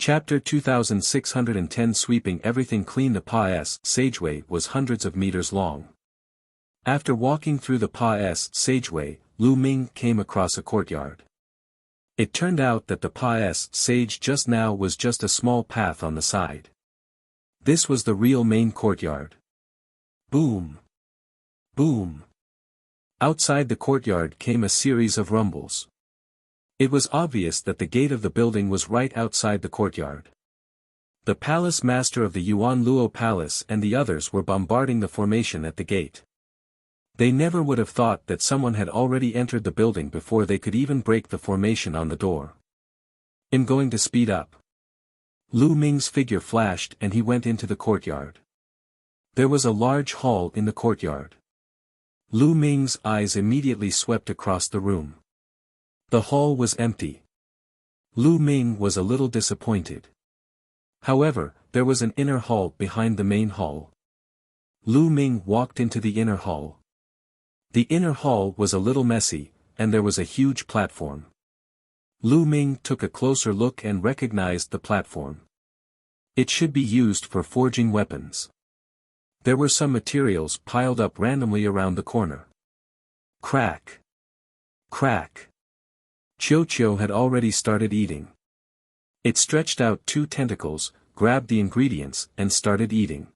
Chapter 2610 Sweeping everything clean. The Pas Sageway was hundreds of meters long. After walking through the Pas Sageway, Lu Ming came across a courtyard. It turned out that the Pas Sage just now was just a small path on the side. This was the real main courtyard. Boom! Boom! Outside the courtyard came a series of rumbles. It was obvious that the gate of the building was right outside the courtyard. The palace master of the Yuan Luo Palace and the others were bombarding the formation at the gate. They never would have thought that someone had already entered the building before they could even break the formation on the door. "I'm going to speed up." Lu Ming's figure flashed and he went into the courtyard. There was a large hall in the courtyard. Lu Ming's eyes immediately swept across the room. The hall was empty. Lu Ming was a little disappointed. However, there was an inner hall behind the main hall. Lu Ming walked into the inner hall. The inner hall was a little messy, and there was a huge platform. Lu Ming took a closer look and recognized the platform. It should be used for forging weapons. There were some materials piled up randomly around the corner. Crack! Crack! Chio had already started eating. It stretched out two tentacles, grabbed the ingredients, and started eating.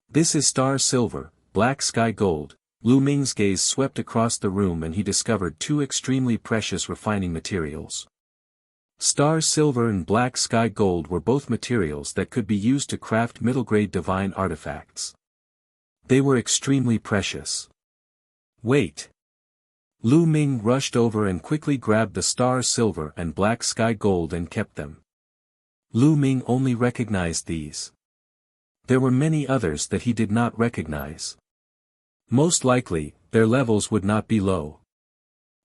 "This is star silver, black sky gold." Lu Ming's gaze swept across the room and he discovered two extremely precious refining materials. Star silver and black sky gold were both materials that could be used to craft middle-grade divine artifacts. They were extremely precious. "Wait!" Lu Ming rushed over and quickly grabbed the star silver and black sky gold and kept them. Lu Ming only recognized these. There were many others that he did not recognize. Most likely, their levels would not be low.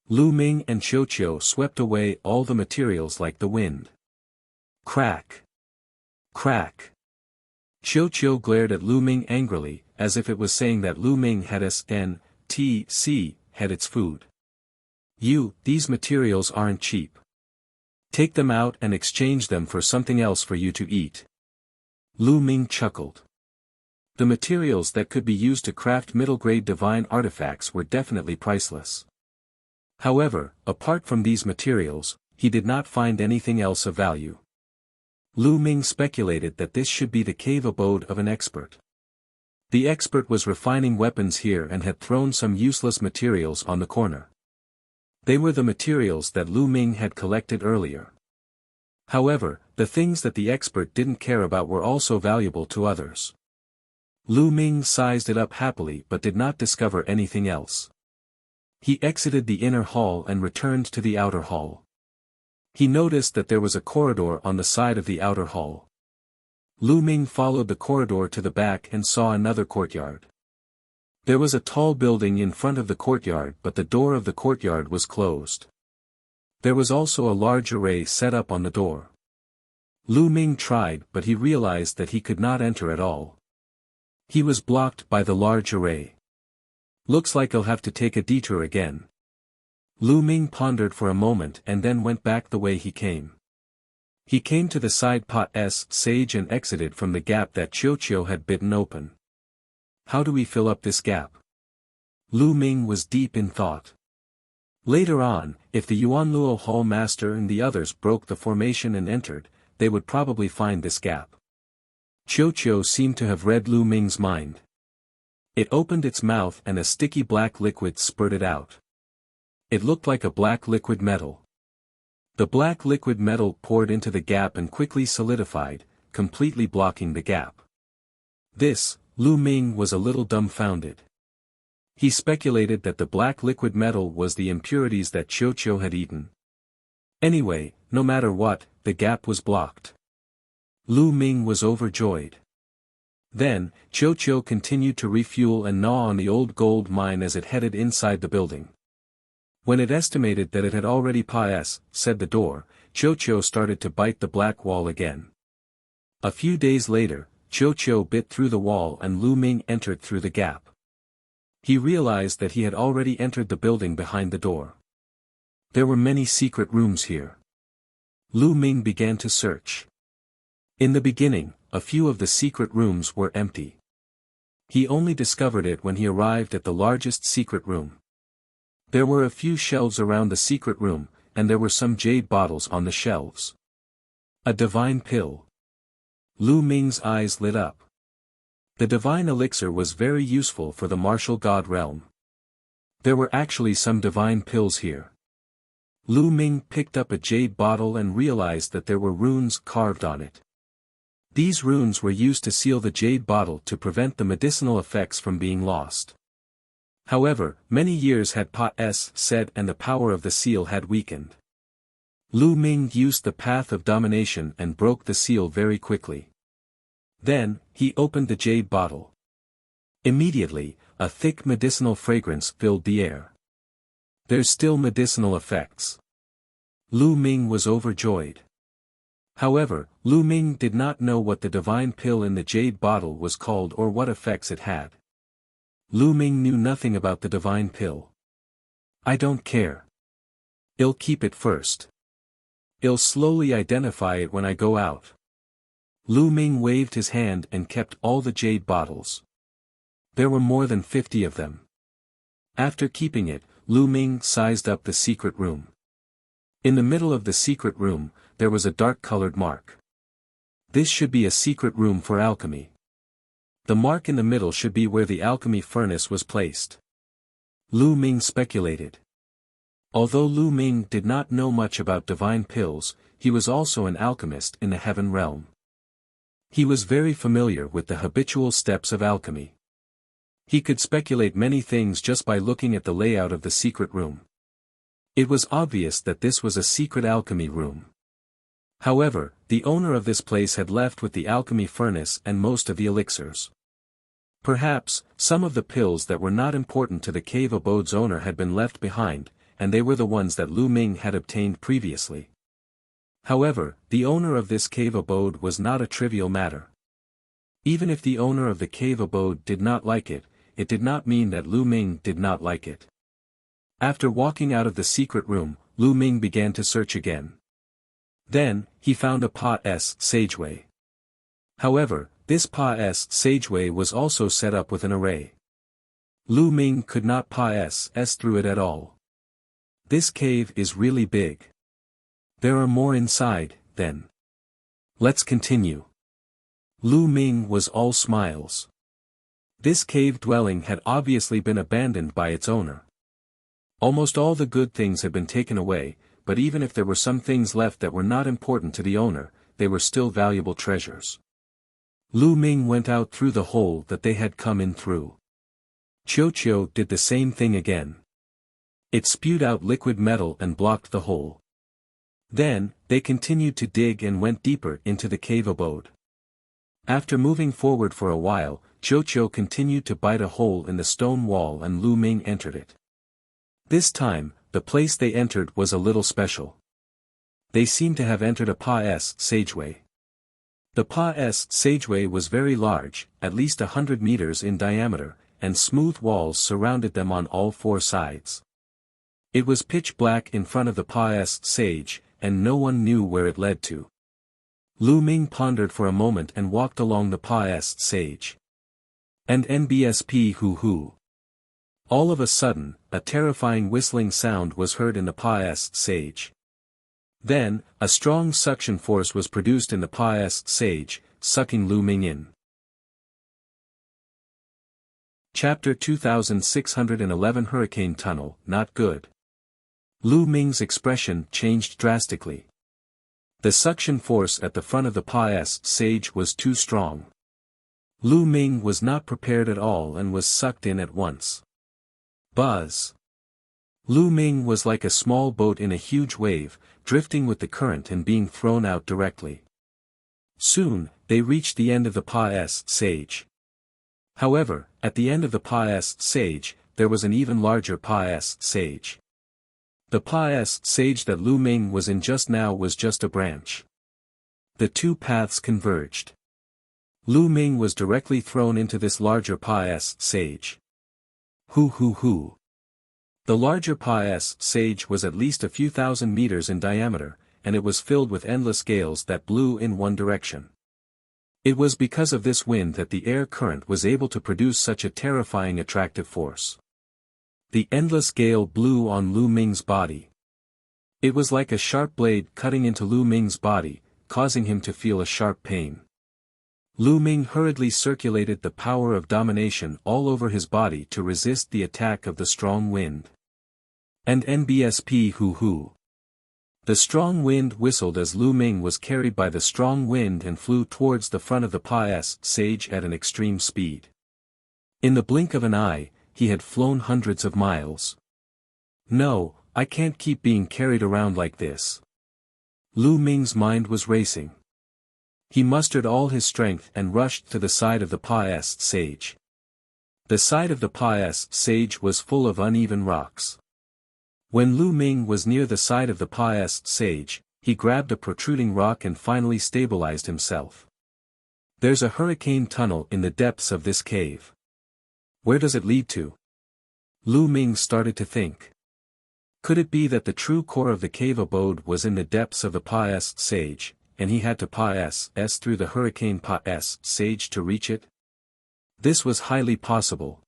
Lu Ming and Chio swept away all the materials like the wind. Crack! Crack! Chio glared at Lu Ming angrily, as if it was saying that Lu Ming had had its food. These materials aren't cheap. Take them out and exchange them for something else for you to eat." Lu Ming chuckled. The materials that could be used to craft middle-grade divine artifacts were definitely priceless. However, apart from these materials, he did not find anything else of value. Lu Ming speculated that this should be the cave abode of an expert. The expert was refining weapons here and had thrown some useless materials on the corner. They were the materials that Lu Ming had collected earlier. However, the things that the expert didn't care about were also valuable to others. Lu Ming sized it up happily but did not discover anything else. He exited the inner hall and returned to the outer hall. He noticed that there was a corridor on the side of the outer hall. Lu Ming followed the corridor to the back and saw another courtyard. There was a tall building in front of the courtyard but the door of the courtyard was closed. There was also a large array set up on the door. Lu Ming tried but he realized that he could not enter at all. He was blocked by the large array. "Looks like I'll have to take a detour again." Lu Ming pondered for a moment and then went back the way he came. He came to the side Pas Sage and exited from the gap that Chio had bitten open. How do we fill up this gap? Lu Ming was deep in thought. Later on, if the Yuan Luo Hall Master and the others broke the formation and entered, they would probably find this gap. Chio seemed to have read Lu Ming's mind. It opened its mouth and a sticky black liquid spurted out. It looked like a black liquid metal. The black liquid metal poured into the gap and quickly solidified, completely blocking the gap. Lu Ming was a little dumbfounded. He speculated that the black liquid metal was the impurities that Chio had eaten. Anyway, no matter what, the gap was blocked. Lu Ming was overjoyed. Then, Chio continued to refuel and gnaw on the old gold mine as it headed inside the building. When it estimated that it had already said the door, Chio started to bite the black wall again. A few days later, Chio bit through the wall and Lu Ming entered through the gap. He realized that he had already entered the building behind the door. There were many secret rooms here. Lu Ming began to search. In the beginning, a few of the secret rooms were empty. He only discovered it when he arrived at the largest secret room. There were a few shelves around the secret room, and there were some jade bottles on the shelves. A divine pill. Lu Ming's eyes lit up. The divine elixir was very useful for the martial god realm. There were actually some divine pills here. Lu Ming picked up a jade bottle and realized that there were runes carved on it. These runes were used to seal the jade bottle to prevent the medicinal effects from being lost. However, many years had passed and the power of the seal had weakened. Lu Ming used the path of domination and broke the seal very quickly. Then, he opened the jade bottle. Immediately, a thick medicinal fragrance filled the air. There's still medicinal effects. Lu Ming was overjoyed. However, Lu Ming did not know what the divine pill in the jade bottle was called or what effects it had. Lu Ming knew nothing about the divine pill. I don't care. I'll keep it first. I'll slowly identify it when I go out. Lu Ming waved his hand and kept all the jade bottles. There were more than 50 of them. After keeping it, Lu Ming sized up the secret room. In the middle of the secret room, there was a dark-colored mark. This should be a secret room for alchemy. The mark in the middle should be where the alchemy furnace was placed. Lu Ming speculated. Although Lu Ming did not know much about divine pills, he was also an alchemist in the heaven realm. He was very familiar with the habitual steps of alchemy. He could speculate many things just by looking at the layout of the secret room. It was obvious that this was a secret alchemy room. However, the owner of this place had left with the alchemy furnace and most of the elixirs. Perhaps, some of the pills that were not important to the cave abode's owner had been left behind, and they were the ones that Lu Ming had obtained previously. However, the owner of this cave abode was not a trivial matter. Even if the owner of the cave abode did not like it, it did not mean that Lu Ming did not like it. After walking out of the secret room, Lu Ming began to search again. Then, he found a passageway. However, this passageway was also set up with an array. Lu Ming could not pass through it at all. This cave is really big. There are more inside, then. Let's continue. Lu Ming was all smiles. This cave dwelling had obviously been abandoned by its owner. Almost all the good things had been taken away, but even if there were some things left that were not important to the owner, they were still valuable treasures. Lu Ming went out through the hole that they had come in through. Qiu did the same thing again. It spewed out liquid metal and blocked the hole. Then, they continued to dig and went deeper into the cave abode. After moving forward for a while, Qiu continued to bite a hole in the stone wall and Lu Ming entered it. This time, the place they entered was a little special. They seemed to have entered a passageway. The passageway was very large, at least 100 meters in diameter, and smooth walls surrounded them on all four sides. It was pitch black in front of the passage, and no one knew where it led to. Lu Ming pondered for a moment and walked along the passage. And NBSP hoo. All of a sudden, a terrifying whistling sound was heard in the passage. Then, a strong suction force was produced in the passage, sucking Lu Ming in. Chapter 2611 Hurricane Tunnel, Not Good. Lu Ming's expression changed drastically. The suction force at the front of the passage was too strong. Lu Ming was not prepared at all and was sucked in at once. Buzz. Lu Ming was like a small boat in a huge wave, drifting with the current and being thrown out directly. Soon, they reached the end of the passage. However, at the end of the passage, there was an even larger passage. The passage that Lu Ming was in just now was just a branch. The two paths converged. Lu Ming was directly thrown into this larger passage. Hoo. The larger passage was at least a few thousand meters in diameter, and it was filled with endless gales that blew in one direction. It was because of this wind that the air current was able to produce such a terrifying attractive force. The endless gale blew on Lu Ming's body. It was like a sharp blade cutting into Lu Ming's body, causing him to feel a sharp pain. Lu Ming hurriedly circulated the power of domination all over his body to resist the attack of the strong wind. And NBSP hoo hoo. The strong wind whistled as Lu Ming was carried by the strong wind and flew towards the front of the Pa-S sage at an extreme speed. In the blink of an eye, he had flown hundreds of miles. No, I can't keep being carried around like this. Lu Ming's mind was racing. He mustered all his strength and rushed to the side of the Pa-S sage. The side of the Pa-S sage was full of uneven rocks. When Lu Ming was near the side of the Pa-S sage, he grabbed a protruding rock and finally stabilized himself. There's a hurricane tunnel in the depths of this cave. Where does it lead to? Lu Ming started to think. Could it be that the true core of the cave abode was in the depths of the Pa-S sage, and he had to pass through the hurricane Pa-S sage to reach it? This was highly possible.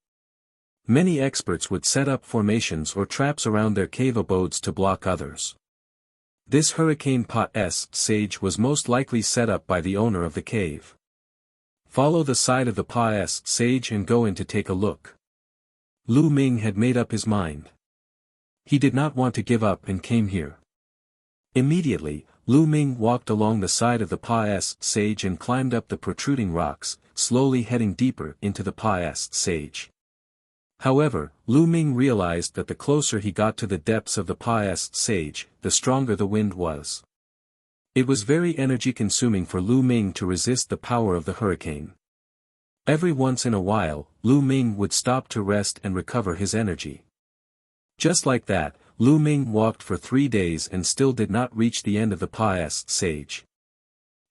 Many experts would set up formations or traps around their cave abodes to block others. This hurricane Pa-S sage was most likely set up by the owner of the cave. Follow the side of the Pa-S sage and go in to take a look. Lu Ming had made up his mind. He did not want to give up and came here. Immediately, Lu Ming walked along the side of the Pa-S sage and climbed up the protruding rocks, slowly heading deeper into the Pa-S sage. However, Lu Ming realized that the closer he got to the depths of the Pa-S sage, the stronger the wind was. It was very energy-consuming for Lu Ming to resist the power of the hurricane. Every once in a while, Lu Ming would stop to rest and recover his energy. Just like that, Lu Ming walked for 3 days and still did not reach the end of the Pa-S sage.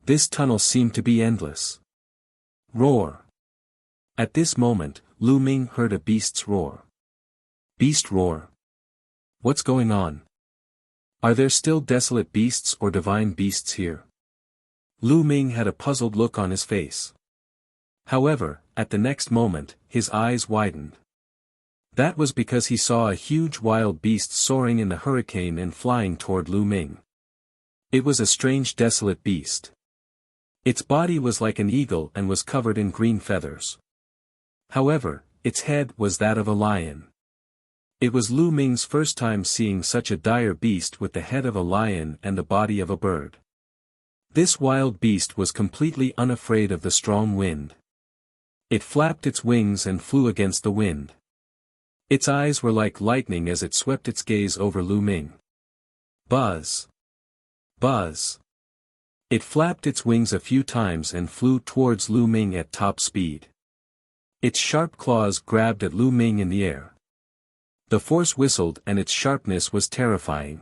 This tunnel seemed to be endless. Roar! At this moment, Lu Ming heard a beast's roar. Beast roar. What's going on? Are there still desolate beasts or divine beasts here? Lu Ming had a puzzled look on his face. However, at the next moment, his eyes widened. That was because he saw a huge wild beast soaring in the hurricane and flying toward Lu Ming. It was a strange desolate beast. Its body was like an eagle and was covered in green feathers. However, its head was that of a lion. It was Lu Ming's first time seeing such a dire beast with the head of a lion and the body of a bird. This wild beast was completely unafraid of the strong wind. It flapped its wings and flew against the wind. Its eyes were like lightning as it swept its gaze over Lu Ming. Buzz! Buzz! It flapped its wings a few times and flew towards Lu Ming at top speed. Its sharp claws grabbed at Lu Ming in the air. The force whistled and its sharpness was terrifying.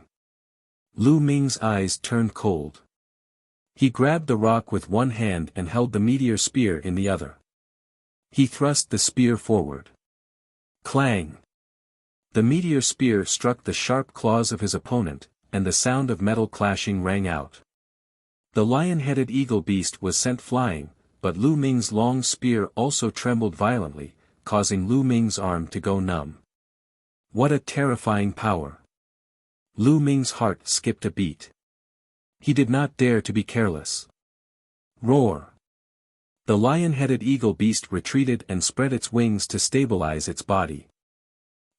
Lu Ming's eyes turned cold. He grabbed the rock with one hand and held the meteor spear in the other. He thrust the spear forward. Clang! The meteor spear struck the sharp claws of his opponent, and the sound of metal clashing rang out. The lion-headed eagle beast was sent flying, but Lu Ming's long spear also trembled violently, causing Lu Ming's arm to go numb. What a terrifying power! Lu Ming's heart skipped a beat. He did not dare to be careless. Roar! The lion-headed eagle beast retreated and spread its wings to stabilize its body.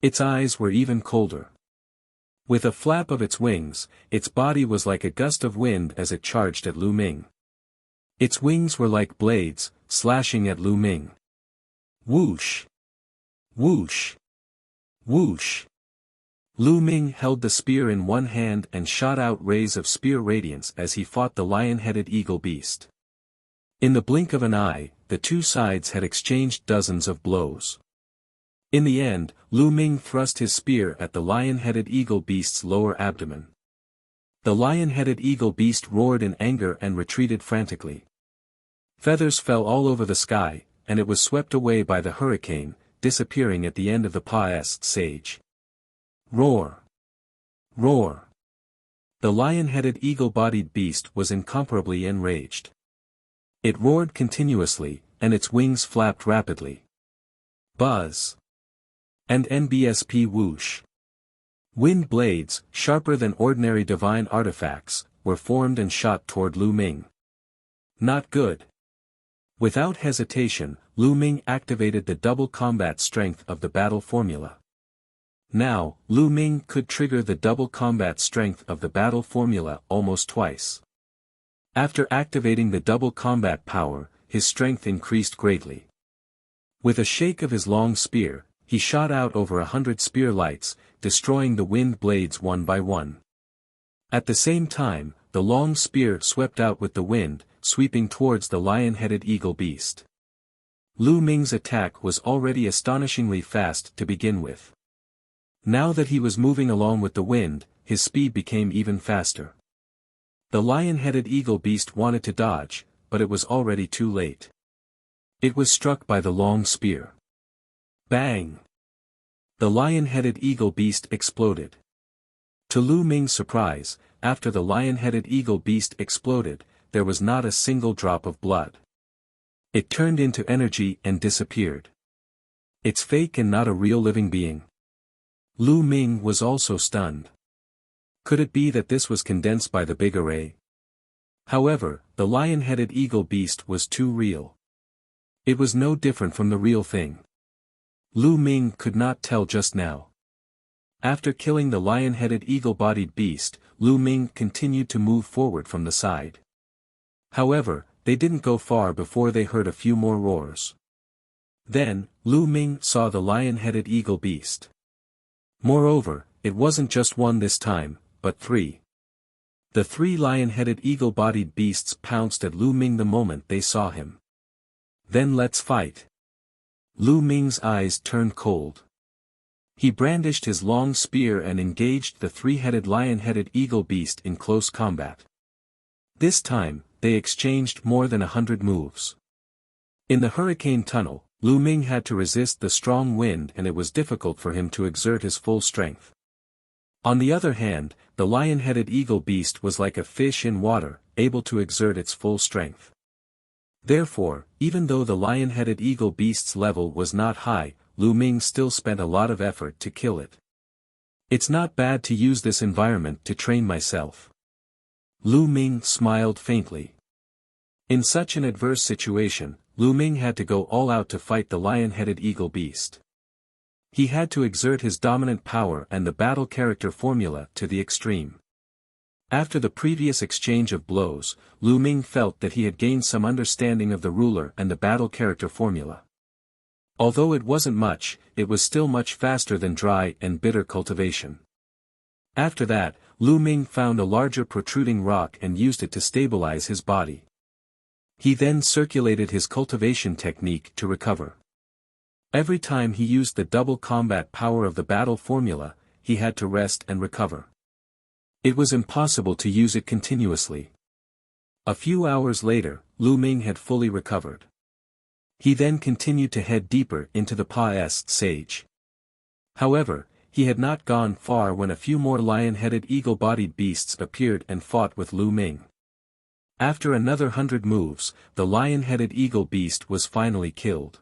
Its eyes were even colder. With a flap of its wings, its body was like a gust of wind as it charged at Lu Ming. Its wings were like blades, slashing at Lu Ming. Whoosh! Whoosh! Whoosh! Lu Ming held the spear in one hand and shot out rays of spear radiance as he fought the lion-headed eagle beast. In the blink of an eye, the two sides had exchanged dozens of blows. In the end, Lu Ming thrust his spear at the lion-headed eagle beast's lower abdomen. The lion-headed eagle beast roared in anger and retreated frantically. Feathers fell all over the sky, and it was swept away by the hurricane, disappearing at the end of the Pa-S sage. Roar! Roar! The lion-headed eagle-bodied beast was incomparably enraged. It roared continuously, and its wings flapped rapidly. Buzz. And NBSP whoosh. Wind blades, sharper than ordinary divine artifacts, were formed and shot toward Lu Ming. Not good. Without hesitation, Lu Ming activated the double combat strength of the battle formula. Now, Lu Ming could trigger the double combat strength of the battle formula almost twice. After activating the double combat power, his strength increased greatly. With a shake of his long spear, he shot out over 100 spear lights, destroying the wind blades one by one. At the same time, the long spear swept out with the wind, sweeping towards the lion-headed eagle beast. Lu Ming's attack was already astonishingly fast to begin with. Now that he was moving along with the wind, his speed became even faster. The lion-headed eagle beast wanted to dodge, but it was already too late. It was struck by the long spear. Bang! The lion-headed eagle beast exploded. To Lu Ming's surprise, after the lion-headed eagle beast exploded, there was not a single drop of blood. It turned into energy and disappeared. It's fake and not a real living being. Lu Ming was also stunned. Could it be that this was condensed by the big array? However, the lion-headed eagle beast was too real. It was no different from the real thing. Lu Ming could not tell just now. After killing the lion-headed eagle-bodied beast, Lu Ming continued to move forward from the side. However, they didn't go far before they heard a few more roars. Then, Lu Ming saw the lion-headed eagle beast. Moreover, it wasn't just one this time, but three. The three lion-headed eagle-bodied beasts pounced at Lu Ming the moment they saw him. Then let's fight. Lu Ming's eyes turned cold. He brandished his long spear and engaged the three-headed lion-headed eagle beast in close combat. This time, they exchanged more than 100 moves. In the hurricane tunnel, Lu Ming had to resist the strong wind and it was difficult for him to exert his full strength. On the other hand, the lion-headed eagle beast was like a fish in water, able to exert its full strength. Therefore, even though the lion-headed eagle beast's level was not high, Lu Ming still spent a lot of effort to kill it. It's not bad to use this environment to train myself. Lu Ming smiled faintly. In such an adverse situation, Lu Ming had to go all out to fight the lion-headed eagle beast. He had to exert his dominant power and the battle character formula to the extreme. After the previous exchange of blows, Lu Ming felt that he had gained some understanding of the ruler and the battle character formula. Although it wasn't much, it was still much faster than dry and bitter cultivation. After that, Lu Ming found a larger protruding rock and used it to stabilize his body. He then circulated his cultivation technique to recover. Every time he used the double combat power of the battle formula, he had to rest and recover. It was impossible to use it continuously. A few hours later, Lu Ming had fully recovered. He then continued to head deeper into the Pa-est Sage. However, he had not gone far when a few more lion-headed eagle-bodied beasts appeared and fought with Lu Ming. After another 100 moves, the lion-headed eagle beast was finally killed.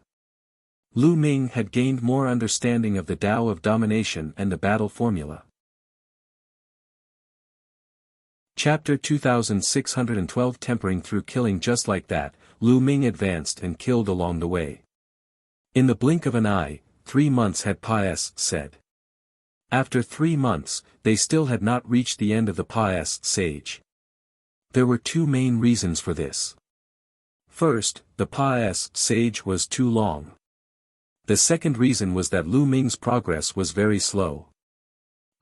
Lu Ming had gained more understanding of the Tao of domination and the battle formula. Chapter 2612 Tempering through killing. Just like that, Lu Ming advanced and killed along the way. In the blink of an eye, 3 months had Pa-est said. After 3 months, they still had not reached the end of the Pa-est Sage. There were two main reasons for this. First, the Pa-est Sage was too long. The second reason was that Lu Ming's progress was very slow.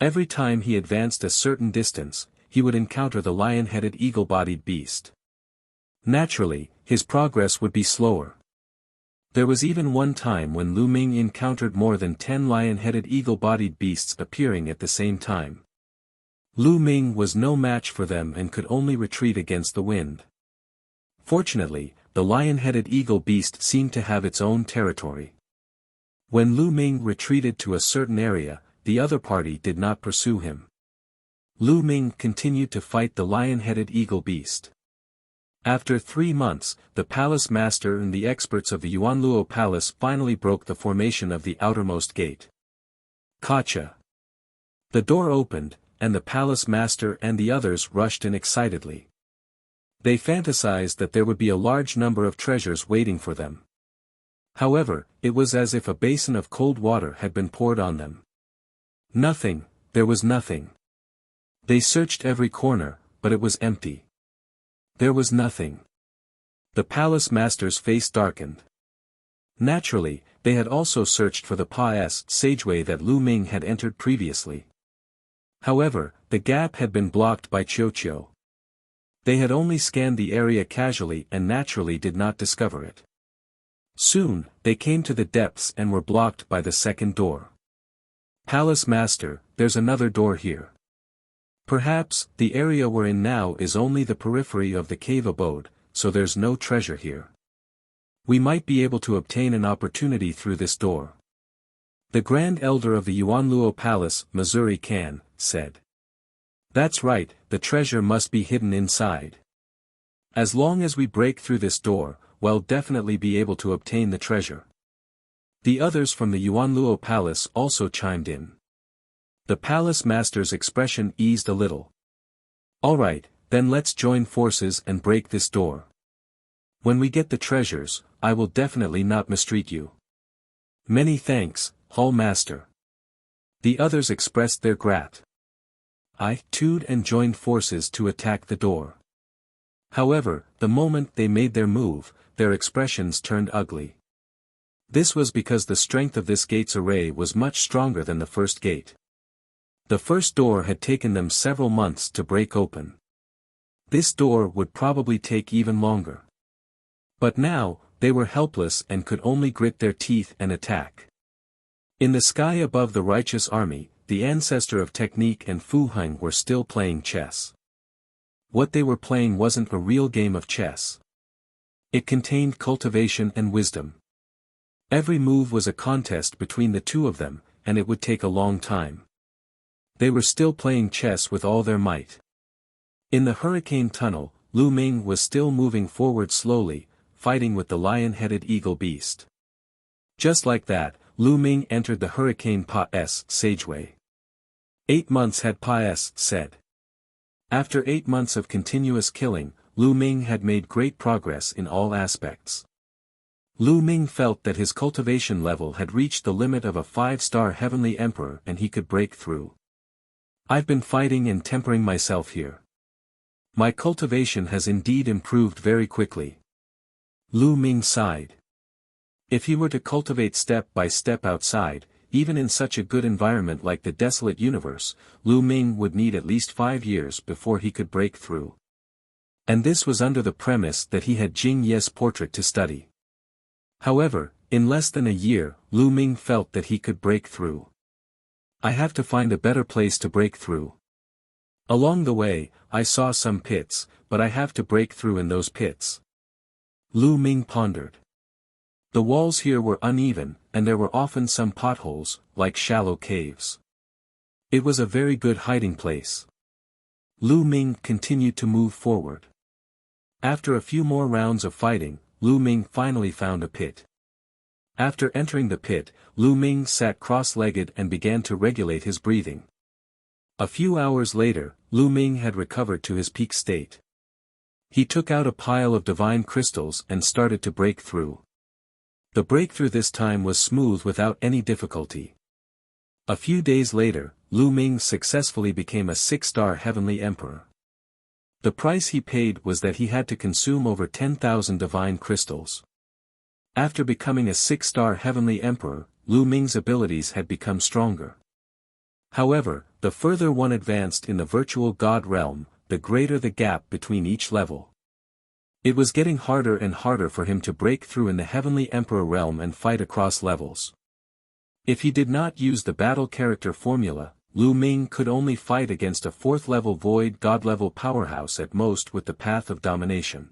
Every time he advanced a certain distance, he would encounter the lion-headed eagle-bodied beast. Naturally, his progress would be slower. There was even one time when Lu Ming encountered more than 10 lion-headed eagle-bodied beasts appearing at the same time. Lu Ming was no match for them and could only retreat against the wind. Fortunately, the lion-headed eagle beast seemed to have its own territory. When Lu Ming retreated to a certain area, the other party did not pursue him. Lu Ming continued to fight the lion-headed eagle beast. After 3 months, the palace master and the experts of the Yuanluo Palace finally broke the formation of the outermost gate. Gotcha! The door opened, and the palace master and the others rushed in excitedly. They fantasized that there would be a large number of treasures waiting for them. However, it was as if a basin of cold water had been poured on them. Nothing, there was nothing. They searched every corner, but it was empty. There was nothing. The palace master's face darkened. Naturally, they had also searched for the passageway that Lu Ming had entered previously. However, the gap had been blocked by Qiuqiu. They had only scanned the area casually and naturally did not discover it. Soon, they came to the depths and were blocked by the second door. Palace Master, there's another door here. Perhaps, the area we're in now is only the periphery of the cave abode, so there's no treasure here. We might be able to obtain an opportunity through this door. The Grand Elder of the Yuanluo Palace, Missouri Kan, said. That's right, the treasure must be hidden inside. As long as we break through this door, we'll definitely be able to obtain the treasure. The others from the Yuanluo Palace also chimed in. The palace master's expression eased a little. Alright, then let's join forces and break this door. When we get the treasures, I will definitely not mistreat you. Many thanks, Hall Master. The others expressed their gratitude and joined forces to attack the door. However, the moment they made their move, their expressions turned ugly. This was because the strength of this gate's array was much stronger than the first gate. The first door had taken them several months to break open. This door would probably take even longer. But now, they were helpless and could only grit their teeth and attack. In the sky above the righteous army, the ancestor of technique and Fu Heng were still playing chess. What they were playing wasn't a real game of chess. It contained cultivation and wisdom. Every move was a contest between the two of them, and it would take a long time. They were still playing chess with all their might. In the hurricane tunnel, Lu Ming was still moving forward slowly, fighting with the lion-headed eagle beast. Just like that, Lu Ming entered the hurricane passageway. 8 months had passed. After 8 months of continuous killing, Lu Ming had made great progress in all aspects. Lu Ming felt that his cultivation level had reached the limit of a 5-star heavenly emperor and he could break through. I've been fighting and tempering myself here. My cultivation has indeed improved very quickly. Lu Ming sighed. If he were to cultivate step by step outside, even in such a good environment like the desolate universe, Lu Ming would need at least 5 years before he could break through. And this was under the premise that he had Jing Ye's portrait to study. However, in less than a year, Lu Ming felt that he could break through. I have to find a better place to break through. Along the way, I saw some pits, but I have to break through in those pits. Lu Ming pondered. The walls here were uneven, and there were often some potholes, like shallow caves. It was a very good hiding place. Lu Ming continued to move forward. After a few more rounds of fighting, Lu Ming finally found a pit. After entering the pit, Lu Ming sat cross-legged and began to regulate his breathing. A few hours later, Lu Ming had recovered to his peak state. He took out a pile of divine crystals and started to break through. The breakthrough this time was smooth without any difficulty. A few days later, Lu Ming successfully became a 6-star heavenly emperor. The price he paid was that he had to consume over 10,000 divine crystals. After becoming a 6-star heavenly emperor, Lu Ming's abilities had become stronger. However, the further one advanced in the virtual god realm, the greater the gap between each level. It was getting harder and harder for him to break through in the heavenly emperor realm and fight across levels. If he did not use the battle character formula, Lu Ming could only fight against a 4th-level void god-level powerhouse at most with the path of domination.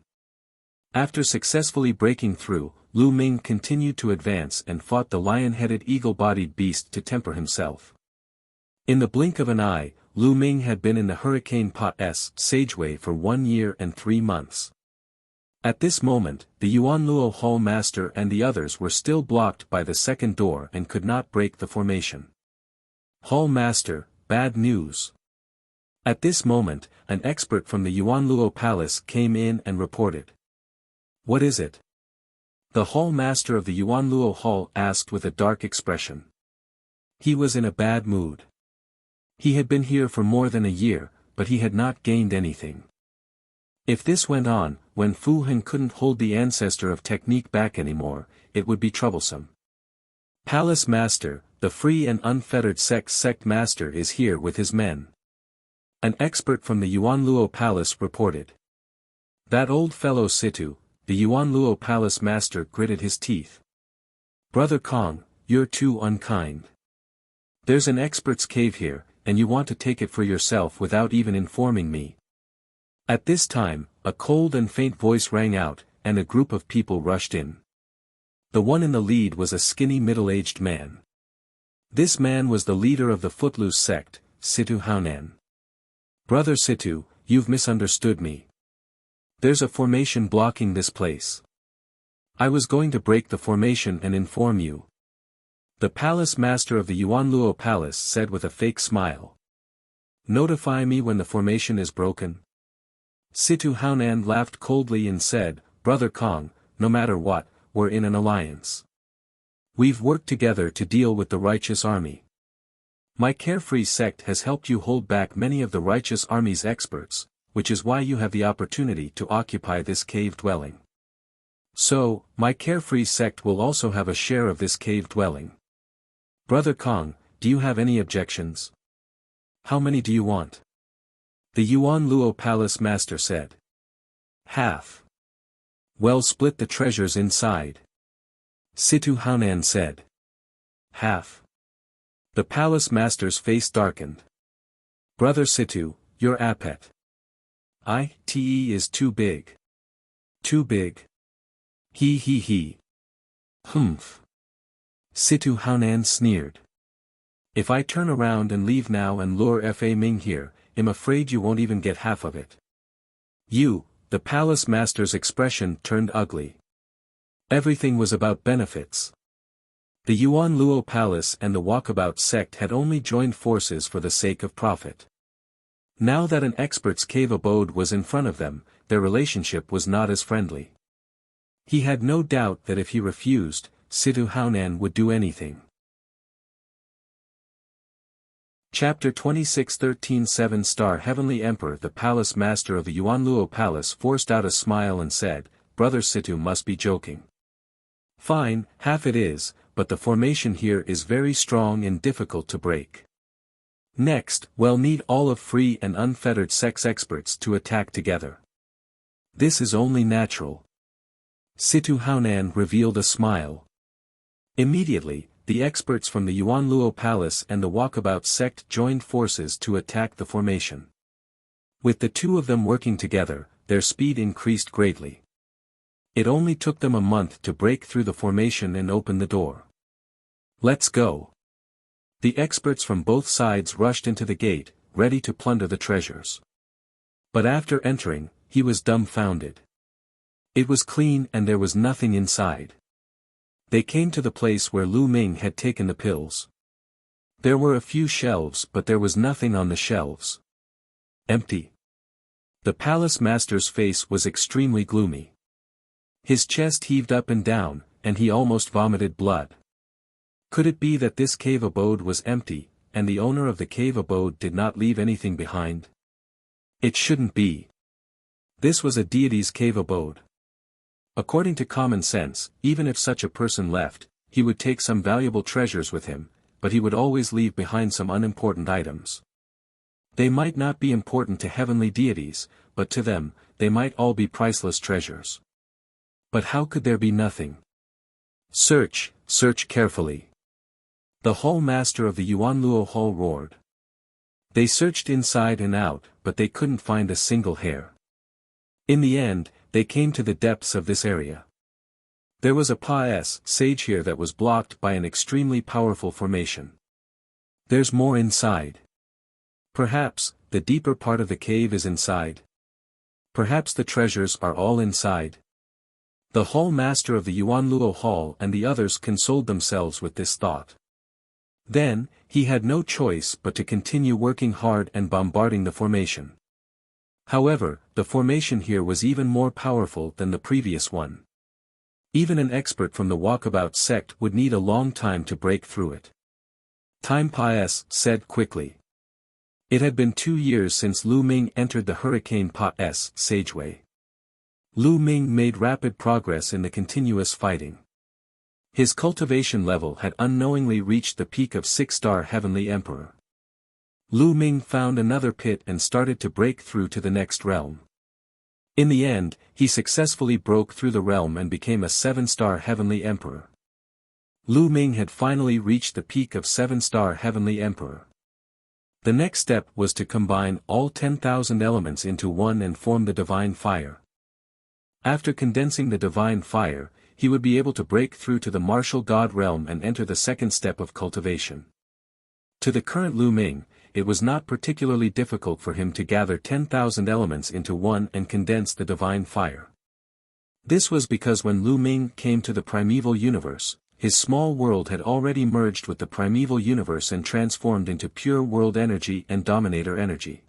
After successfully breaking through, Lu Ming continued to advance and fought the lion-headed eagle-bodied beast to temper himself. In the blink of an eye, Lu Ming had been in the hurricane passageway for 1 year and 3 months. At this moment, the Yuanluo Hall master and the others were still blocked by the second door and could not break the formation. Hall master, bad news. At this moment, an expert from the Yuanluo palace came in and reported. What is it? The hall master of the Yuanluo Hall asked with a dark expression. He was in a bad mood. He had been here for more than a year, but he had not gained anything. If this went on, when Fu Heng couldn't hold the ancestor of technique back anymore, it would be troublesome. Palace master, the free and unfettered sect master is here with his men. An expert from the Yuanluo palace reported. That old fellow Situ, the Yuanluo palace master gritted his teeth. Brother Kong, you're too unkind. There's an expert's cave here, and you want to take it for yourself without even informing me. At this time, a cold and faint voice rang out, and a group of people rushed in. The one in the lead was a skinny middle-aged man. This man was the leader of the Footloose sect, Situ Haonan. Brother Situ, you've misunderstood me. There's a formation blocking this place. I was going to break the formation and inform you. The palace master of the Yuanluo palace said with a fake smile. Notify me when the formation is broken. Situ Haonan laughed coldly and said, Brother Kong, no matter what, we're in an alliance. We've worked together to deal with the righteous army. My carefree sect has helped you hold back many of the righteous army's experts, which is why you have the opportunity to occupy this cave dwelling. So, my carefree sect will also have a share of this cave dwelling. Brother Kong, do you have any objections? How many do you want? The Yuanluo palace master said. Half. Well, split the treasures inside. Situ Haonan said. Half. The palace master's face darkened. Brother Situ, your appet. It is too big. Too big. He. Humph. Situ Haonan sneered. If I turn around and leave now and lure Fa Ming here, I'm afraid you won't even get half of it. The palace master's expression turned ugly. Everything was about benefits. The Yuanluo palace and the Walkabout sect had only joined forces for the sake of profit. Now that an expert's cave abode was in front of them, their relationship was not as friendly. He had no doubt that if he refused, Situ Haonan would do anything. Chapter 26 13 7-star Heavenly Emperor. The palace master of the Yuanluo palace forced out a smile and said, Brother Situ must be joking. Fine, half it is, but the formation here is very strong and difficult to break. Next, we'll need all of free and unfettered sex experts to attack together. This is only natural. Situ Haonan revealed a smile. Immediately, the experts from the Yuanluo palace and the Walkabout sect joined forces to attack the formation. With the two of them working together, their speed increased greatly. It only took them a month to break through the formation and open the door. Let's go. The experts from both sides rushed into the gate, ready to plunder the treasures. But after entering, he was dumbfounded. It was clean and there was nothing inside. They came to the place where Lu Ming had taken the pills. There were a few shelves, but there was nothing on the shelves. Empty. The palace master's face was extremely gloomy. His chest heaved up and down, and he almost vomited blood. Could it be that this cave abode was empty, and the owner of the cave abode did not leave anything behind? It shouldn't be. This was a deity's cave abode. According to common sense, even if such a person left, he would take some valuable treasures with him, but he would always leave behind some unimportant items. They might not be important to heavenly deities, but to them, they might all be priceless treasures. But how could there be nothing? Search carefully. The hall master of the Yuanluo hall roared. They searched inside and out, but they couldn't find a single hair. In the end, they came to the depths of this area. There was a sage here that was blocked by an extremely powerful formation. There's more inside. Perhaps, the deeper part of the cave is inside. Perhaps the treasures are all inside. The hall master of the Yuanluo Hall and the others consoled themselves with this thought. Then, he had no choice but to continue working hard and bombarding the formation. However, the formation here was even more powerful than the previous one. Even an expert from the Walkabout sect would need a long time to break through it. Time Pa-S said quickly. It had been 2 years since Lu Ming entered the Hurricane Pa-S Sageway. Lu Ming made rapid progress in the continuous fighting. His cultivation level had unknowingly reached the peak of 6-star Heavenly Emperor. Lu Ming found another pit and started to break through to the next realm. In the end, he successfully broke through the realm and became a 7-star Heavenly Emperor. Lu Ming had finally reached the peak of 7-star Heavenly Emperor. The next step was to combine all 10,000 elements into one and form the Divine Fire. After condensing the Divine Fire, he would be able to break through to the Martial God realm and enter the second step of cultivation. To the current Lu Ming, it was not particularly difficult for him to gather 10,000 elements into one and condense the Divine Fire. This was because when Lu Ming came to the primeval universe, his small world had already merged with the primeval universe and transformed into pure world energy and dominator energy.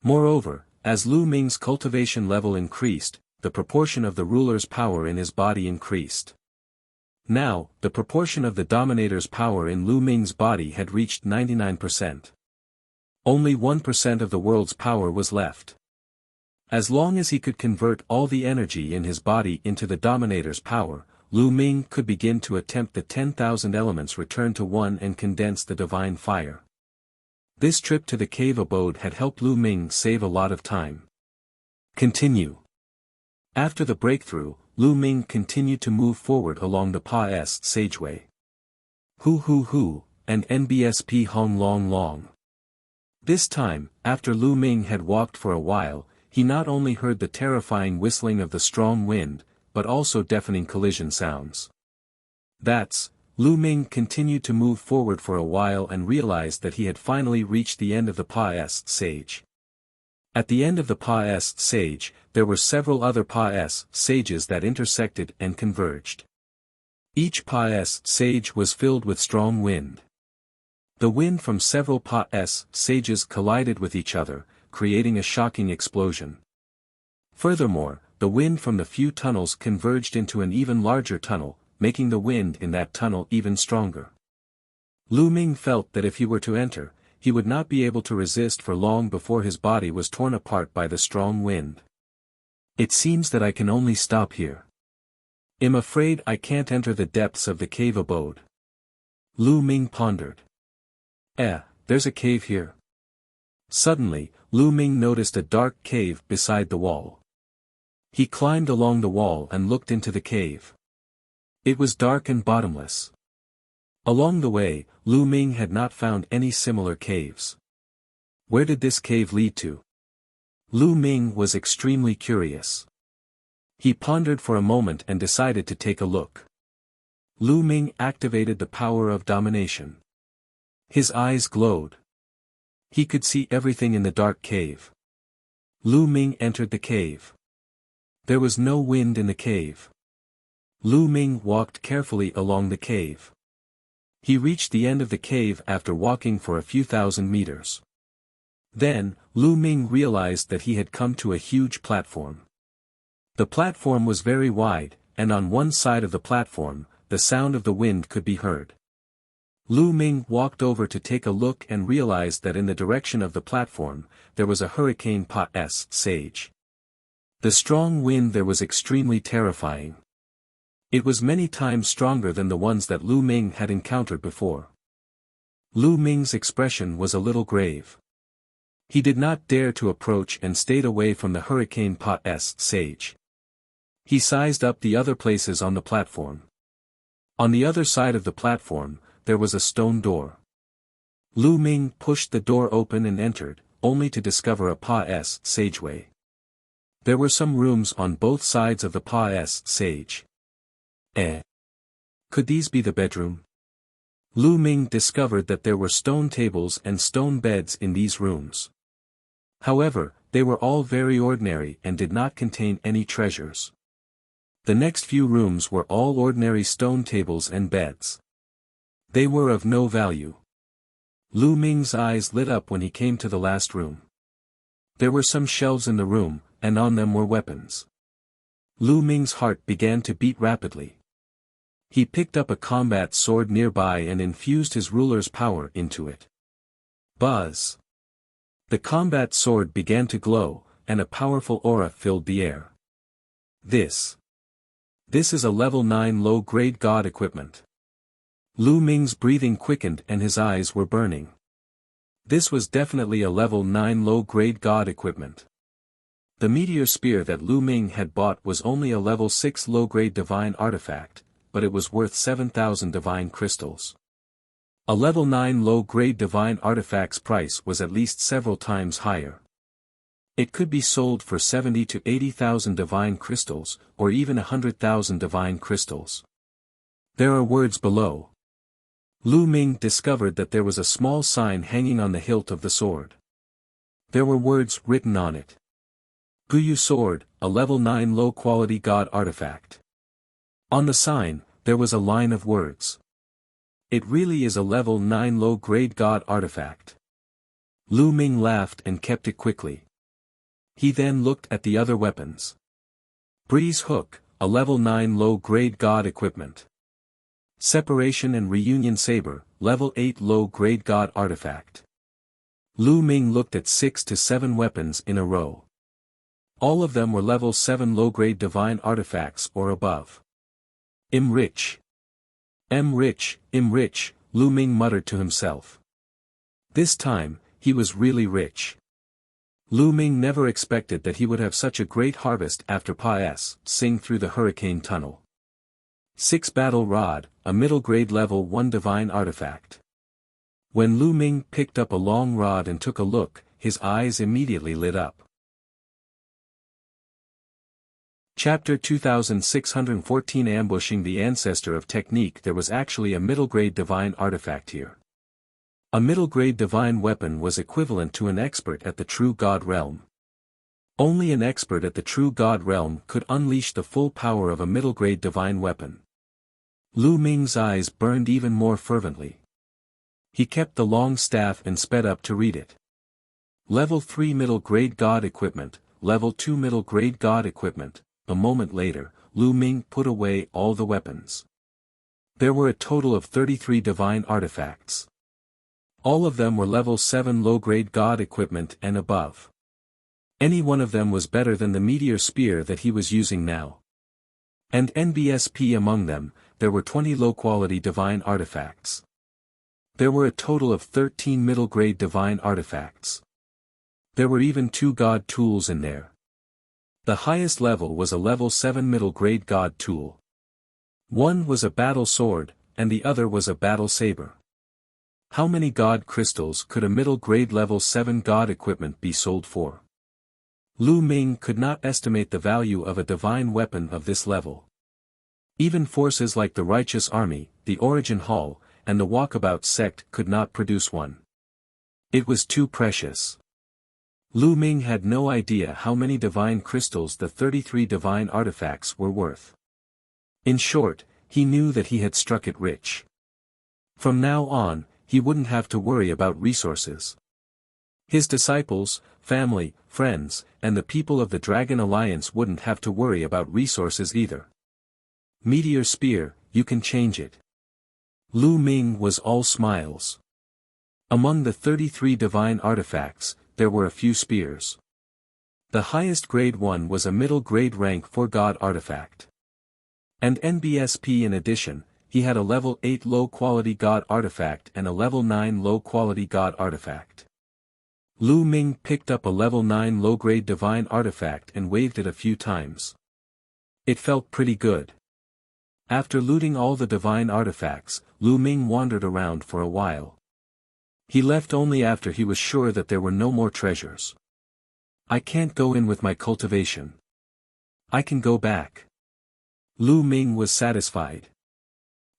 Moreover, as Lu Ming's cultivation level increased, the proportion of the ruler's power in his body increased. Now, the proportion of the dominator's power in Lu Ming's body had reached 99%. Only 1% of the world's power was left. As long as he could convert all the energy in his body into the dominator's power, Lu Ming could begin to attempt the 10,000 elements return to one and condense the Divine Fire. This trip to the cave abode had helped Lu Ming save a lot of time. Continue. After the breakthrough, Lu Ming continued to move forward along the Pa-S Sageway. Hu, and NBSP Hong Long Long. This time, after Lu Ming had walked for a while, he not only heard the terrifying whistling of the strong wind, but also deafening collision sounds. Lu Ming continued to move forward for a while and realized that he had finally reached the end of the Pa-S Sage. At the end of the Pa-S Sage, there were several other Pa-S Sages that intersected and converged. Each Pa-S Sage was filled with strong wind. The wind from several Pa-S Sages collided with each other, creating a shocking explosion. Furthermore, the wind from the few tunnels converged into an even larger tunnel, making the wind in that tunnel even stronger. Lu Ming felt that if he were to enter, he would not be able to resist for long before his body was torn apart by the strong wind. It seems that I can only stop here. I'm afraid I can't enter the depths of the cave abode. Lu Ming pondered. There's a cave here. Suddenly, Lu Ming noticed a dark cave beside the wall. He climbed along the wall and looked into the cave. It was dark and bottomless. Along the way, Lu Ming had not found any similar caves. Where did this cave lead to? Lu Ming was extremely curious. He pondered for a moment and decided to take a look. Lu Ming activated the power of domination. His eyes glowed. He could see everything in the dark cave. Lu Ming entered the cave. There was no wind in the cave. Lu Ming walked carefully along the cave. He reached the end of the cave after walking for a few thousand meters. Then, Lu Ming realized that he had come to a huge platform. The platform was very wide, and on one side of the platform, the sound of the wind could be heard. Lu Ming walked over to take a look and realized that in the direction of the platform, there was a Hurricane Pa-S Sage. The strong wind there was extremely terrifying. It was many times stronger than the ones that Lu Ming had encountered before. Lu Ming's expression was a little grave. He did not dare to approach and stayed away from the Hurricane Pa-S Sage. He sized up the other places on the platform. On the other side of the platform, there was a stone door. Lu Ming pushed the door open and entered, only to discover a Pa-S Sageway. There were some rooms on both sides of the Pa-S Sage. Could these be the bedroom? Lu Ming discovered that there were stone tables and stone beds in these rooms. However, they were all very ordinary and did not contain any treasures. The next few rooms were all ordinary stone tables and beds. They were of no value. Lu Ming's eyes lit up when he came to the last room. There were some shelves in the room, and on them were weapons. Lu Ming's heart began to beat rapidly. He picked up a combat sword nearby and infused his ruler's power into it. Buzz! The combat sword began to glow, and a powerful aura filled the air. This is a level 9 low-grade god equipment. Lu Ming's breathing quickened and his eyes were burning. This was definitely a level 9 low-grade god equipment. The meteor spear that Lu Ming had bought was only a level 6 low-grade divine artifact, but it was worth 7,000 divine crystals. A level 9 low-grade divine artifact's price was at least several times higher. It could be sold for 70 to 80,000 divine crystals, or even 100,000 divine crystals. There are words below. Lu Ming discovered that there was a small sign hanging on the hilt of the sword. There were words written on it. Guyu Sword, a level 9 low-quality god artifact. On the sign, there was a line of words. It really is a level 9 low-grade god artifact. Lu Ming laughed and kept it quickly. He then looked at the other weapons. Breeze Hook, a level 9 low-grade god equipment. Separation and Reunion Saber, level 8 low-grade god artifact. Lu Ming looked at 6 to 7 weapons in a row. All of them were level 7 low-grade divine artifacts or above. Enrich. Enrich, Lu Ming muttered to himself. This time, he was really rich. Lu Ming never expected that he would have such a great harvest after passing through the hurricane tunnel. 6 Battle Rod, a middle-grade level 1 divine artifact. When Lu Ming picked up a long rod and took a look, his eyes immediately lit up. Chapter 2614 Ambushing the Ancestor of Technique. There was actually a middle-grade divine artifact here. A middle-grade divine weapon was equivalent to an expert at the True God Realm. Only an expert at the True God Realm could unleash the full power of a middle-grade divine weapon. Lu Ming's eyes burned even more fervently. He kept the long staff and sped up to read it. Level 3 middle-grade god equipment, level 2 middle-grade god equipment. A moment later, Lu Ming put away all the weapons. There were a total of 33 divine artifacts. All of them were level 7 low-grade god equipment and above. Any one of them was better than the meteor spear that he was using now. And NBSP among them, there were 20 low-quality divine artifacts. There were a total of 13 middle-grade divine artifacts. There were even 2 god tools in there. The highest level was a level 7 middle-grade god tool. One was a battle sword, and the other was a battle saber. How many god crystals could a middle-grade level 7 god equipment be sold for? Lu Ming could not estimate the value of a divine weapon of this level. Even forces like the Righteous Army, the Origin Hall, and the Walkabout sect could not produce one. It was too precious. Lu Ming had no idea how many divine crystals the 33 divine artifacts were worth. In short, he knew that he had struck it rich. From now on, he wouldn't have to worry about resources. His disciples, family, friends, and the people of the Dragon Alliance wouldn't have to worry about resources either. Meteor Spear, you can change it. Lu Ming was all smiles. Among the 33 divine artifacts, there were a few spears. The highest grade one was a middle grade rank 4 god artifact. And NBSP in addition, he had a level 8 low quality god artifact and a level 9 low quality god artifact. Lu Ming picked up a level 9 low grade divine artifact and waved it a few times. It felt pretty good. After looting all the divine artifacts, Lu Ming wandered around for a while. He left only after he was sure that there were no more treasures. I can't go in with my cultivation. I can go back. Lu Ming was satisfied.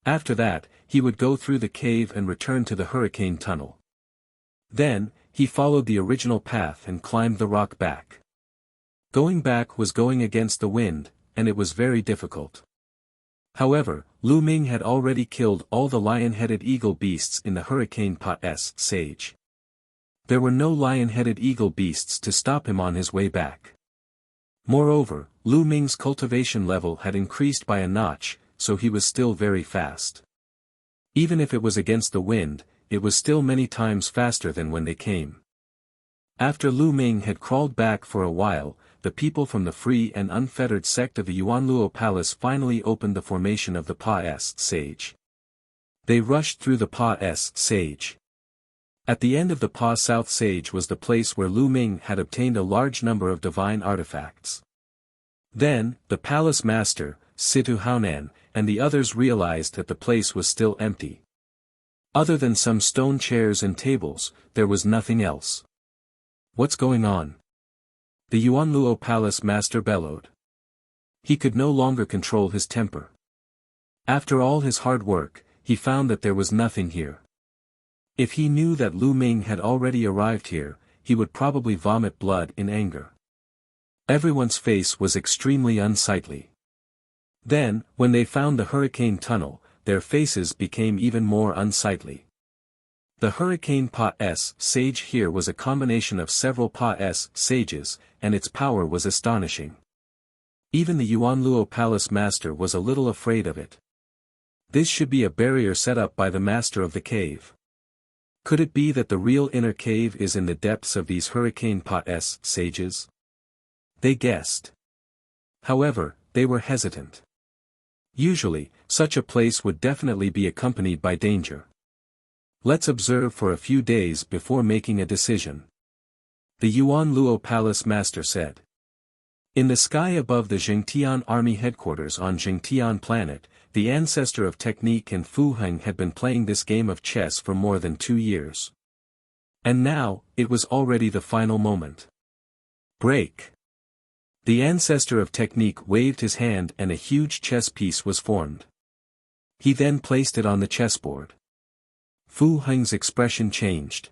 After that, he would go through the cave and return to the hurricane tunnel. Then, he followed the original path and climbed the rock back. Going back was going against the wind, and it was very difficult. However, Lu Ming had already killed all the lion-headed eagle beasts in the Hurricane Pot's sage. There were no lion-headed eagle beasts to stop him on his way back. Moreover, Lu Ming's cultivation level had increased by a notch, so he was still very fast. Even if it was against the wind, it was still many times faster than when they came. After Lu Ming had crawled back for a while, the people from the free and unfettered sect of the Yuanluo Palace finally opened the formation of the Pa's sage. They rushed through the Pa's sage. At the end of the Pa South Sage was the place where Lu Ming had obtained a large number of divine artifacts. Then, the palace master, Situ Haonan, and the others realized that the place was still empty. Other than some stone chairs and tables, there was nothing else. What's going on? The Yuanluo Palace master bellowed. He could no longer control his temper. After all his hard work, he found that there was nothing here. If he knew that Lu Ming had already arrived here, he would probably vomit blood in anger. Everyone's face was extremely unsightly. Then, when they found the hurricane tunnel, their faces became even more unsightly. The Hurricane Pa's sage here was a combination of several Pa's sages, and its power was astonishing. Even the Yuanluo Palace master was a little afraid of it. This should be a barrier set up by the master of the cave. Could it be that the real inner cave is in the depths of these Hurricane Pa's sages? They guessed. However, they were hesitant. Usually, such a place would definitely be accompanied by danger. Let's observe for a few days before making a decision. The Yuanluo Palace master said. In the sky above the Jingtian army headquarters on Jingtian planet, the ancestor of technique and Fu Heng had been playing this game of chess for more than 2 years. And now, it was already the final moment. Break. The ancestor of technique waved his hand and a huge chess piece was formed. He then placed it on the chessboard. Fu Heng's expression changed.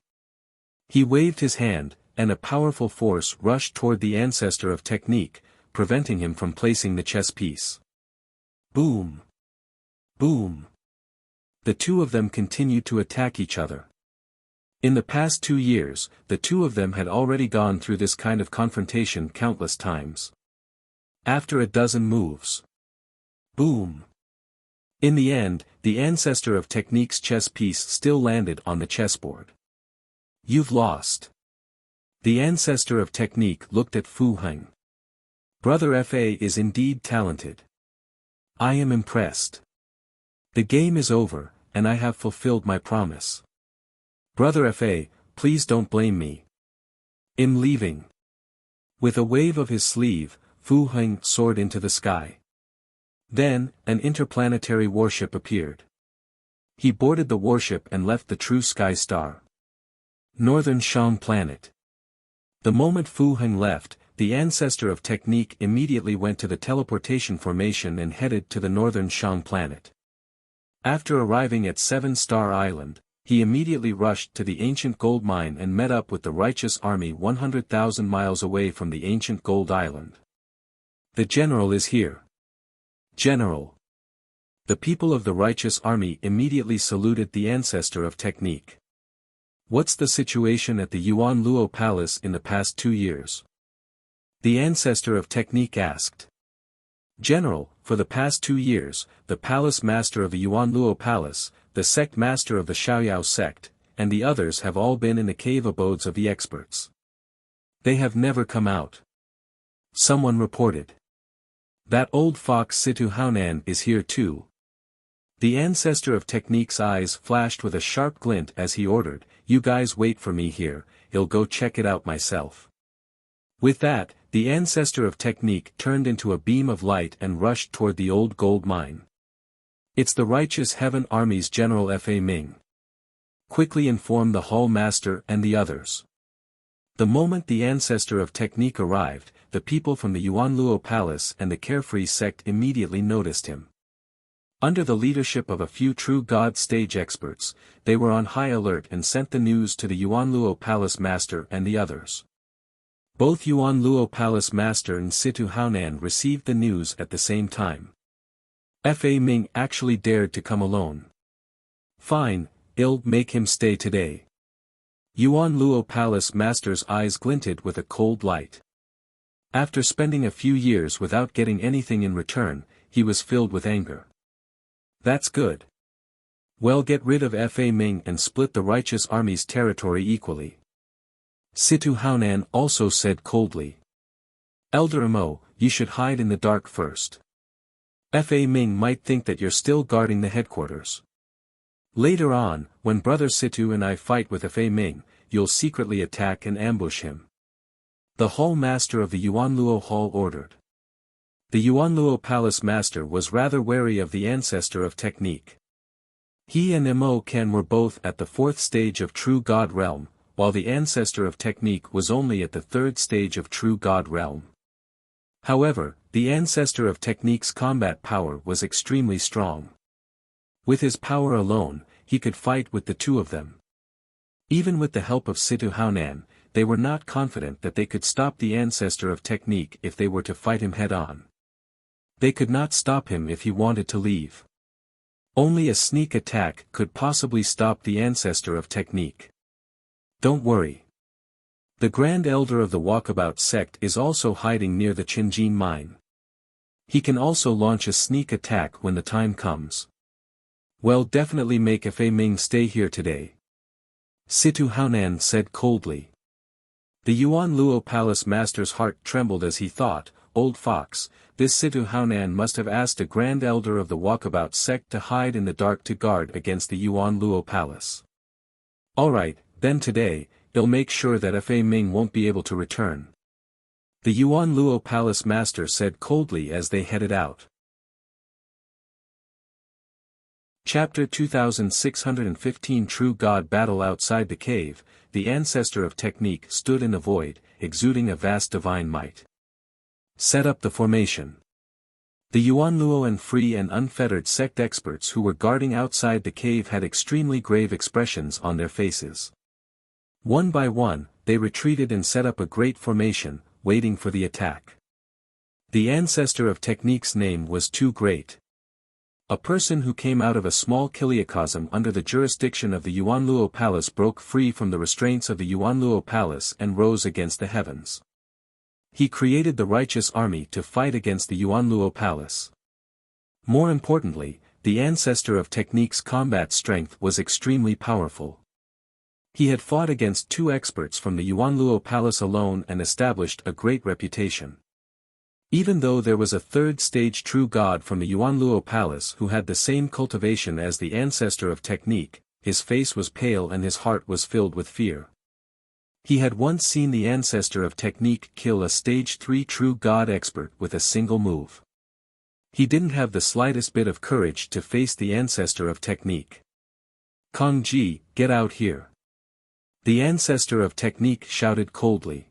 He waved his hand, and a powerful force rushed toward the ancestor of technique, preventing him from placing the chess piece. Boom! Boom! The two of them continued to attack each other. In the past 2 years, the two of them had already gone through this kind of confrontation countless times. After a dozen moves. Boom! In the end, the ancestor of technique's chess piece still landed on the chessboard. You've lost. The ancestor of technique looked at Fu Heng. Brother Fa is indeed talented. I am impressed. The game is over, and I have fulfilled my promise. Brother Fa, please don't blame me. I'm leaving. With a wave of his sleeve, Fu Heng soared into the sky. Then, an interplanetary warship appeared. He boarded the warship and left the true sky star. Northern Shang planet. The moment Fu Heng left, the ancestor of technique immediately went to the teleportation formation and headed to the Northern Shang planet. After arriving at 7-Star Island, he immediately rushed to the ancient gold mine and met up with the righteous army 100,000 miles away from the ancient gold island. The general is here. General. The people of the righteous army immediately saluted the ancestor of technique. What's the situation at the Yuanluo Palace in the past 2 years? The ancestor of technique asked. General, for the past 2 years, the palace master of the Yuanluo Palace, the sect master of the Xiaoyao sect, and the others have all been in the cave abodes of the experts. They have never come out. Someone reported. That old fox Situ Haonan is here too. The ancestor of technique's eyes flashed with a sharp glint as he ordered, you guys wait for me here, I'll go check it out myself. With that, the ancestor of technique turned into a beam of light and rushed toward the old gold mine. It's the righteous heaven army's General Fa Ming. Quickly inform the hall master and the others. The moment the ancestor of technique arrived, the people from the Yuanluo Palace and the carefree sect immediately noticed him. Under the leadership of a few true God stage experts, they were on high alert and sent the news to the Yuanluo Palace master and the others. Both Yuan Luo Palace Master and Situ Haonan received the news at the same time. Fa Ming actually dared to come alone. Fine, I'll make him stay today. Yuan Luo Palace Master's eyes glinted with a cold light. After spending a few years without getting anything in return, he was filled with anger. That's good. Well, get rid of Fa Ming and split the righteous army's territory equally. Situ Haonan also said coldly. Elder Mo, you should hide in the dark first. Fa Ming might think that you're still guarding the headquarters. Later on, when Brother Situ and I fight with Fa Ming, you'll secretly attack and ambush him. The Hall Master of the Yuan Luo Hall ordered. The Yuan Luo Palace Master was rather wary of the ancestor of technique. He and Mo Kan were both at the 4th stage of True God Realm, while the ancestor of technique was only at the 3rd stage of True God Realm. However, the ancestor of technique's combat power was extremely strong. With his power alone, he could fight with the two of them. Even with the help of Situ Haonan, they were not confident that they could stop the ancestor of technique if they were to fight him head-on. They could not stop him if he wanted to leave. Only a sneak attack could possibly stop the ancestor of technique. Don't worry. The Grand Elder of the Walkabout sect is also hiding near the Qinjin mine. He can also launch a sneak attack when the time comes. Well, definitely make Fa Ming stay here today. Situ Haonan said coldly. The Yuan Luo Palace Master's heart trembled as he thought, old fox, this Situ Haonan must have asked a Grand Elder of the Walkabout sect to hide in the dark to guard against the Yuan Luo Palace. Alright, then today, they'll make sure that Fa Ming won't be able to return. The Yuan Luo Palace Master said coldly as they headed out. Chapter 2615 True God Battle. Outside the cave, the ancestor of technique stood in the void, exuding a vast divine might. Set up the formation. The Yuan Luo and free and unfettered sect experts who were guarding outside the cave had extremely grave expressions on their faces. One by one, they retreated and set up a great formation, waiting for the attack. The ancestor of technique's name was Too Great. A person who came out of a small kiliacosm under the jurisdiction of the Yuan Luo Palace broke free from the restraints of the Yuan Luo Palace and rose against the heavens. He created the righteous army to fight against the Yuan Luo Palace. More importantly, the ancestor of technique's combat strength was extremely powerful. He had fought against 2 experts from the Yuan Luo Palace alone and established a great reputation. Even though there was a 3rd stage true god from the Yuan Luo Palace who had the same cultivation as the ancestor of technique, his face was pale and his heart was filled with fear. He had once seen the ancestor of technique kill a stage 3 true god expert with a single move. He didn't have the slightest bit of courage to face the ancestor of technique. Kong Ji, get out here. The ancestor of technique shouted coldly.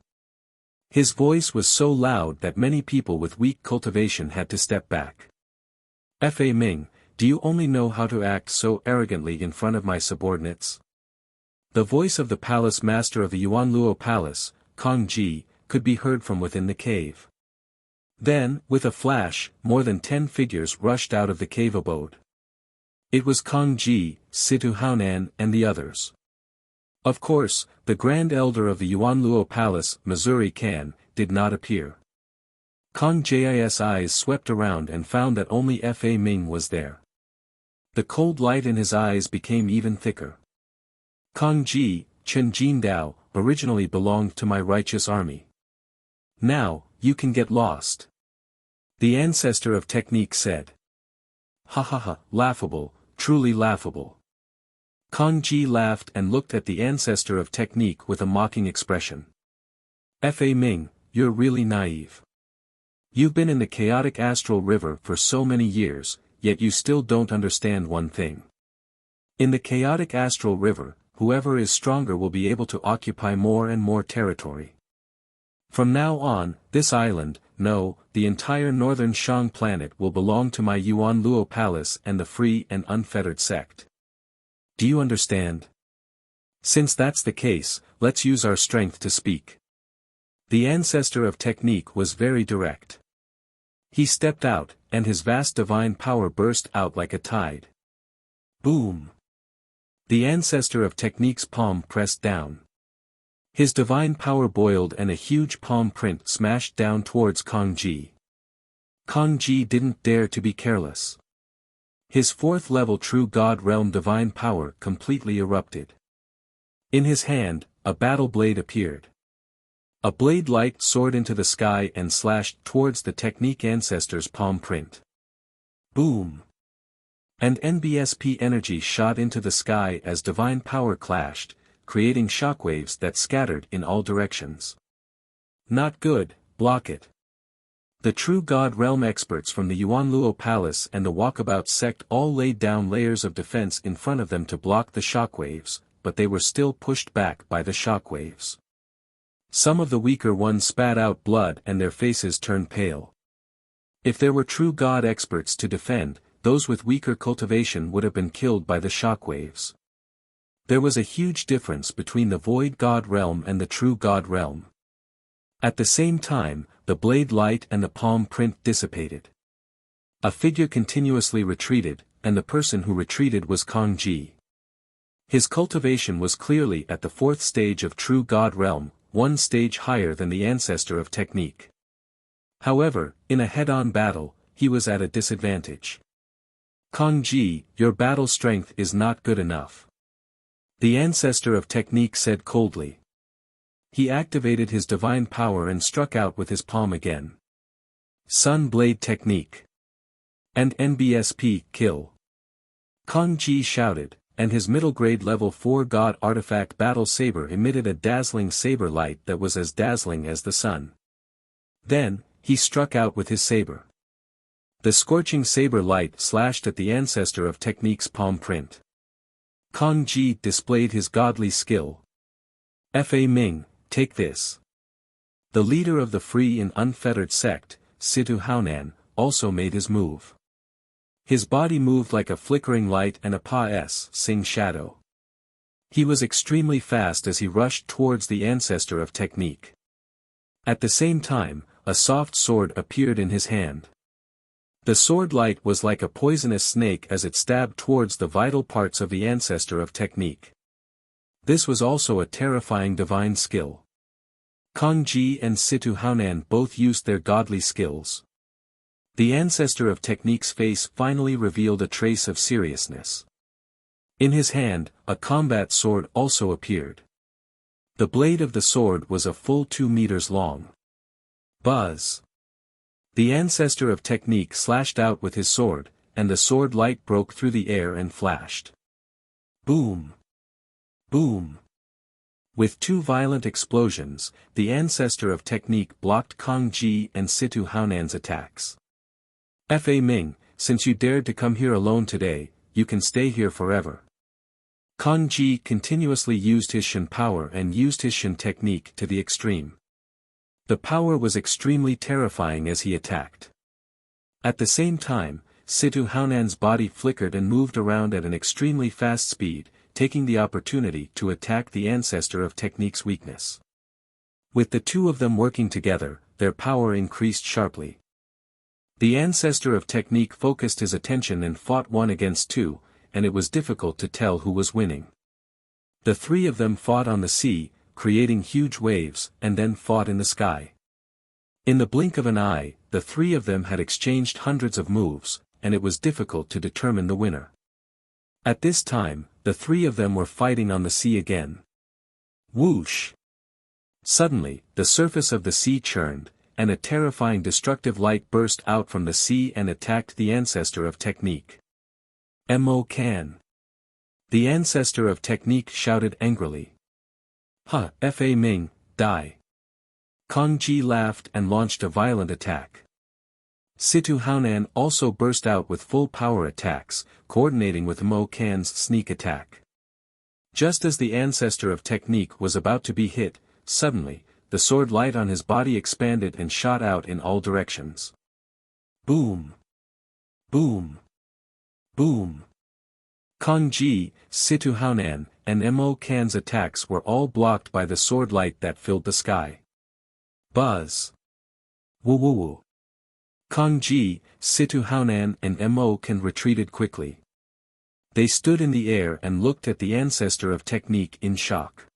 His voice was so loud that many people with weak cultivation had to step back. Fa Ming, do you only know how to act so arrogantly in front of my subordinates? The voice of the palace master of the Yuan Luo Palace, Kong Ji, could be heard from within the cave. Then, with a flash, more than 10 figures rushed out of the cave abode. It was Kong Ji, Situ Haonan, and the others. Of course, the Grand Elder of the Yuan Luo Palace, Missouri Kan, did not appear. Kong Ji's eyes swept around and found that only Fa Ming was there. The cold light in his eyes became even thicker. Kong Ji, Chen Jin Dao, originally belonged to my righteous army. Now, you can get lost. The ancestor of technique said. Ha ha ha, laughable, truly laughable. Kong Ji laughed and looked at the ancestor of technique with a mocking expression. Fa Ming, you're really naive. You've been in the chaotic astral river for so many years, yet you still don't understand one thing. In the chaotic astral river, whoever is stronger will be able to occupy more and more territory. From now on, this island, no, the entire northern Shang planet will belong to my Yuan Luo Palace and the free and unfettered sect. Do you understand? Since that's the case, let's use our strength to speak. The ancestor of technique was very direct. He stepped out, and his vast divine power burst out like a tide. Boom! The ancestor of technique's palm pressed down. His divine power boiled and a huge palm print smashed down towards Kong Ji. Kong Ji didn't dare to be careless. His fourth-level true God realm divine power completely erupted. In his hand, a battle blade appeared. A blade-like soared into the sky and slashed towards the technique ancestor's palm print. Boom! And NBSP energy shot into the sky as divine power clashed, creating shockwaves that scattered in all directions. Not good, block it. The true God realm experts from the Yuanluo Palace and the Walkabout sect all laid down layers of defense in front of them to block the shockwaves, but they were still pushed back by the shockwaves. Some of the weaker ones spat out blood and their faces turned pale. If there were true God experts to defend, those with weaker cultivation would have been killed by the shockwaves. There was a huge difference between the Void God realm and the True God realm. At the same time, the blade light and the palm print dissipated. A figure continuously retreated, and the person who retreated was Kong Ji. His cultivation was clearly at the fourth stage of True God realm, one stage higher than the ancestor of technique. However, in a head-on battle, he was at a disadvantage. Kong Ji, your battle strength is not good enough. The ancestor of technique said coldly. He activated his divine power and struck out with his palm again. Sun Blade Technique. And NBSP, kill. Kong Ji shouted, and his middle-grade level 4 God artifact battle saber emitted a dazzling saber light that was as dazzling as the sun. Then, he struck out with his saber. The scorching saber light slashed at the ancestor of technique's palm print. Kong Ji displayed his godly skill. Fa Ming, take this. The leader of the free and unfettered sect, Situ Haonan, also made his move. His body moved like a flickering light and a Pa-sing shadow. He was extremely fast as he rushed towards the ancestor of technique. At the same time, a soft sword appeared in his hand. The sword light was like a poisonous snake as it stabbed towards the vital parts of the ancestor of technique. This was also a terrifying divine skill. Kong Ji and Situ Haonan both used their godly skills. The ancestor of technique's face finally revealed a trace of seriousness. In his hand, a combat sword also appeared. The blade of the sword was a full 2 meters long. Buzz! The ancestor of technique slashed out with his sword, and the sword light broke through the air and flashed. Boom! Boom! With 2 violent explosions, the ancestor of technique blocked Kong Ji and Situ Haonan's attacks. Fa Ming, since you dared to come here alone today, you can stay here forever. Kong Ji continuously used his Shen power and used his Shen technique to the extreme. The power was extremely terrifying as he attacked. At the same time, Situ Haonan's body flickered and moved around at an extremely fast speed, taking the opportunity to attack the ancestor of technique's weakness. With the two of them working together, their power increased sharply. The ancestor of technique focused his attention and fought 1 against 2, and it was difficult to tell who was winning. The 3 of them fought on the sea, creating huge waves, and then fought in the sky. In the blink of an eye, the 3 of them had exchanged hundreds of moves, and it was difficult to determine the winner. At this time, the 3 of them were fighting on the sea again. Whoosh! Suddenly, the surface of the sea churned, and a terrifying destructive light burst out from the sea and attacked the ancestor of technique. Mo Can! The ancestor of technique shouted angrily. Ha! Fa Ming, die! Kong Ji laughed and launched a violent attack. Situ Haonan also burst out with full power attacks, coordinating with Mo Can's sneak attack. Just as the ancestor of technique was about to be hit, suddenly, the sword light on his body expanded and shot out in all directions. Boom! Boom! Boom! Kong Ji, Situ Haonan, and Mo Can's attacks were all blocked by the sword light that filled the sky. Buzz. Woo woo woo. Kong Ji, Situ Haonan and Mo Can retreated quickly. They stood in the air and looked at the ancestor of technique in shock.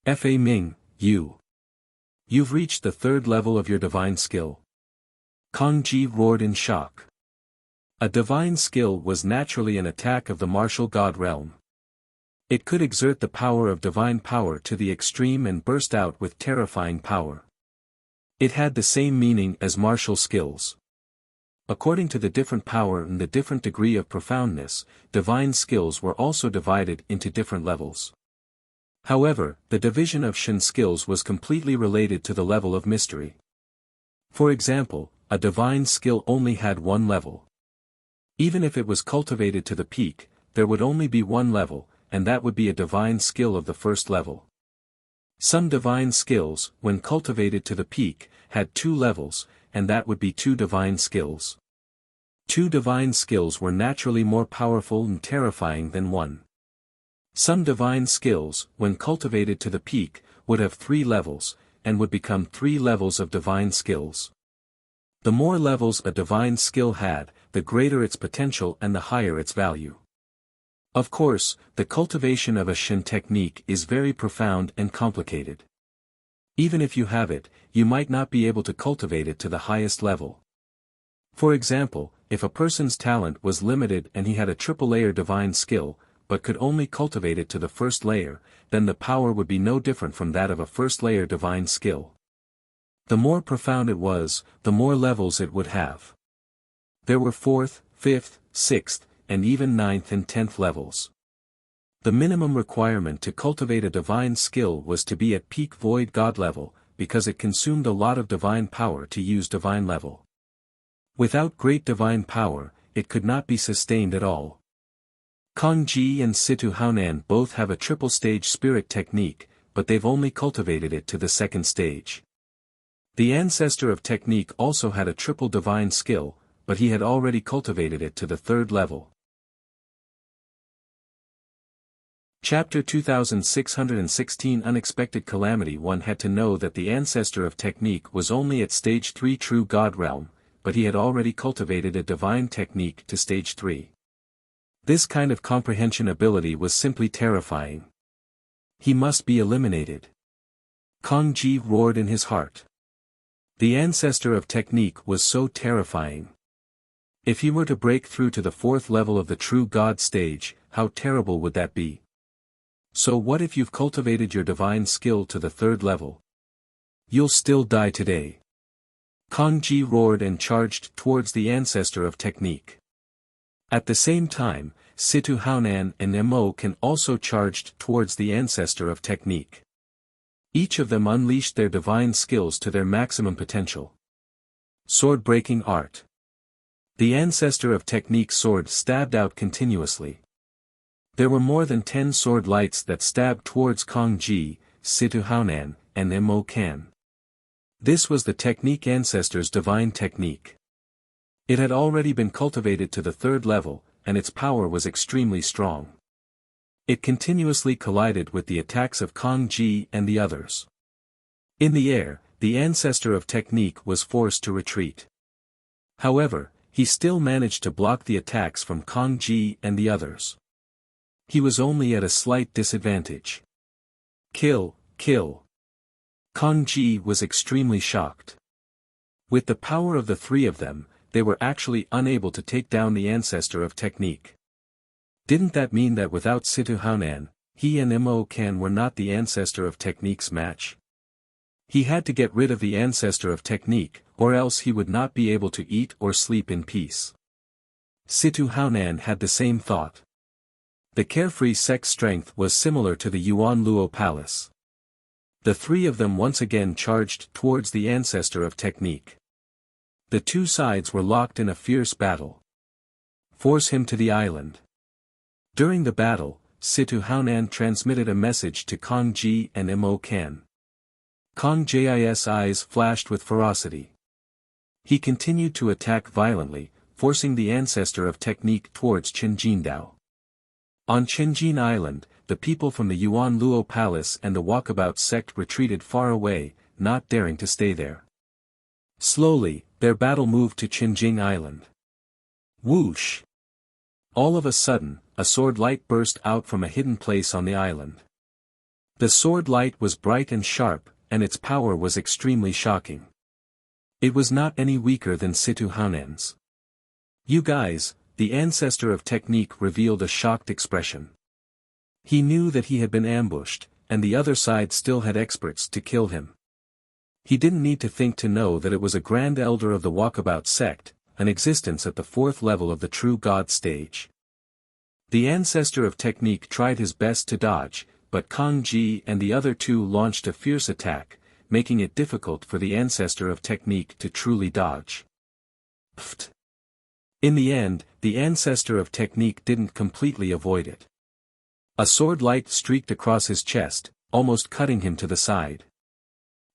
Fa Ming, You've reached the third level of your divine skill. Kong Ji roared in shock. A divine skill was naturally an attack of the martial god realm. It could exert the power of divine power to the extreme and burst out with terrifying power. It had the same meaning as martial skills. According to the different power and the different degree of profoundness, divine skills were also divided into different levels. However, the division of Shen skills was completely related to the level of mystery. For example, a divine skill only had one level. Even if it was cultivated to the peak, there would only be one level, and that would be a divine skill of the first level. Some divine skills, when cultivated to the peak, had two levels, and that would be two divine skills. Two divine skills were naturally more powerful and terrifying than one. Some divine skills, when cultivated to the peak, would have three levels, and would become three levels of divine skills. The more levels a divine skill had, the greater its potential and the higher its value. Of course, the cultivation of a Shen technique is very profound and complicated. Even if you have it, you might not be able to cultivate it to the highest level. For example, if a person's talent was limited and he had a triple-layer divine skill, but could only cultivate it to the first layer, then the power would be no different from that of a first-layer divine skill. The more profound it was, the more levels it would have. There were 4th, 5th, 6th, and even 9th and 10th levels. The minimum requirement to cultivate a divine skill was to be at peak void god level, because it consumed a lot of divine power to use divine level. Without great divine power, it could not be sustained at all. Kong Ji and Situ Haonan both have a triple-stage spirit technique, but they've only cultivated it to the second stage. The ancestor of technique also had a triple divine skill, but he had already cultivated it to the third level. Chapter 2616 Unexpected Calamity. One had to know that the ancestor of technique was only at stage 3 true god realm, but he had already cultivated a divine technique to stage 3. This kind of comprehension ability was simply terrifying. He must be eliminated. Kong Ji roared in his heart. The ancestor of technique was so terrifying. If he were to break through to the fourth level of the true god stage, how terrible would that be? So what if you've cultivated your divine skill to the third level? You'll still die today. Kong Ji roared and charged towards the ancestor of technique. At the same time, Situ Haonan and Mo Can also charged towards the ancestor of technique. Each of them unleashed their divine skills to their maximum potential. Sword-breaking art. The ancestor of technique's sword stabbed out continuously. There were more than 10 sword lights that stabbed towards Kong Ji, Situ Haonan, and Mo Can. This was the technique ancestor's divine technique. It had already been cultivated to the third level, and its power was extremely strong. It continuously collided with the attacks of Kong Ji and the others. In the air, the ancestor of technique was forced to retreat. However, he still managed to block the attacks from Kong Ji and the others. He was only at a slight disadvantage. Kill. Kong Ji was extremely shocked. With the power of the three of them, they were actually unable to take down the ancestor of technique. Didn't that mean that without Situ Haonan, he and Mo Can were not the ancestor of technique's match? He had to get rid of the ancestor of technique, or else he would not be able to eat or sleep in peace. Situ Haonan had the same thought. The carefree sex strength was similar to the Yuan Luo Palace. The three of them once again charged towards the ancestor of technique. The two sides were locked in a fierce battle. Force him to the island. During the battle, Situ Haonan transmitted a message to Kong Ji and Mo Can. Kong Ji's eyes flashed with ferocity. He continued to attack violently, forcing the ancestor of technique towards Qinjindao. On Qinjin Island, the people from the Yuan Luo Palace and the Walkabout sect retreated far away, not daring to stay there. Slowly, their battle moved to Qinjing Island. Whoosh! All of a sudden, a sword light burst out from a hidden place on the island. The sword light was bright and sharp, and its power was extremely shocking. It was not any weaker than Situ Haunan's. "You guys," the ancestor of technique revealed a shocked expression. He knew that he had been ambushed, and the other side still had experts to kill him. He didn't need to think to know that it was a grand elder of the Walkabout sect, an existence at the 4th level of the true God stage. The ancestor of technique tried his best to dodge, but Kang Ji and the other two launched a fierce attack, making it difficult for the ancestor of technique to truly dodge. Pfft. In the end, the ancestor of technique didn't completely avoid it. A sword light streaked across his chest, almost cutting him to the side.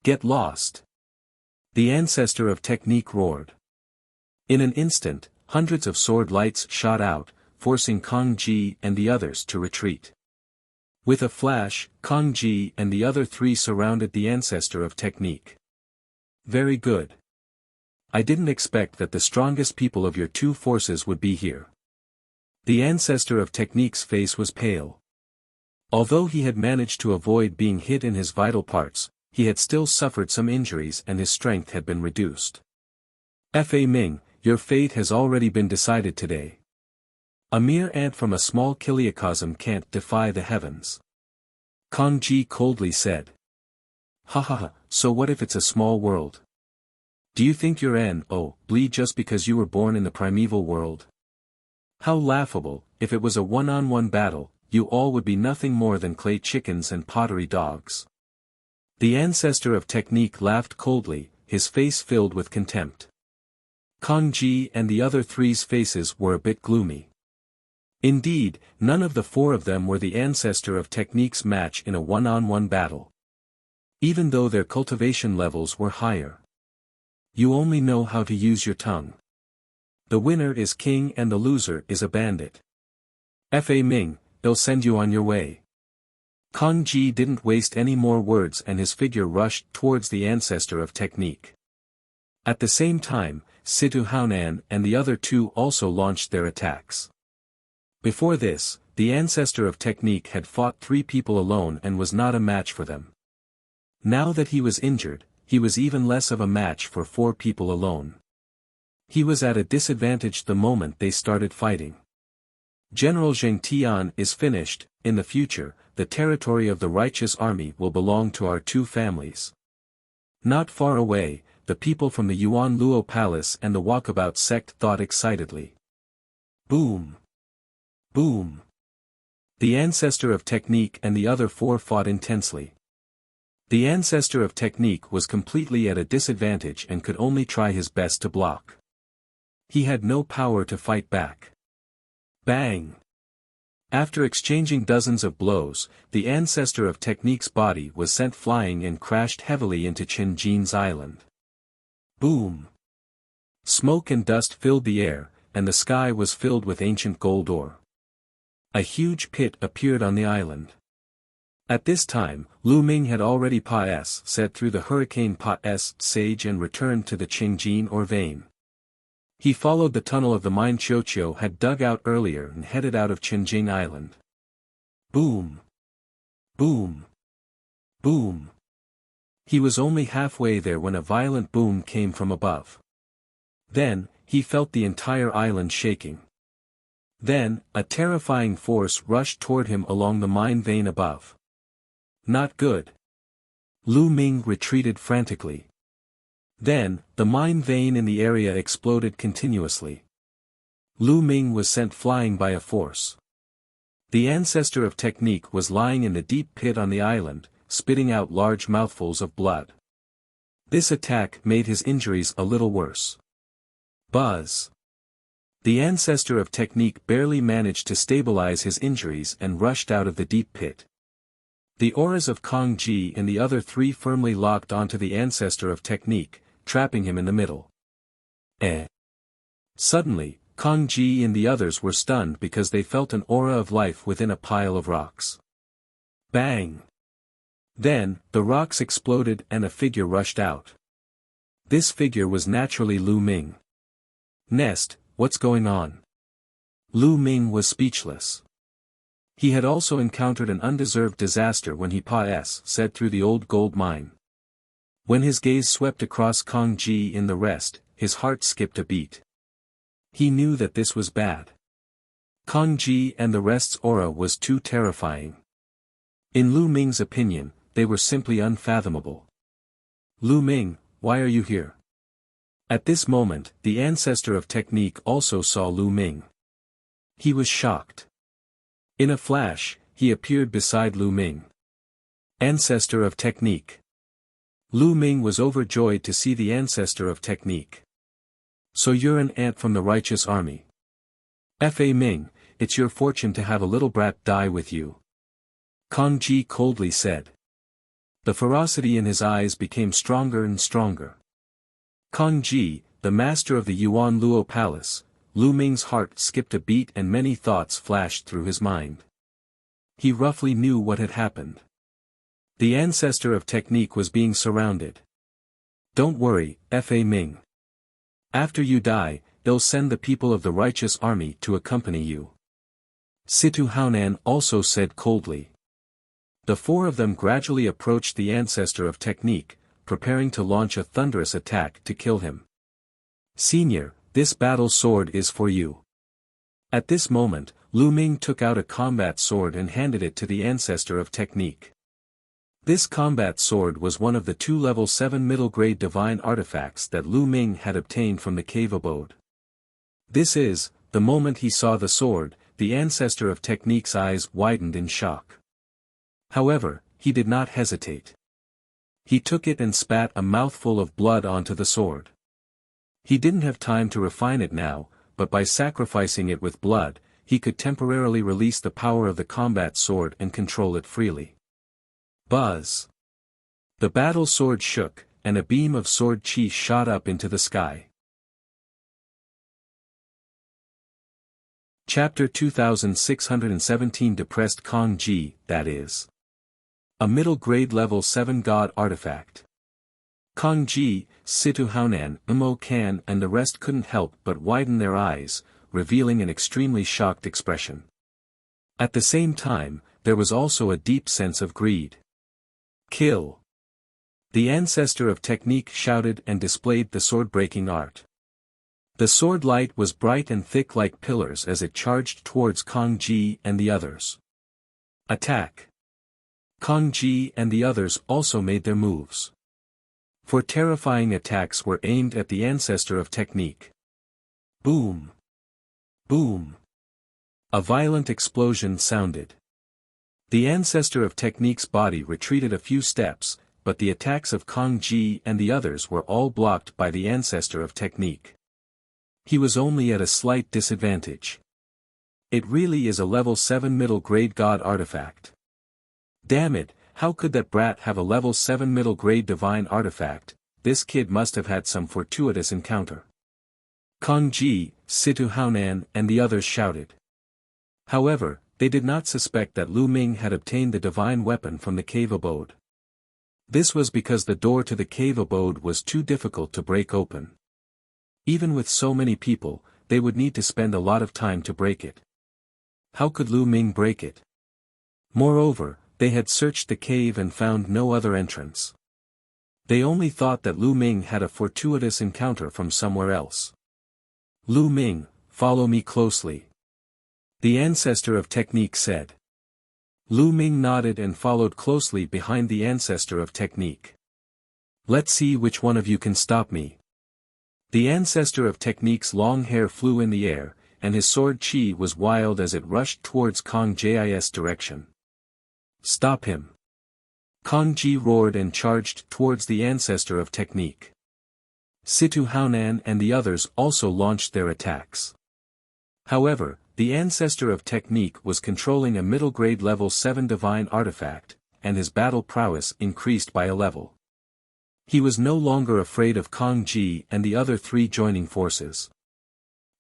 "Get lost!" the ancestor of technique roared. In an instant, hundreds of sword lights shot out, forcing Kang Ji and the others to retreat. With a flash, Kang Ji and the other three surrounded the ancestor of technique. "Very good. I didn't expect that the strongest people of your two forces would be here." The ancestor of technique's face was pale. Although he had managed to avoid being hit in his vital parts, he had still suffered some injuries and his strength had been reduced. "Fa Ming, your fate has already been decided today. A mere ant from a small kiliacosm can't defy the heavens." Kang Ji coldly said. "Ha ha ha, so what if it's a small world? Do you think you're bleed just because you were born in the primeval world? How laughable, if it was a one-on-one battle, you all would be nothing more than clay chickens and pottery dogs." The ancestor of technique laughed coldly, his face filled with contempt. Kang Ji and the other three's faces were a bit gloomy. Indeed, none of the four of them were the ancestor of technique's match in a one-on-one battle. Even though their cultivation levels were higher. You only know how to use your tongue. The winner is king and the loser is a bandit. Fa Ming, they'll send you on your way. Kang Ji didn't waste any more words and his figure rushed towards the ancestor of technique. At the same time, Situ Haonan and the other two also launched their attacks. Before this, the ancestor of technique had fought 3 people alone and was not a match for them. Now that he was injured, he was even less of a match for 4 people alone. He was at a disadvantage the moment they started fighting. General Zheng Tian is finished. In the future, the territory of the righteous army will belong to our 2 families. Not far away, the people from the Yuan Luo Palace and the Walkabout sect thought excitedly. Boom! Boom! The ancestor of technique and the other 4 fought intensely. The ancestor of technique was completely at a disadvantage and could only try his best to block. He had no power to fight back. Bang! After exchanging dozens of blows, the ancestor of technique's body was sent flying and crashed heavily into Qinjing's island. Boom! Smoke and dust filled the air, and the sky was filled with ancient gold ore. A huge pit appeared on the island. At this time, Lu Ming had already said through the hurricane sage and returned to the Qingjin ore vein. He followed the tunnel of the mine Qiuqiu had dug out earlier and headed out of Qinjing Island. Boom! Boom! Boom! He was only halfway there when a violent boom came from above. Then, he felt the entire island shaking. Then, a terrifying force rushed toward him along the mine vein above. Not good. Lu Ming retreated frantically. Then, the mine vein in the area exploded continuously. Lu Ming was sent flying by a force. The ancestor of technique was lying in the deep pit on the island, spitting out large mouthfuls of blood. This attack made his injuries a little worse. Buzz! The ancestor of technique barely managed to stabilize his injuries and rushed out of the deep pit. The auras of Kang Ji and the other 3 firmly locked onto the ancestor of technique, trapping him in the middle. Suddenly, Kang Ji and the others were stunned because they felt an aura of life within a pile of rocks. Bang! Then, the rocks exploded and a figure rushed out. This figure was naturally Lu Ming. "Nest, what's going on?" Lu Ming was speechless. He had also encountered an undeserved disaster when he said through the old gold mine. When his gaze swept across Kong Ji in the rest, his heart skipped a beat. He knew that this was bad. Kong Ji and the rest's aura was too terrifying. In Lu Ming's opinion, they were simply unfathomable. "Lu Ming, why are you here?" At this moment, the ancestor of technique also saw Lu Ming. He was shocked. In a flash, he appeared beside Lu Ming. Ancestor of technique. Lu Ming was overjoyed to see the ancestor of technique. "So you're an ant from the righteous army. Fa Ming, it's your fortune to have a little brat die with you," Kong Ji coldly said. The ferocity in his eyes became stronger and stronger. Kong Ji, the master of the Yuan Luo Palace, Lu Ming's heart skipped a beat and many thoughts flashed through his mind. He roughly knew what had happened. The ancestor of technique was being surrounded. "Don't worry, Fa Ming. After you die, they'll send the people of the righteous army to accompany you," Situ Haonan also said coldly. The four of them gradually approached the ancestor of technique, preparing to launch a thunderous attack to kill him. "Senior, this battle sword is for you." At this moment, Lu Ming took out a combat sword and handed it to the ancestor of technique. This combat sword was one of the two level 7 middle-grade divine artifacts that Lu Ming had obtained from the cave abode. The moment he saw the sword, the ancestor of technique's eyes widened in shock. However, he did not hesitate. He took it and spat a mouthful of blood onto the sword. He didn't have time to refine it now, but by sacrificing it with blood, he could temporarily release the power of the combat sword and control it freely. Buzz! The battle sword shook, and a beam of sword chi shot up into the sky. Chapter 2617 Depressed Kong Ji, that is. A middle-grade level 7 god artifact. Kong Ji, Situ Haonan, Mo Kan and the rest couldn't help but widen their eyes, revealing an extremely shocked expression. At the same time, there was also a deep sense of greed. "Kill!" The ancestor of technique shouted and displayed the sword-breaking art. The sword light was bright and thick like pillars as it charged towards Kong Ji and the others. Attack! Kong Ji and the others also made their moves. Four terrifying attacks were aimed at the ancestor of technique. Boom! Boom! A violent explosion sounded. The ancestor of technique's body retreated a few steps, but the attacks of Kong Ji and the others were all blocked by the ancestor of technique. He was only at a slight disadvantage. It really is a level 7 middle-grade god artifact. Damn it, how could that brat have a level 7 middle-grade divine artifact? This kid must have had some fortuitous encounter. Kong Ji, Situ Haonan and the others shouted. However, they did not suspect that Lu Ming had obtained the divine weapon from the cave abode. This was because the door to the cave abode was too difficult to break open. Even with so many people, they would need to spend a lot of time to break it. How could Lu Ming break it? Moreover, they had searched the cave and found no other entrance. They only thought that Lu Ming had a fortuitous encounter from somewhere else. "Lu Ming, follow me closely," the ancestor of technique said. Lu Ming nodded and followed closely behind the ancestor of technique. "Let's see which one of you can stop me." The ancestor of technique's long hair flew in the air, and his sword chi was wild as it rushed towards Kong Ji's direction. "Stop him!" Kong Ji roared and charged towards the ancestor of technique. Situ Haonan and the others also launched their attacks. However, the ancestor of technique was controlling a middle-grade level 7 divine artifact, and his battle prowess increased by a level. He was no longer afraid of Kong Ji and the other three joining forces.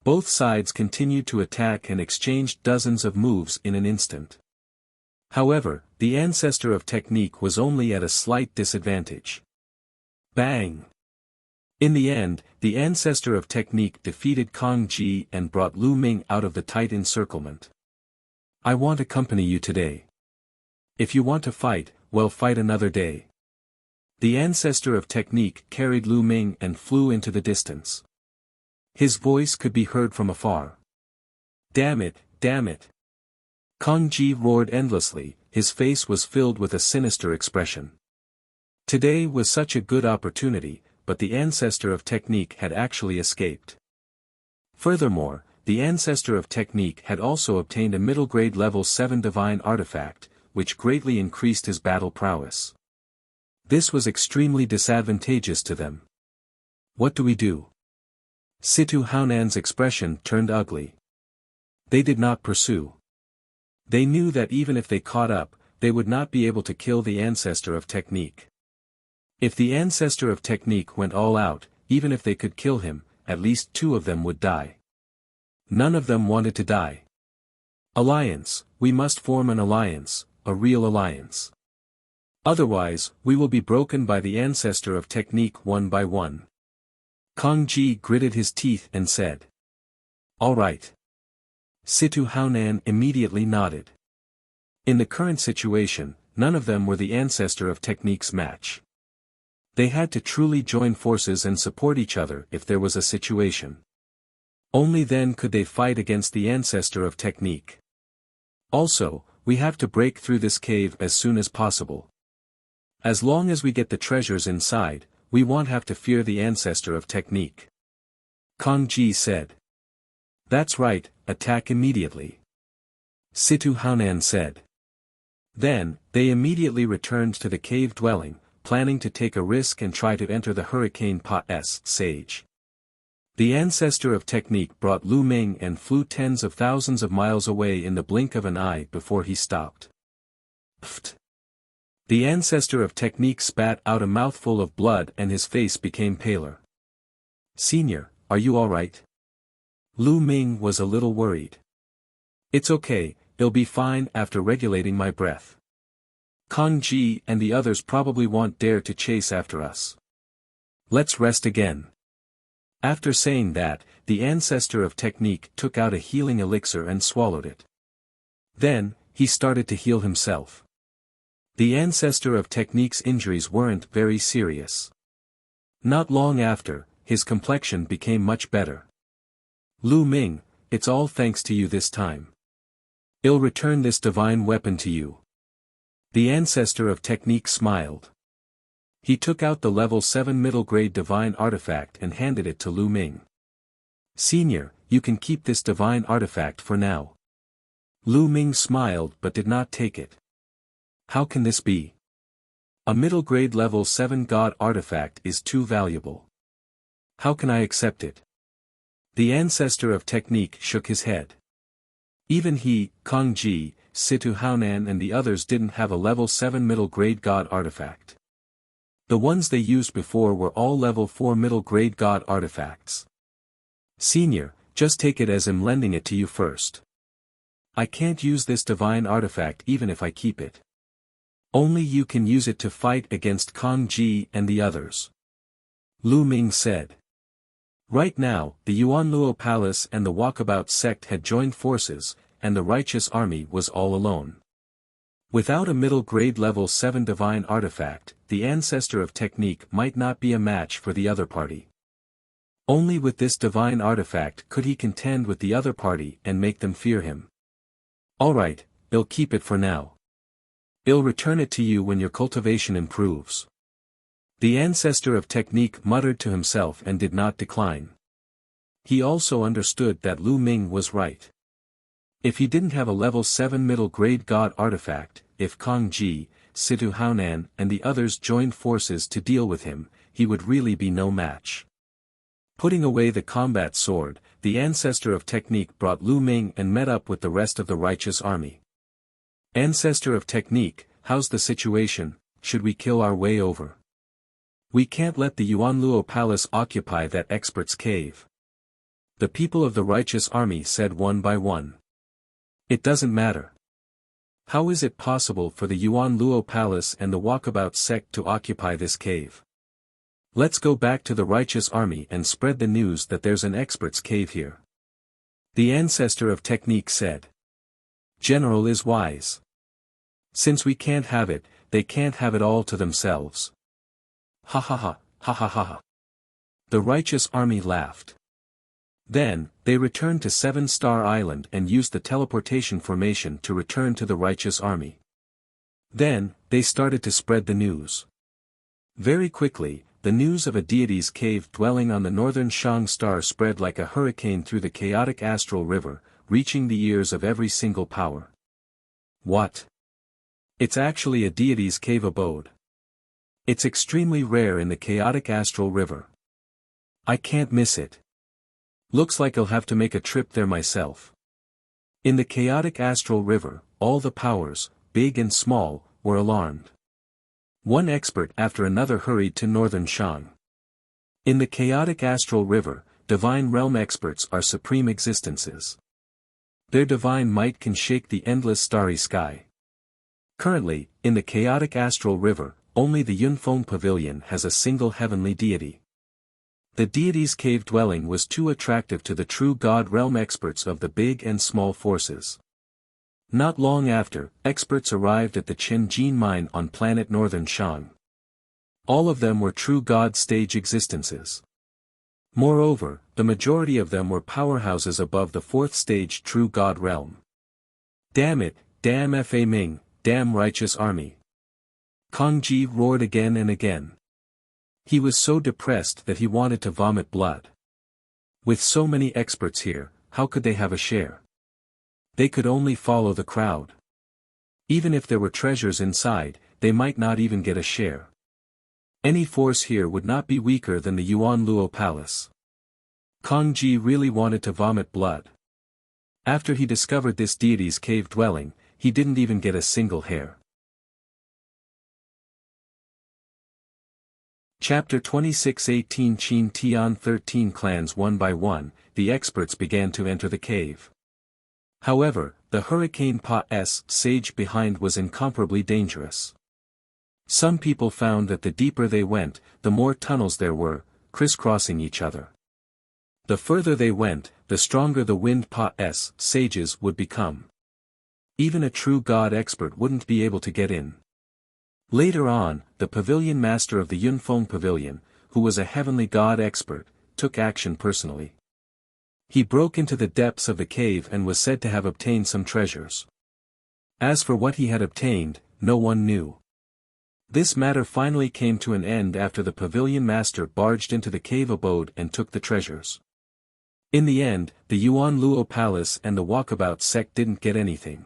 Both sides continued to attack and exchanged dozens of moves in an instant. However, the ancestor of technique was only at a slight disadvantage. Bang! In the end, the ancestor of technique defeated Kang Ji and brought Lu Ming out of the tight encirclement. I want to accompany you today. If you want to fight, well, fight another day. The ancestor of technique carried Lu Ming and flew into the distance. His voice could be heard from afar. Damn it, damn it. Kang Ji roared endlessly, his face was filled with a sinister expression. Today was such a good opportunity, but the ancestor of technique had actually escaped. Furthermore, the ancestor of technique had also obtained a middle-grade level 7 divine artifact, which greatly increased his battle prowess. This was extremely disadvantageous to them. What do we do? Situ Haonan's expression turned ugly. They did not pursue. They knew that even if they caught up, they would not be able to kill the ancestor of technique. If the ancestor of technique went all out, even if they could kill him, at least 2 of them would die. None of them wanted to die. Alliance, we must form an alliance, a real alliance. Otherwise, we will be broken by the ancestor of technique one by one. Kang Ji gritted his teeth and said. All right. Situ Haonan immediately nodded. In the current situation, none of them were the ancestor of technique's match. They had to truly join forces and support each other if there was a situation. Only then could they fight against the ancestor of technique. Also, we have to break through this cave as soon as possible. As long as we get the treasures inside, we won't have to fear the ancestor of technique. Kang Ji said. That's right, attack immediately. Situ Haonan said. Then, they immediately returned to the cave dwelling, planning to take a risk and try to enter the Hurricane Pa's sage. The ancestor of technique brought Lu Ming and flew tens of thousands of miles away in the blink of an eye before he stopped. Pfft. The ancestor of technique spat out a mouthful of blood and his face became paler. Senior, are you all right? Lu Ming was a little worried. It's okay, it'll be fine after regulating my breath. Kang Ji and the others probably won't dare to chase after us. Let's rest again. After saying that, the ancestor of technique took out a healing elixir and swallowed it. Then, he started to heal himself. The ancestor of technique's injuries weren't very serious. Not long after, his complexion became much better. Lu Ming, it's all thanks to you this time. I'll return this divine weapon to you. The ancestor of technique smiled. He took out the level 7 middle-grade divine artifact and handed it to Lu Ming. Senior, you can keep this divine artifact for now. Lu Ming smiled but did not take it. How can this be? A middle-grade level 7 god artifact is too valuable. How can I accept it? The ancestor of technique shook his head. Even he, Kang Ji, Situ Haonan and the others didn't have a level 7 middle-grade god artifact. The ones they used before were all level 4 middle-grade god artifacts. Senior, just take it as I'm lending it to you first. I can't use this divine artifact even if I keep it. Only you can use it to fight against Kang Ji and the others. Lu Ming said. Right now, the Yuanluo Palace and the Walkabout sect had joined forces, and the righteous army was all alone. Without a middle-grade level 7 divine artifact, the ancestor of technique might not be a match for the other party. Only with this divine artifact could he contend with the other party and make them fear him. Alright, I'll keep it for now. I'll return it to you when your cultivation improves. The ancestor of technique muttered to himself and did not decline. He also understood that Lu Ming was right. If he didn't have a level 7 middle-grade god artifact, if Kang Ji, Situ Haonan and the others joined forces to deal with him, he would really be no match. Putting away the combat sword, the ancestor of technique brought Lu Ming and met up with the rest of the righteous army. Ancestor of technique, how's the situation? Should we kill our way over? We can't let the Yuanluo Palace occupy that expert's cave. The people of the righteous army said one by one. It doesn't matter. How is it possible for the Yuan Luo Palace and the Walkabout sect to occupy this cave? Let's go back to the righteous army and spread the news that there's an expert's cave here. The ancestor of technique said. General is wise. Since we can't have it, they can't have it all to themselves. Ha ha ha, ha ha ha ha. The righteous army laughed. Then, they returned to 7-Star Island and used the teleportation formation to return to the righteous army. Then, they started to spread the news. Very quickly, the news of a deity's cave dwelling on the northern Shang star spread like a hurricane through the chaotic astral river, reaching the ears of every single power. What? It's actually a deity's cave abode. It's extremely rare in the chaotic astral river. I can't miss it. Looks like I'll have to make a trip there myself. In the chaotic astral river, all the powers, big and small, were alarmed. One expert after another hurried to northern Shang. In the chaotic astral river, divine realm experts are supreme existences. Their divine might can shake the endless starry sky. Currently, in the chaotic astral river, only the Yunfeng Pavilion has a single heavenly deity. The deity's cave dwelling was too attractive to the true God realm experts of the big and small forces. Not long after, experts arrived at the Chenjin mine on planet Northern Shang. All of them were true God stage existences. Moreover, the majority of them were powerhouses above the 4th stage true God realm. Damn it, damn Fa Ming, damn righteous army. Kong Ji roared again and again. He was so depressed that he wanted to vomit blood. With so many experts here, how could they have a share? They could only follow the crowd. Even if there were treasures inside, they might not even get a share. Any force here would not be weaker than the Yuan Luo Palace. Kong Ji really wanted to vomit blood. After he discovered this deity's cave dwelling, he didn't even get a single hair. Chapter 26 18 Qin Tian 13 clans. One by one, the experts began to enter the cave. However, the Hurricane Pa-S sage behind was incomparably dangerous. Some people found that the deeper they went, the more tunnels there were, crisscrossing each other. The further they went, the stronger the wind Pa-S sages would become. Even a true God expert wouldn't be able to get in. Later on, the pavilion master of the Yunfeng Pavilion, who was a heavenly God expert, took action personally. He broke into the depths of the cave and was said to have obtained some treasures. As for what he had obtained, no one knew. This matter finally came to an end after the pavilion master barged into the cave abode and took the treasures. In the end, the Yuan Luo Palace and the Walkabout sect didn't get anything.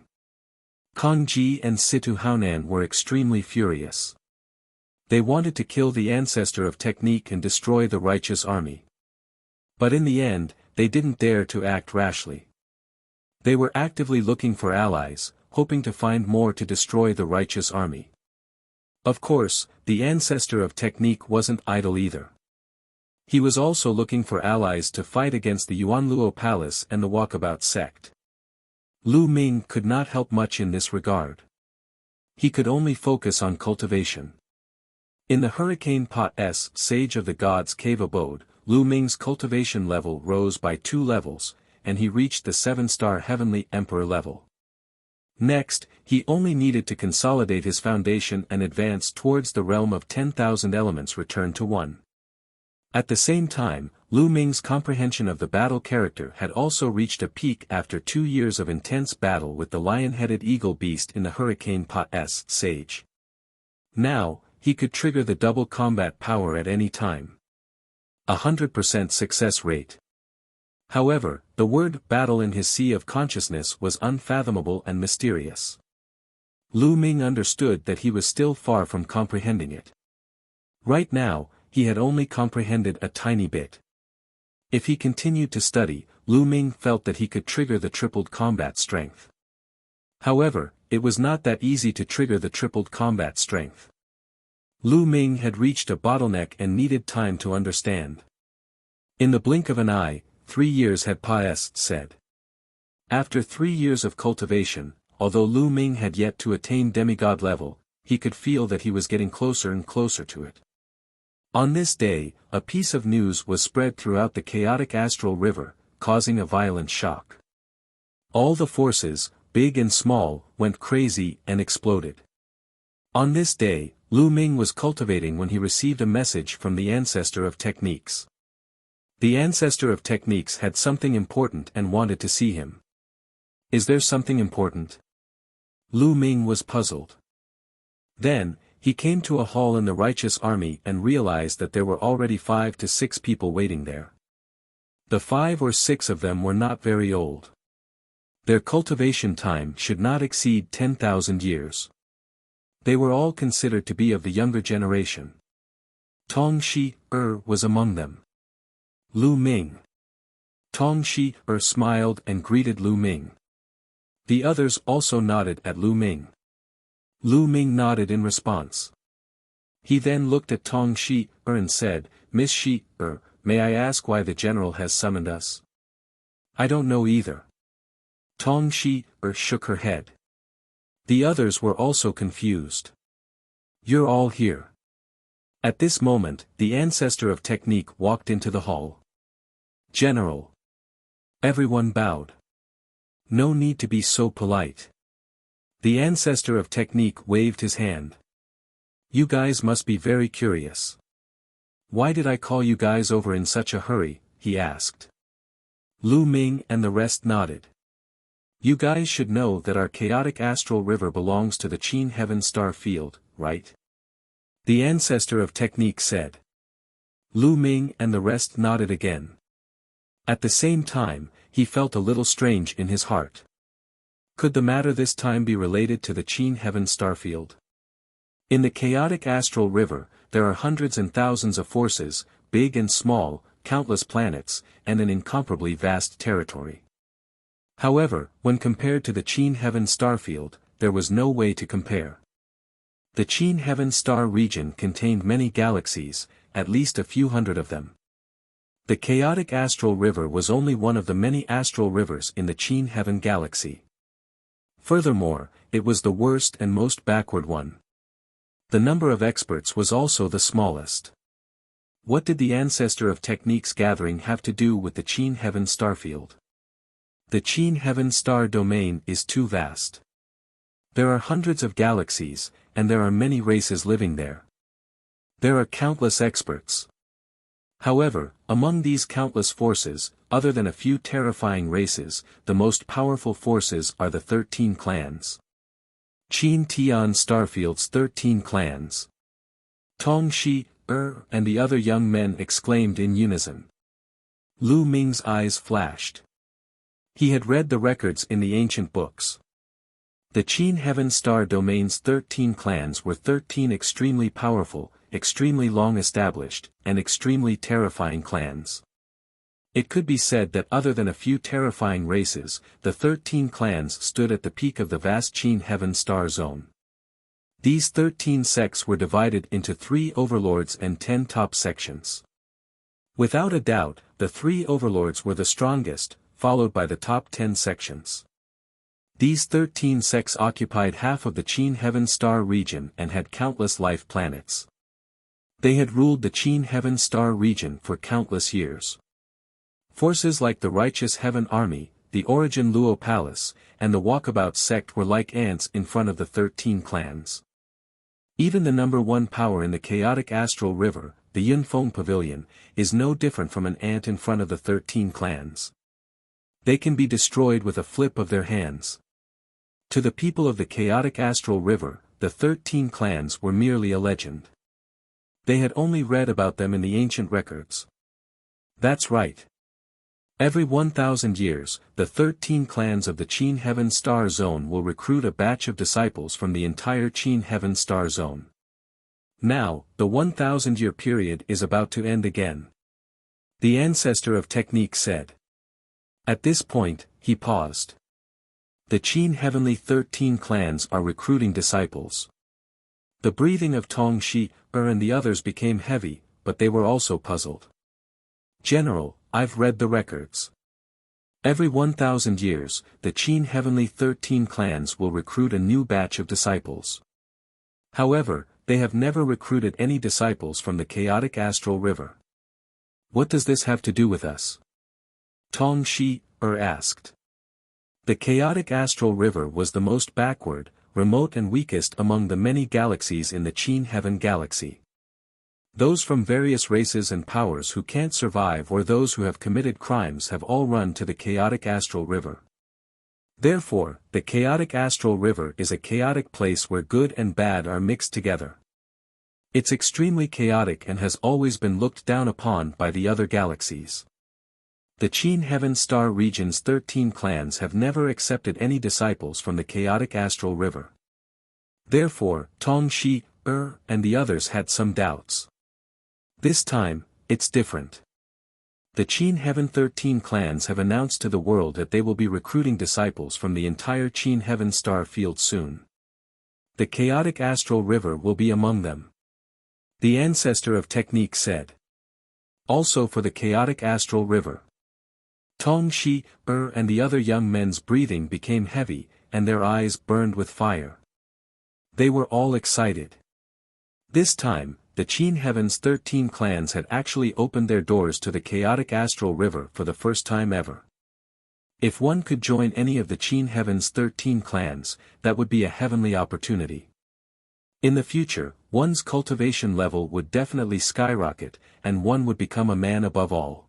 Kong Ji and Situ Haonan were extremely furious. They wanted to kill the ancestor of technique and destroy the righteous army. But in the end, they didn't dare to act rashly. They were actively looking for allies, hoping to find more to destroy the righteous army. Of course, the ancestor of technique wasn't idle either. He was also looking for allies to fight against the Yuan Luo Palace and the Walkabout sect. Lu Ming could not help much in this regard. He could only focus on cultivation. In the Hurricane Pa-S Sage of the Gods cave abode, Lu Ming's cultivation level rose by 2 levels, and he reached the 7-star Heavenly Emperor level. Next, he only needed to consolidate his foundation and advance towards the realm of 10,000 elements returned to 1. At the same time, Lu Ming's comprehension of the battle character had also reached a peak after 2 years of intense battle with the lion-headed eagle beast in the Hurricane Pa-S Sage. Now, he could trigger the double combat power at any time. 100% success rate. However, the word battle in his sea of consciousness was unfathomable and mysterious. Lu Ming understood that he was still far from comprehending it. Right now, he had only comprehended a tiny bit. If he continued to study, Lu Ming felt that he could trigger the tripled combat strength. However, it was not that easy to trigger the tripled combat strength. Lu Ming had reached a bottleneck and needed time to understand. In the blink of an eye, 3 years had passed, said. After 3 years of cultivation, although Lu Ming had yet to attain demigod level, he could feel that he was getting closer and closer to it. On this day, a piece of news was spread throughout the chaotic astral river, causing a violent shock. All the forces, big and small, went crazy and exploded. On this day, Lu Ming was cultivating when he received a message from the ancestor of techniques. The ancestor of techniques had something important and wanted to see him. Is there something important? Lu Ming was puzzled. Then, he came to a hall in the righteous army and realized that there were already 5 to 6 people waiting there. The 5 or 6 of them were not very old. Their cultivation time should not exceed 10,000 years. They were all considered to be of the younger generation. Tong Shi was among them. Lu Ming. Tong Shi smiled and greeted Lu Ming. The others also nodded at Lu Ming. Lu Ming nodded in response. He then looked at Tong Shi and said, "Miss Shi, may I ask why the general has summoned us?" "I don't know either." Tong Shi shook her head. The others were also confused. "You're all here." At this moment, the ancestor of technique walked into the hall. "General." Everyone bowed. "No need to be so polite." The ancestor of technique waved his hand. "You guys must be very curious. Why did I call you guys over in such a hurry?" he asked. Lu Ming and the rest nodded. "You guys should know that our chaotic astral river belongs to the Qin Heaven Star Field, right?" The ancestor of technique said. Lu Ming and the rest nodded again. At the same time, he felt a little strange in his heart. Could the matter this time be related to the Qin Heaven Starfield? In the chaotic astral river, there are hundreds and thousands of forces, big and small, countless planets, and an incomparably vast territory. However, when compared to the Qin Heaven Starfield, there was no way to compare. The Qin Heaven Star region contained many galaxies, at least a few hundred of them. The chaotic astral river was only one of the many astral rivers in the Qin Heaven galaxy. Furthermore, it was the worst and most backward one. The number of experts was also the smallest. What did the ancestor of techniques gathering have to do with the Qin Heaven Starfield? The Qin Heaven Star domain is too vast. There are hundreds of galaxies, and there are many races living there. There are countless experts. However, among these countless forces, other than a few terrifying races, the most powerful forces are the 13 clans. Qin Tian Starfield's 13 clans. Tong Shi, and the other young men exclaimed in unison. Lu Ming's eyes flashed. He had read the records in the ancient books. The Qin Heaven Star domain's 13 clans were 13 extremely powerful, extremely long established, and extremely terrifying clans. It could be said that other than a few terrifying races, the 13 clans stood at the peak of the vast Qin Heaven Star zone. These 13 sects were divided into 3 overlords and 10 top sections. Without a doubt, the 3 overlords were the strongest, followed by the top 10 sections. These 13 sects occupied half of the Qin Heaven Star region and had countless life planets. They had ruled the Qin Heaven Star region for countless years. Forces like the Righteous Heaven Army, the Origin Luo Palace, and the Walkabout sect were like ants in front of the 13 clans. Even the number 1 power in the chaotic astral river, the Yunfeng Pavilion, is no different from an ant in front of the 13 clans. They can be destroyed with a flip of their hands. To the people of the chaotic astral river, the 13 clans were merely a legend. They had only read about them in the ancient records. That's right. Every 1,000 years, the 13 clans of the Qin Heaven Star Zone will recruit a batch of disciples from the entire Qin Heaven Star Zone. Now, the 1,000-year period is about to end again. The ancestor of technique said. At this point, he paused. The Qin Heavenly 13 clans are recruiting disciples. The breathing of Tong Shi, and the others became heavy, but they were also puzzled. General, I've read the records. Every 1,000 years, the Qin Heavenly 13 clans will recruit a new batch of disciples. However, they have never recruited any disciples from the chaotic astral river. What does this have to do with us? Tong Shi asked. The chaotic astral river was the most backward, remote and weakest among the many galaxies in the Qin Heaven galaxy. Those from various races and powers who can't survive or those who have committed crimes have all run to the chaotic astral river. Therefore, the chaotic astral river is a chaotic place where good and bad are mixed together. It's extremely chaotic and has always been looked down upon by the other galaxies. The Qin Heaven Star Region's 13 clans have never accepted any disciples from the chaotic astral river. Therefore, Tong Shi, and the others had some doubts. This time, it's different. The Qin Heaven 13 clans have announced to the world that they will be recruiting disciples from the entire Qin Heaven star field soon. The chaotic astral river will be among them. The ancestor of technique said. Also for the chaotic astral river. Tong Shi, and the other young men's breathing became heavy, and their eyes burned with fire. They were all excited. This time, the Qin Heaven's 13 clans had actually opened their doors to the chaotic astral river for the first time ever. If one could join any of the Qin Heaven's 13 clans, that would be a heavenly opportunity. In the future, one's cultivation level would definitely skyrocket, and one would become a man above all.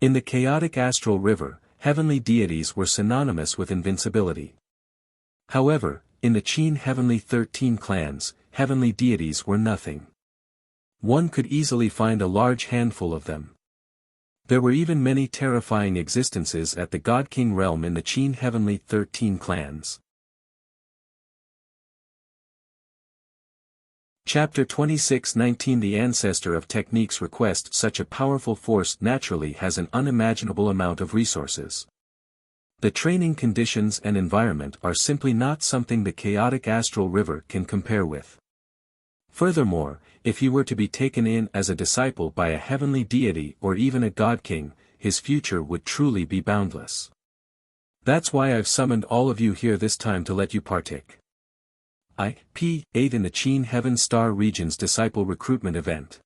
In the chaotic astral river, heavenly deities were synonymous with invincibility. However, in the Qin Heavenly 13 clans, heavenly deities were nothing. One could easily find a large handful of them. There were even many terrifying existences at the God King realm in the Qin Heavenly 13 clans. Chapter 26:19 The ancestor of techniques request such a powerful force naturally has an unimaginable amount of resources. The training conditions and environment are simply not something the chaotic astral river can compare with. Furthermore, if he were to be taken in as a disciple by a heavenly deity or even a god king, his future would truly be boundless. That's why I've summoned all of you here this time to let you partake. IP8 in the Qin Heaven Star Region's disciple recruitment event.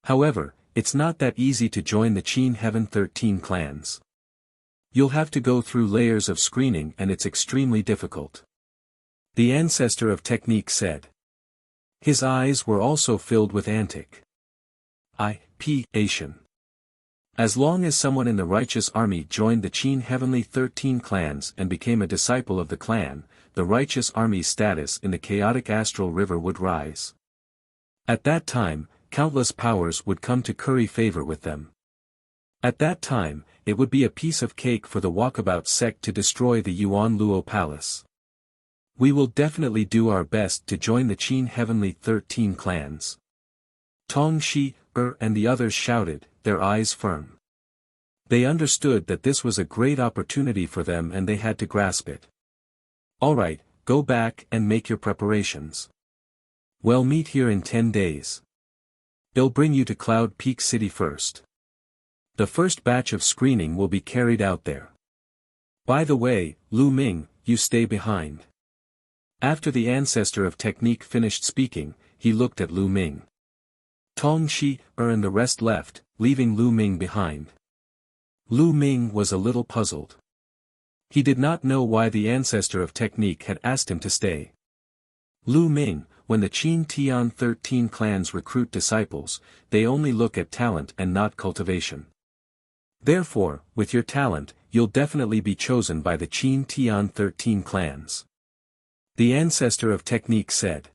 However, it's not that easy to join the Qin Heaven 13 clans. You'll have to go through layers of screening and it's extremely difficult. The ancestor of technique said. His eyes were also filled with anticipation. As long as someone in the righteous army joined the Qin Heavenly 13 clans and became a disciple of the clan, the righteous army's status in the chaotic astral river would rise. At that time, countless powers would come to curry favor with them. At that time, it would be a piece of cake for the walkabout sect to destroy the Yuan Luo Palace. We will definitely do our best to join the Qin Heavenly 13 clans. Tong Shi, and the others shouted, their eyes firm. They understood that this was a great opportunity for them and they had to grasp it. Alright, go back and make your preparations. We'll meet here in 10 days. They'll bring you to Cloud Peak City first. The first batch of screening will be carried out there. By the way, Lu Ming, you stay behind. After the ancestor of technique finished speaking, he looked at Lu Ming. Tong Shi, and the rest left, leaving Lu Ming behind. Lu Ming was a little puzzled. He did not know why the ancestor of technique had asked him to stay. Lu Ming, when the Qin Tian 13 clans recruit disciples, they only look at talent and not cultivation. Therefore, with your talent, you'll definitely be chosen by the Qin Tian 13 clans. The ancestor of technique said.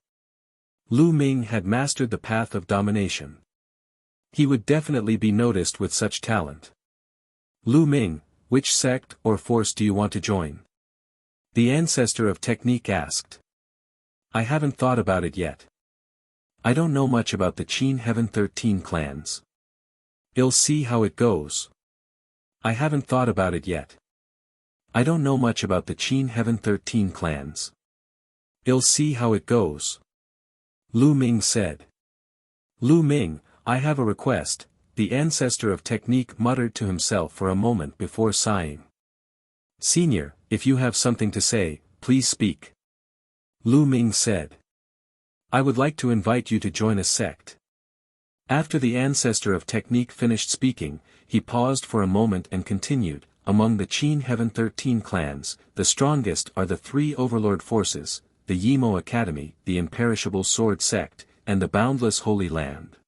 Lu Ming had mastered the path of domination. He would definitely be noticed with such talent. Lu Ming, which sect or force do you want to join? The ancestor of technique asked. I haven't thought about it yet. I don't know much about the Qin Heaven 13 clans. I'll see how it goes. I haven't thought about it yet. I don't know much about the Qin Heaven 13 clans. I'll see how it goes. Lu Ming said. Lu Ming, I have a request. the ancestor of technique muttered to himself for a moment before sighing. Senior, if you have something to say, please speak. Lu Ming said. I would like to invite you to join a sect. After the ancestor of technique finished speaking, he paused for a moment and continued, among the Qin Heaven 13 clans, the strongest are the three overlord forces, the Yimo Academy, the Imperishable Sword Sect, and the Boundless Holy Land.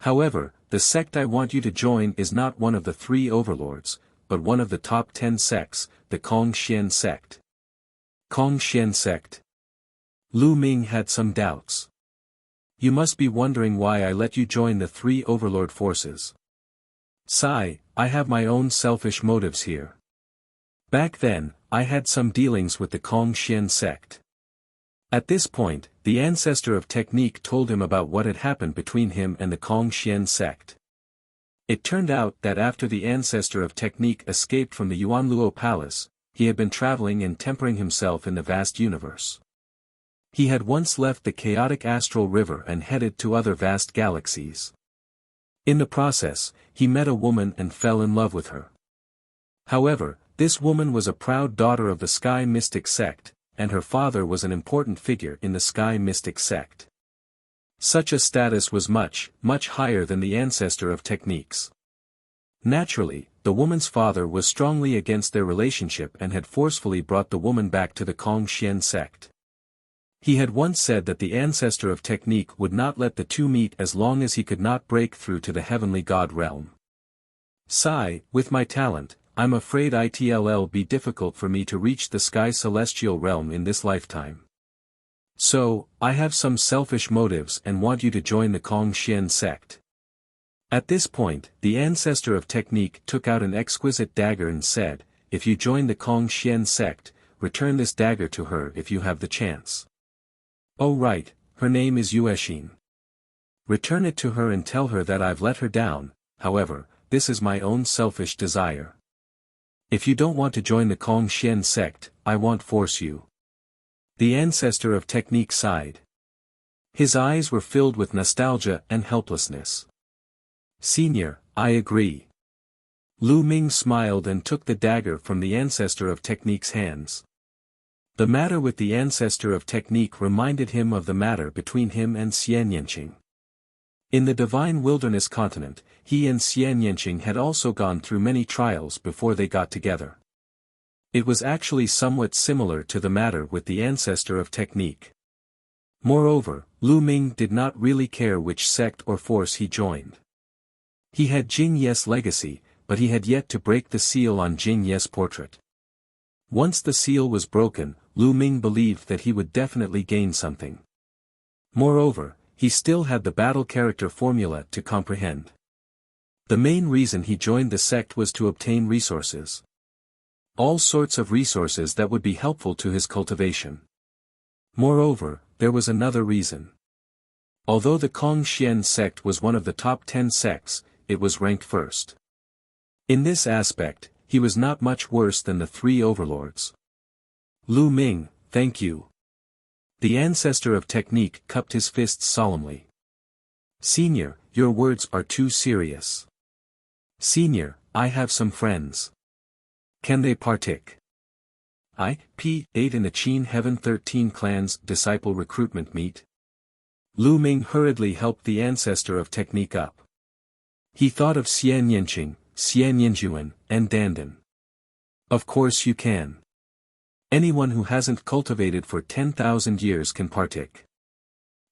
However, the sect I want you to join is not one of the three overlords, but one of the top 10 sects, the Kongxian sect. Kongxian sect. Lu Ming had some doubts. You must be wondering why I let you join the three overlord forces. Sigh, I have my own selfish motives here. Back then, I had some dealings with the Kongxian sect. At this point, the ancestor of technique told him about what had happened between him and the Kongxian sect. It turned out that after the ancestor of technique escaped from the Yuanluo palace, he had been traveling and tempering himself in the vast universe. He had once left the chaotic astral river and headed to other vast galaxies. In the process, he met a woman and fell in love with her. However, this woman was a proud daughter of the Sky Mystic sect, and her father was an important figure in the Sky Mystic sect. Such a status was much, much higher than the ancestor of techniques. Naturally, the woman's father was strongly against their relationship and had forcefully brought the woman back to the Kongxian sect. He had once said that the ancestor of technique would not let the two meet as long as he could not break through to the heavenly god realm. Sigh, with my talent, I'm afraid it'll be difficult for me to reach the sky celestial realm in this lifetime. So, I have some selfish motives and want you to join the Kongxian sect. At this point, the ancestor of technique took out an exquisite dagger and said, if you join the Kongxian sect, return this dagger to her if you have the chance. Oh right, her name is Yuexin. Return it to her and tell her that I've let her down, however, this is my own selfish desire. If you don't want to join the Kongxian sect, I won't force you. The ancestor of technique sighed. His eyes were filled with nostalgia and helplessness. Senior, I agree. Lu Ming smiled and took the dagger from the ancestor of technique's hands. The matter with the ancestor of technique reminded him of the matter between him and Xian Yanqing. In the divine wilderness continent, he and Xian Yanqing had also gone through many trials before they got together. It was actually somewhat similar to the matter with the ancestor of technique. Moreover, Lu Ming did not really care which sect or force he joined. He had Jing Ye's legacy, but he had yet to break the seal on Jing Ye's portrait. Once the seal was broken, Lu Ming believed that he would definitely gain something. Moreover, he still had the battle character formula to comprehend. The main reason he joined the sect was to obtain resources. All sorts of resources that would be helpful to his cultivation. Moreover, there was another reason. Although the Kongxian sect was one of the top 10 sects, it was ranked first. In this aspect, he was not much worse than the three overlords. Lu Ming, thank you. The ancestor of technique cupped his fists solemnly. Senior, your words are too serious. Senior, I have some friends. Can they partake? P8 in the Qin Heaven 13 Clans Disciple Recruitment Meet. Lu Ming hurriedly helped the ancestor of technique up. He thought of Xian Yanqing, Xian Yanjuan, and Dandan. Of course you can. Anyone who hasn't cultivated for 10,000 years can partake.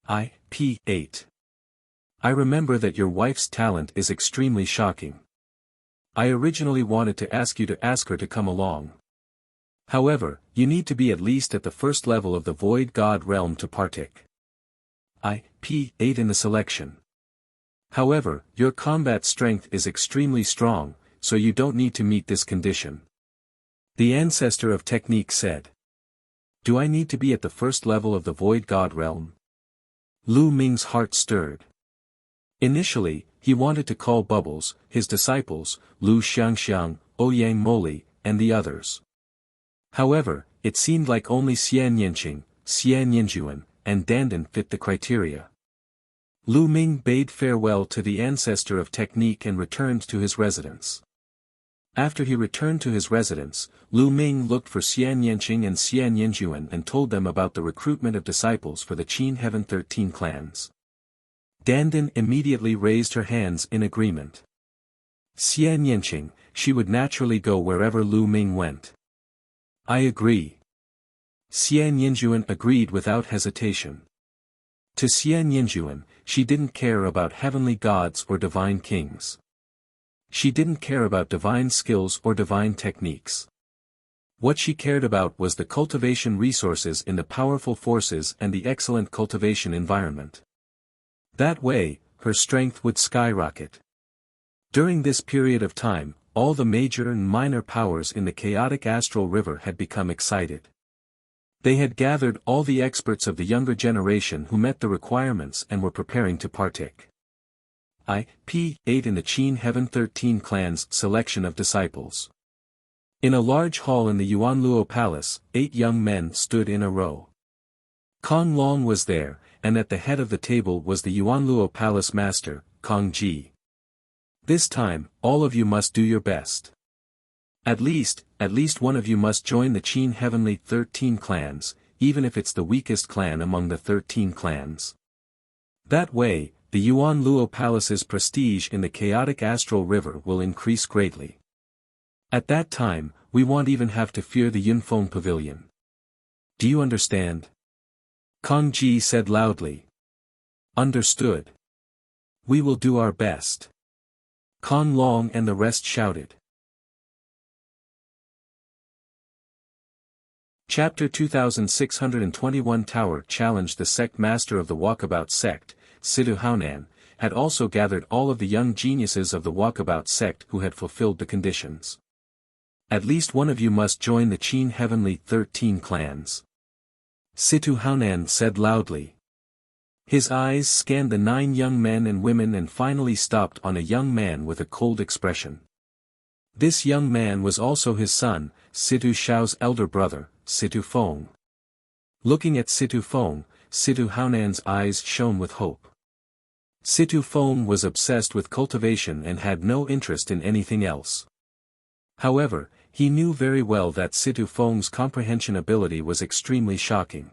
P8. I remember that your wife's talent is extremely shocking. I originally wanted to ask you to ask her to come along. However, you need to be at least at the first level of the Void God realm to partake. P8 in the selection. However, your combat strength is extremely strong, so you don't need to meet this condition. The ancestor of technique said. Do I need to be at the first level of the Void God realm? Lu Ming's heart stirred. Initially, he wanted to call Bubbles, his disciples, Lu Xiangxiang, Ouyang Moli, and the others. However, it seemed like only Xian Yanqing, Xian Yanjuan, and Dandan fit the criteria. Lu Ming bade farewell to the ancestor of technique and returned to his residence. After he returned to his residence, Lu Ming looked for Xian Yanqing and Xian Yanjuan and told them about the recruitment of disciples for the Qin Heaven 13 clans. Dandan immediately raised her hands in agreement. Xian Yanqing, she would naturally go wherever Lu Ming went. I agree. Xian Yanjuan agreed without hesitation. To Xian Yanjuan, she didn't care about heavenly gods or divine kings. She didn't care about divine skills or divine techniques. What she cared about was the cultivation resources in the powerful forces and the excellent cultivation environment. That way, her strength would skyrocket. During this period of time, all the major and minor powers in the chaotic astral river had become excited. They had gathered all the experts of the younger generation who met the requirements and were preparing to partake. P8 in the Qin Heaven 13 clan's selection of disciples. In a large hall in the Yuanluo Palace, 8 young men stood in a row. Kong Long was there, and at the head of the table was the Yuanluo Palace master, Kong Ji. This time, all of you must do your best. At least one of you must join the Qin Heavenly 13 clans, even if it's the weakest clan among the 13 clans. That way, the Yuan Luo Palace's prestige in the chaotic astral river will increase greatly. At that time, we won't even have to fear the Yunfeng Pavilion. Do you understand? Kong Ji said loudly. Understood. We will do our best. Kong Long and the rest shouted. Chapter 2621 Tower challenged the sect master of the Walkabout sect, Sidu Haonan, had also gathered all of the young geniuses of the Walkabout sect who had fulfilled the conditions. At least one of you must join the Qin Heavenly 13 clans. Situ Haonan said loudly. His eyes scanned the 9 young men and women and finally stopped on a young man with a cold expression. This young man was also his son, Situ Shao's elder brother, Situ Feng. Looking at Situ Feng, Situ Haonan's eyes shone with hope. Situ Feng was obsessed with cultivation and had no interest in anything else. However, he knew very well that Situ Feng's comprehension ability was extremely shocking.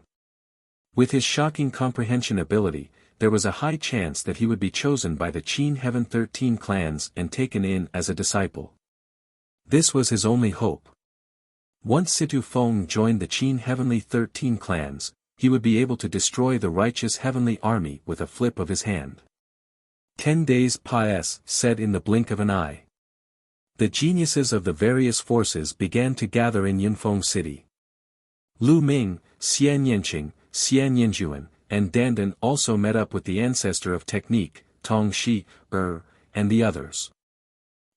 With his shocking comprehension ability, there was a high chance that he would be chosen by the Qin Heaven 13 clans and taken in as a disciple. This was his only hope. Once Situ Feng joined the Qin Heavenly 13 clans, he would be able to destroy the righteous heavenly army with a flip of his hand. 10 days pies said in the blink of an eye. The geniuses of the various forces began to gather in Yunfeng City. Lu Ming, Xian Yanqing, Xian Yanjuan, and Dandan also met up with the ancestor of technique, Tong Shi, and the others.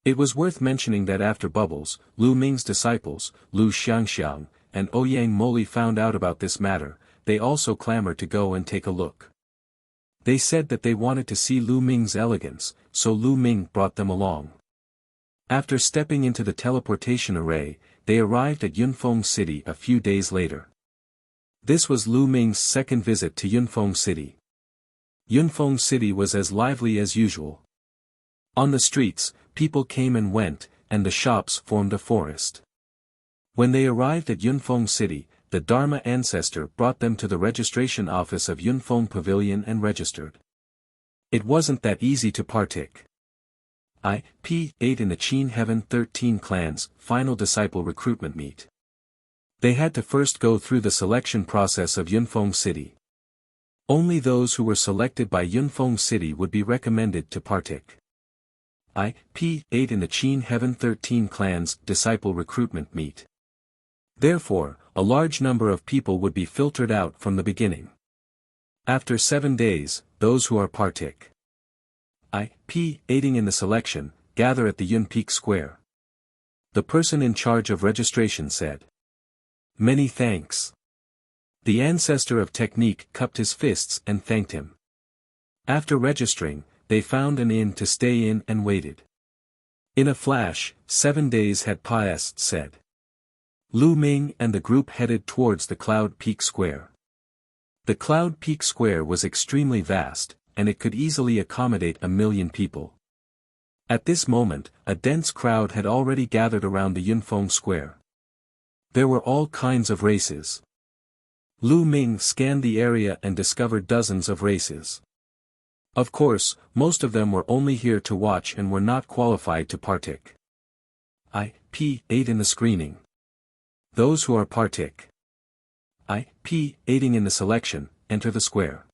It was worth mentioning that after Bubbles, Lu Ming's disciples, Lu Xiangxiang, and Ouyang Moli found out about this matter, they also clamored to go and take a look. They said that they wanted to see Lu Ming's elegance, so Lu Ming brought them along. After stepping into the teleportation array, they arrived at Yunfeng City a few days later. This was Lu Ming's second visit to Yunfeng City. Yunfeng City was as lively as usual. On the streets, people came and went, and the shops formed a forest. When they arrived at Yunfeng City, the Dharma ancestor brought them to the registration office of Yunfeng Pavilion and registered. It wasn't that easy to partake. P8 in the Qin Heaven 13 clans final disciple recruitment meet. They had to first go through the selection process of Yunfeng City. Only those who were selected by Yunfeng City would be recommended to partake. P8 in the Qin Heaven 13 clans disciple recruitment meet. Therefore, a large number of people would be filtered out from the beginning. After 7 days, those who are partake. P8ing in the selection, gather at the Yun Peak Square. The person in charge of registration said. Many thanks. The ancestor of technique cupped his fists and thanked him. After registering, they found an inn to stay in and waited. In a flash, 7 days had passed said. Lu Ming and the group headed towards the Cloud Peak Square. The Cloud Peak Square was extremely vast, and it could easily accommodate 1,000,000 people. At this moment, a dense crowd had already gathered around the Yunfeng Square. There were all kinds of races. Lu Ming scanned the area and discovered dozens of races. Of course, most of them were only here to watch and were not qualified to partake. IP8 in the screening. Those who are partake. IP8ing in the selection, enter the square.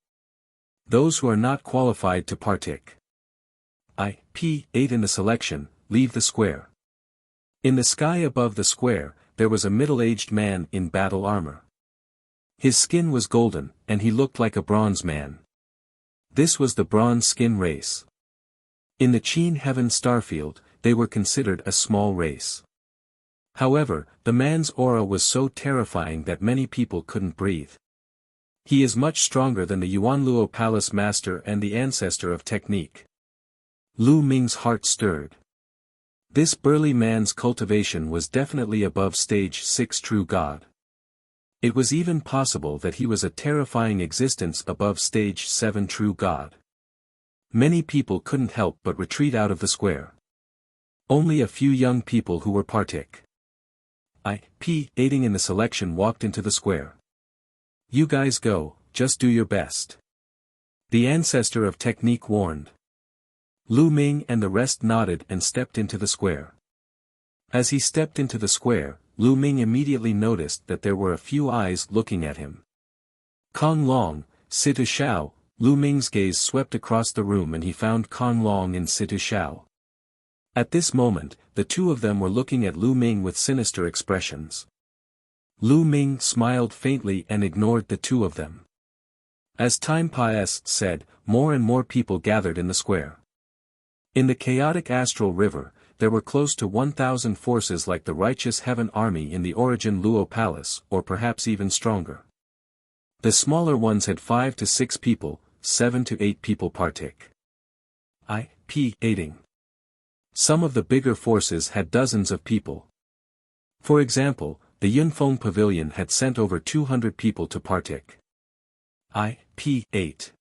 Those who are not qualified to partake. IP8 in the selection, leave the square. In the sky above the square, there was a middle-aged man in battle armor. His skin was golden, and he looked like a bronze man. This was the bronze skin race. In the Qin Heaven starfield, they were considered a small race. However, the man's aura was so terrifying that many people couldn't breathe. He is much stronger than the Yuanluo Palace Master and the ancestor of technique. Lu Ming's heart stirred. This burly man's cultivation was definitely above stage 6 true god. It was even possible that he was a terrifying existence above stage 7 true god. Many people couldn't help but retreat out of the square. Only a few young people who were partake. IP8ing in the selection walked into the square. You guys go, just do your best. The ancestor of technique warned. Lu Ming and the rest nodded and stepped into the square. As he stepped into the square, Lu Ming immediately noticed that there were a few eyes looking at him. Kong Long, Situ Shao. Lu Ming's gaze swept across the room and he found Kong Long and Situ Shao. At this moment, the two of them were looking at Lu Ming with sinister expressions. Lu Ming smiled faintly and ignored the two of them. As time passed, more and more people gathered in the square. In the chaotic astral river, there were close to 1,000 forces like the righteous heaven army in the Origin Luo Palace, or perhaps even stronger. The smaller ones had 5 to 6 people, 7 to 8 people partake. IP8ing. Some of the bigger forces had dozens of people. For example, the Yunfeng Pavilion had sent over 200 people to partake. IP8.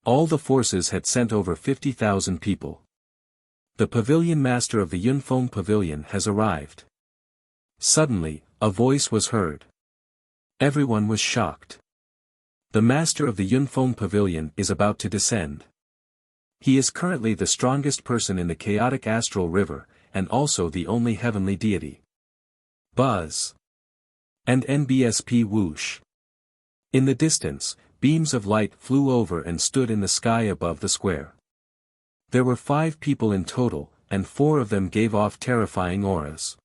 All the forces had sent over 50,000 people. The pavilion master of the Yunfeng Pavilion has arrived. Suddenly, a voice was heard. Everyone was shocked. The master of the Yunfeng Pavilion is about to descend. He is currently the strongest person in the chaotic astral river, and also the only heavenly deity. Buzz. And NBSP whoosh. In the distance, beams of light flew over and stood in the sky above the square. There were 5 people in total, and 4 of them gave off terrifying auras.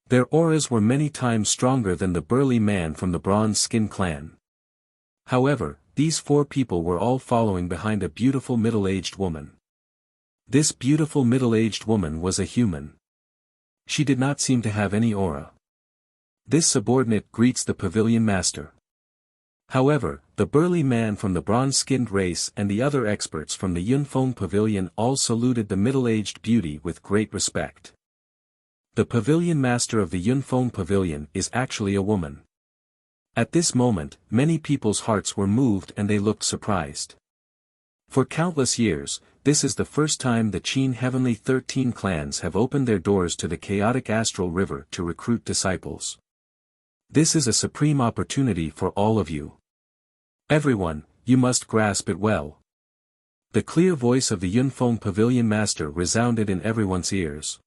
Their auras were many times stronger than the burly man from the Bronze Skin clan. However, these 4 people were all following behind a beautiful middle-aged woman. This beautiful middle-aged woman was a human. She did not seem to have any aura. This subordinate greets the pavilion master. However, the burly man from the bronze-skinned race and the other experts from the Yunfeng Pavilion all saluted the middle-aged beauty with great respect. The pavilion master of the Yunfeng Pavilion is actually a woman. At this moment, many people's hearts were moved and they looked surprised. For countless years, this is the first time the Qin Heavenly 13 clans have opened their doors to the chaotic astral river to recruit disciples. This is a supreme opportunity for all of you. Everyone, you must grasp it well. The clear voice of the Yunfeng Pavilion Master resounded in everyone's ears.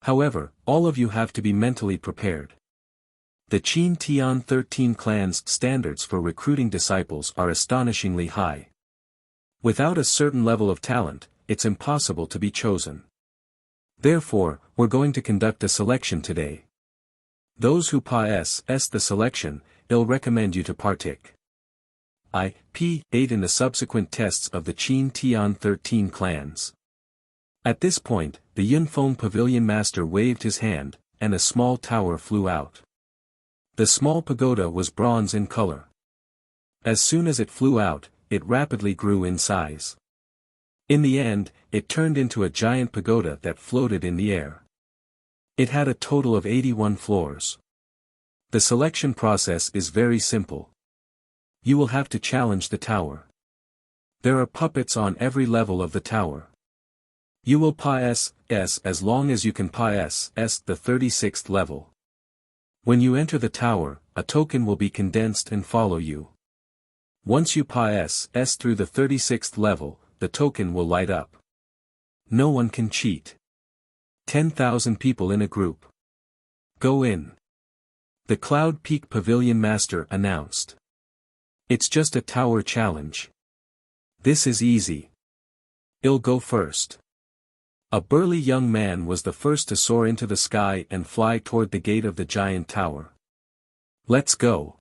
However, all of you have to be mentally prepared. The Qin Tian 13 clan's standards for recruiting disciples are astonishingly high. Without a certain level of talent, it's impossible to be chosen. Therefore, we're going to conduct a selection today. Those who pass the selection, they'll recommend you to partake. IP8 in the subsequent tests of the Qin Tian 13 clans. At this point, the Yunfeng Pavilion Master waved his hand, and a small tower flew out. The small pagoda was bronze in color. As soon as it flew out, it rapidly grew in size. In the end, it turned into a giant pagoda that floated in the air. It had a total of 81 floors. The selection process is very simple. You will have to challenge the tower. There are puppets on every level of the tower. You will pass as long as you can pass the 36th level. When you enter the tower, a token will be condensed and follow you. Once you pass through the 36th level, the token will light up. No one can cheat. 10,000 people in a group. Go in. The Cloud Peak Pavilion Master announced. It's just a tower challenge. This is easy. I'll go first. A burly young man was the first to soar into the sky and fly toward the gate of the giant tower. Let's go.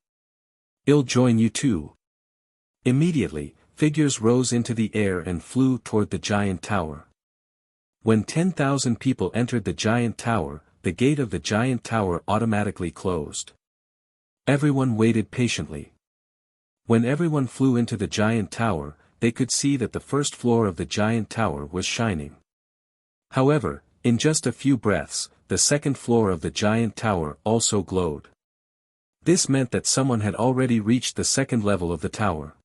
I'll join you too. Immediately, figures rose into the air and flew toward the giant tower. When 10,000 people entered the giant tower, the gate of the giant tower automatically closed. Everyone waited patiently. When everyone flew into the giant tower, they could see that the first floor of the giant tower was shining. However, in just a few breaths, the second floor of the giant tower also glowed. This meant that someone had already reached the second level of the tower.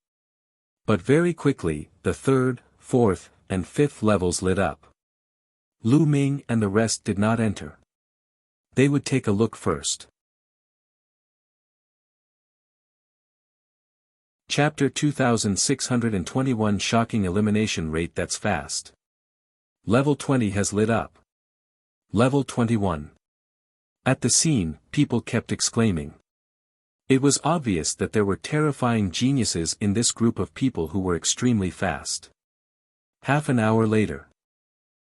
But very quickly, the third, fourth, and fifth levels lit up. Lu Ming and the rest did not enter. They would take a look first. Chapter 2621 Shocking Elimination Rate. That's fast. Level 20 has lit up. Level 21. At the scene, people kept exclaiming. It was obvious that there were terrifying geniuses in this group of people who were extremely fast. Half an hour later.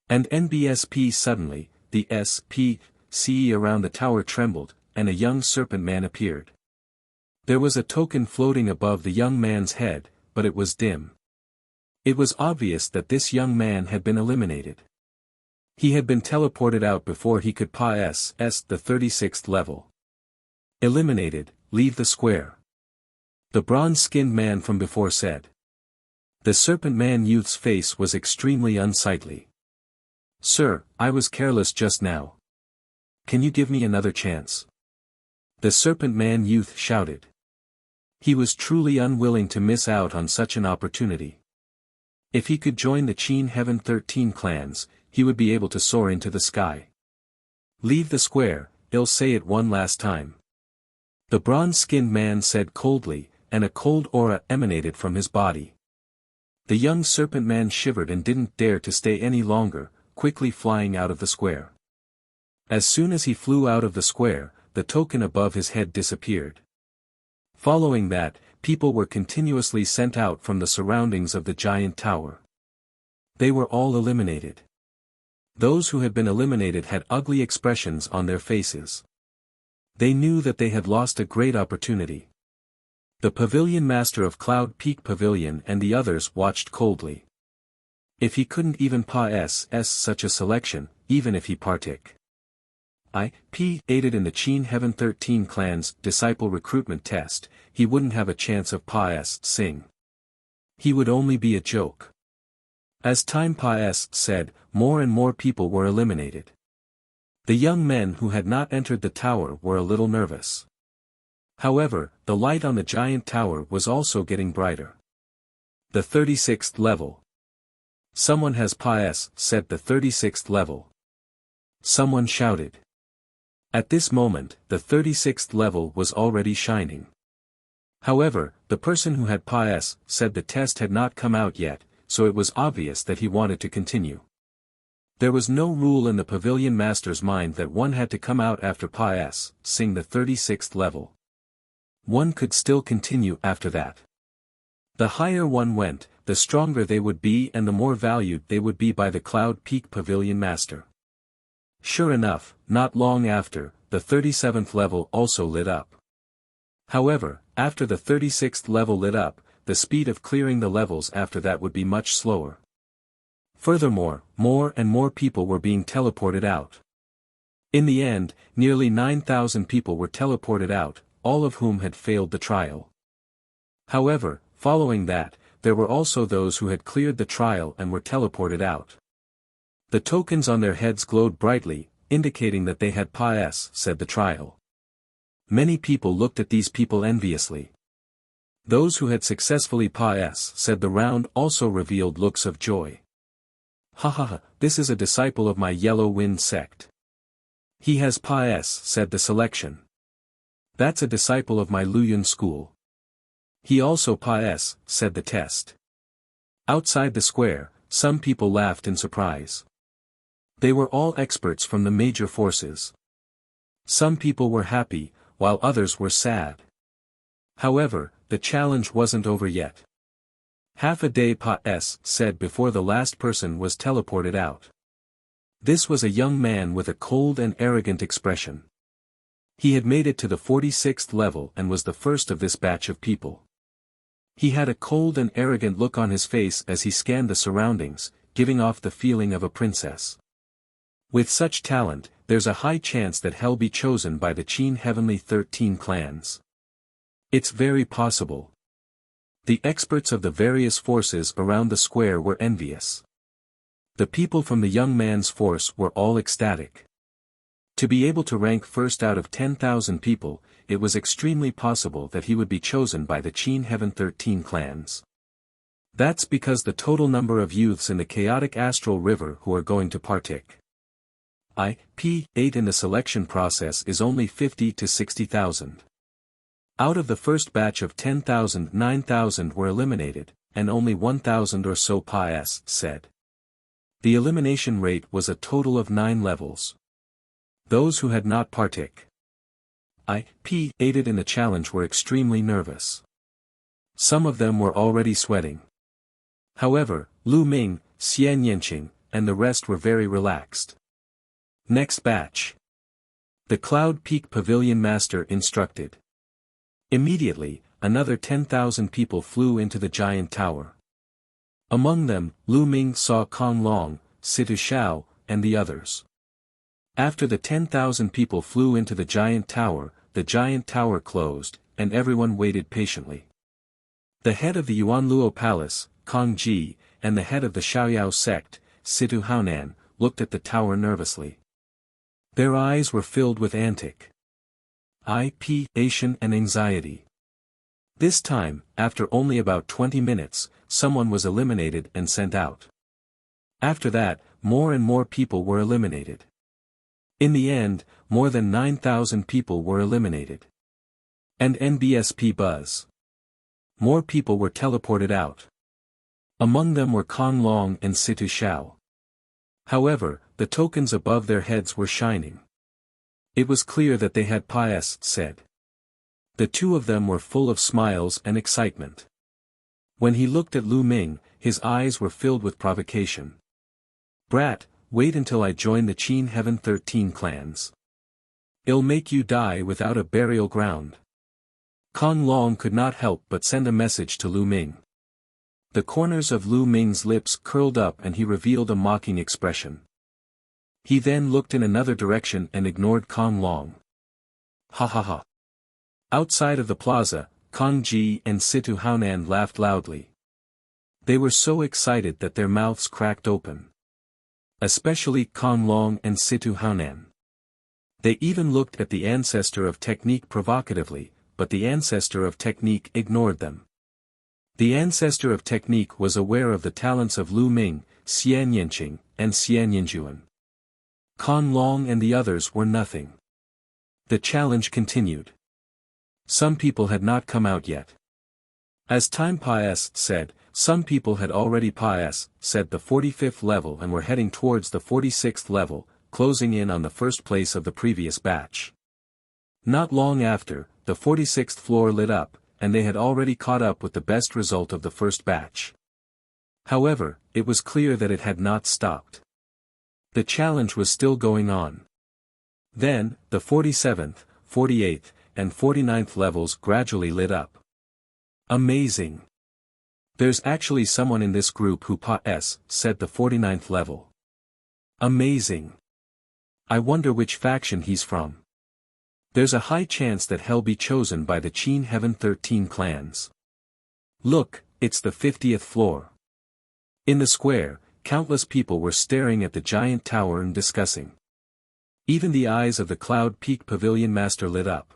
And NBSP suddenly, the SPC around the tower trembled, and a young serpent man appeared. There was a token floating above the young man's head, but it was dim. It was obvious that this young man had been eliminated. He had been teleported out before he could pass the 36th level. Eliminated, leave the square. The bronze-skinned man from before said. The serpent man youth's face was extremely unsightly. Sir, I was careless just now. Can you give me another chance? The serpent man youth shouted. He was truly unwilling to miss out on such an opportunity. If he could join the Qin Heaven 13 clans, he would be able to soar into the sky. Leave the square, I'll say it one last time. The bronze-skinned man said coldly, and a cold aura emanated from his body. The young serpent man shivered and didn't dare to stay any longer, quickly flying out of the square. As soon as he flew out of the square, the token above his head disappeared. Following that, people were continuously sent out from the surroundings of the giant tower. They were all eliminated. Those who had been eliminated had ugly expressions on their faces. They knew that they had lost a great opportunity. The pavilion master of Cloud Peak Pavilion and the others watched coldly. If he couldn't even pass such a selection, even if he participated in the Qin Heaven 13 clan's disciple recruitment test, he wouldn't have a chance of passing. He would only be a joke. As time said, more and more people were eliminated. The young men who had not entered the tower were a little nervous. However, the light on the giant tower was also getting brighter. The 36th level. Someone has said the 36th level. Someone shouted. At this moment, the 36th level was already shining. However, the person who had said the test had not come out yet, so it was obvious that he wanted to continue. There was no rule in the pavilion master's mind that one had to come out after passing the 36th level. One could still continue after that. The higher one went, the stronger they would be and the more valued they would be by the Cloud Peak Pavilion Master. Sure enough, not long after, the 37th level also lit up. However, after the 36th level lit up, the speed of clearing the levels after that would be much slower. Furthermore, more and more people were being teleported out. In the end, nearly 9,000 people were teleported out, all of whom had failed the trial. However, following that, there were also those who had cleared the trial and were teleported out. The tokens on their heads glowed brightly, indicating that they had said the trial. Many people looked at these people enviously. Those who had successfully Pa-S said the round also revealed looks of joy. Ha ha ha, this is a disciple of my Yellow Wind sect. He has Pa-S, said the selection. That's a disciple of my Luyun school. He also Pa-S, said the test. Outside the square, some people laughed in surprise. They were all experts from the major forces. Some people were happy, while others were sad. However, the challenge wasn't over yet. Half a day Pa-S said before the last person was teleported out. This was a young man with a cold and arrogant expression. He had made it to the 46th level and was the first of this batch of people. He had a cold and arrogant look on his face as he scanned the surroundings, giving off the feeling of a princess. With such talent, there's a high chance that he'll be chosen by the Qin Heavenly 13 clans. It's very possible. The experts of the various forces around the square were envious. The people from the young man's force were all ecstatic. To be able to rank first out of 10,000 people, it was extremely possible that he would be chosen by the Qin Heaven 13 clans. That's because the total number of youths in the chaotic astral river who are going to partake IP8 in the selection process is only 50 to 60,000. Out of the first batch of 10,000, 9,000 were eliminated, and only 1,000 or so Pa-S said. The elimination rate was a total of 9 levels. Those who had not partake IP8 in the challenge were extremely nervous. Some of them were already sweating. However, Lu Ming, Xian Yanqing, and the rest were very relaxed. Next batch. The Cloud Peak Pavilion Master instructed. Immediately, another 10,000 people flew into the giant tower. Among them, Lu Ming saw Kong Long, Situ Xiao, and the others. After the 10,000 people flew into the giant tower closed, and everyone waited patiently. The head of the Yuanluo Palace, Kong Ji, and the head of the Xiaoyao sect, Situ Haonan, looked at the tower nervously. Their eyes were filled with anticipation and anxiety. This time, after only about 20 minutes, someone was eliminated and sent out. After that, more and more people were eliminated. In the end, more than 9,000 people were eliminated. And NBSP buzz. More people were teleported out. Among them were Kong Long and Situ Xiao. However, the tokens above their heads were shining. It was clear that they had Pa-S said. The two of them were full of smiles and excitement. When he looked at Lu Ming, his eyes were filled with provocation. Brat, wait until I join the Qin Heaven 13 clans. I'll make you die without a burial ground. Kong Long could not help but send a message to Lu Ming. The corners of Lu Ming's lips curled up and he revealed a mocking expression. He then looked in another direction and ignored Kong Long. Ha ha ha. Outside of the plaza, Kong Ji and Situ Haonan laughed loudly. They were so excited that their mouths cracked open. Especially Kong Long and Situ Haonan. They even looked at the ancestor of technique provocatively, but the ancestor of technique ignored them. The ancestor of technique was aware of the talents of Lu Ming, Xian Yanqing, and Xian Yanjuan. Kong Long and the others were nothing. The challenge continued. Some people had not come out yet. As time Pa-S said, some people had already Pa-S said the 45th level and were heading towards the 46th level, closing in on the first place of the previous batch. Not long after, the 46th floor lit up, and they had already caught up with the best result of the first batch. However, it was clear that it had not stopped. The challenge was still going on. Then, the 47th, 48th, and 49th levels gradually lit up. Amazing! There's actually someone in this group who Pa-S said the 49th level. Amazing! I wonder which faction he's from. There's a high chance that he'll be chosen by the Qin Heaven 13 clans. Look, it's the 50th floor. In the square, countless people were staring at the giant tower and discussing. Even the eyes of the Cloud Peak Pavilion Master lit up.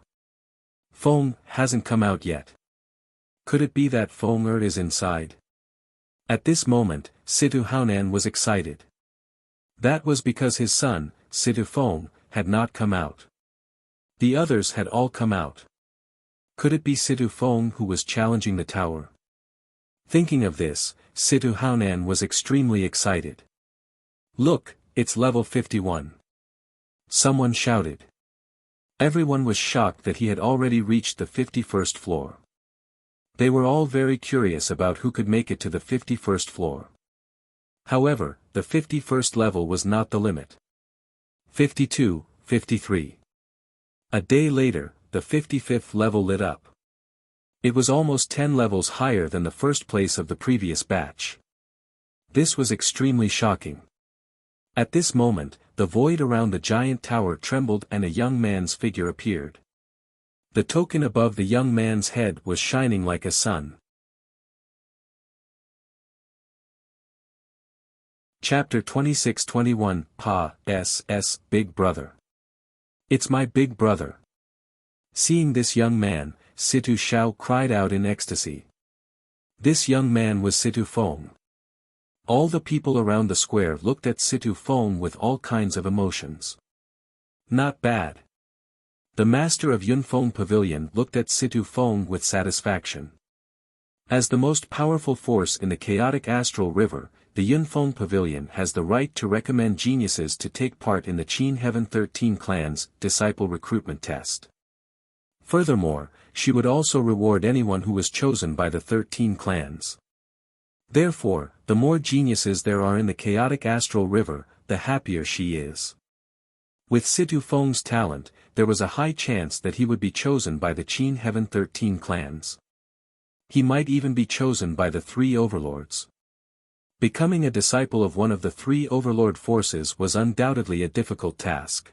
Feng hasn't come out yet. Could it be that Feng Er is inside? At this moment, Situ Haonan was excited. That was because his son, Situ Feng, had not come out. The others had all come out. Could it be Situ Feng who was challenging the tower? Thinking of this, Situ Haonan was extremely excited. Look, it's level 51. Someone shouted. Everyone was shocked that he had already reached the 51st floor. They were all very curious about who could make it to the 51st floor. However, the 51st level was not the limit. 52, 53. A day later, the 55th level lit up. It was almost 10 levels higher than the first place of the previous batch. This was extremely shocking. At this moment, the void around the giant tower trembled and a young man's figure appeared. The token above the young man's head was shining like a sun. Chapter 26-21 Pa-S-S Big Brother. It's my big brother. Seeing this young man, Situ Shao cried out in ecstasy. This young man was Situ Feng. All the people around the square looked at Situ Feng with all kinds of emotions. Not bad. The master of Yunfeng Pavilion looked at Situ Feng with satisfaction. As the most powerful force in the chaotic astral river, the Yunfeng Pavilion has the right to recommend geniuses to take part in the Qin Heaven 13 Clans disciple recruitment test. Furthermore, she would also reward anyone who was chosen by the 13 clans. Therefore, the more geniuses there are in the chaotic astral river, the happier she is. With Situ Feng's talent, there was a high chance that he would be chosen by the Qin Heaven 13 clans. He might even be chosen by the 3 overlords. Becoming a disciple of one of the 3 overlord forces was undoubtedly a difficult task.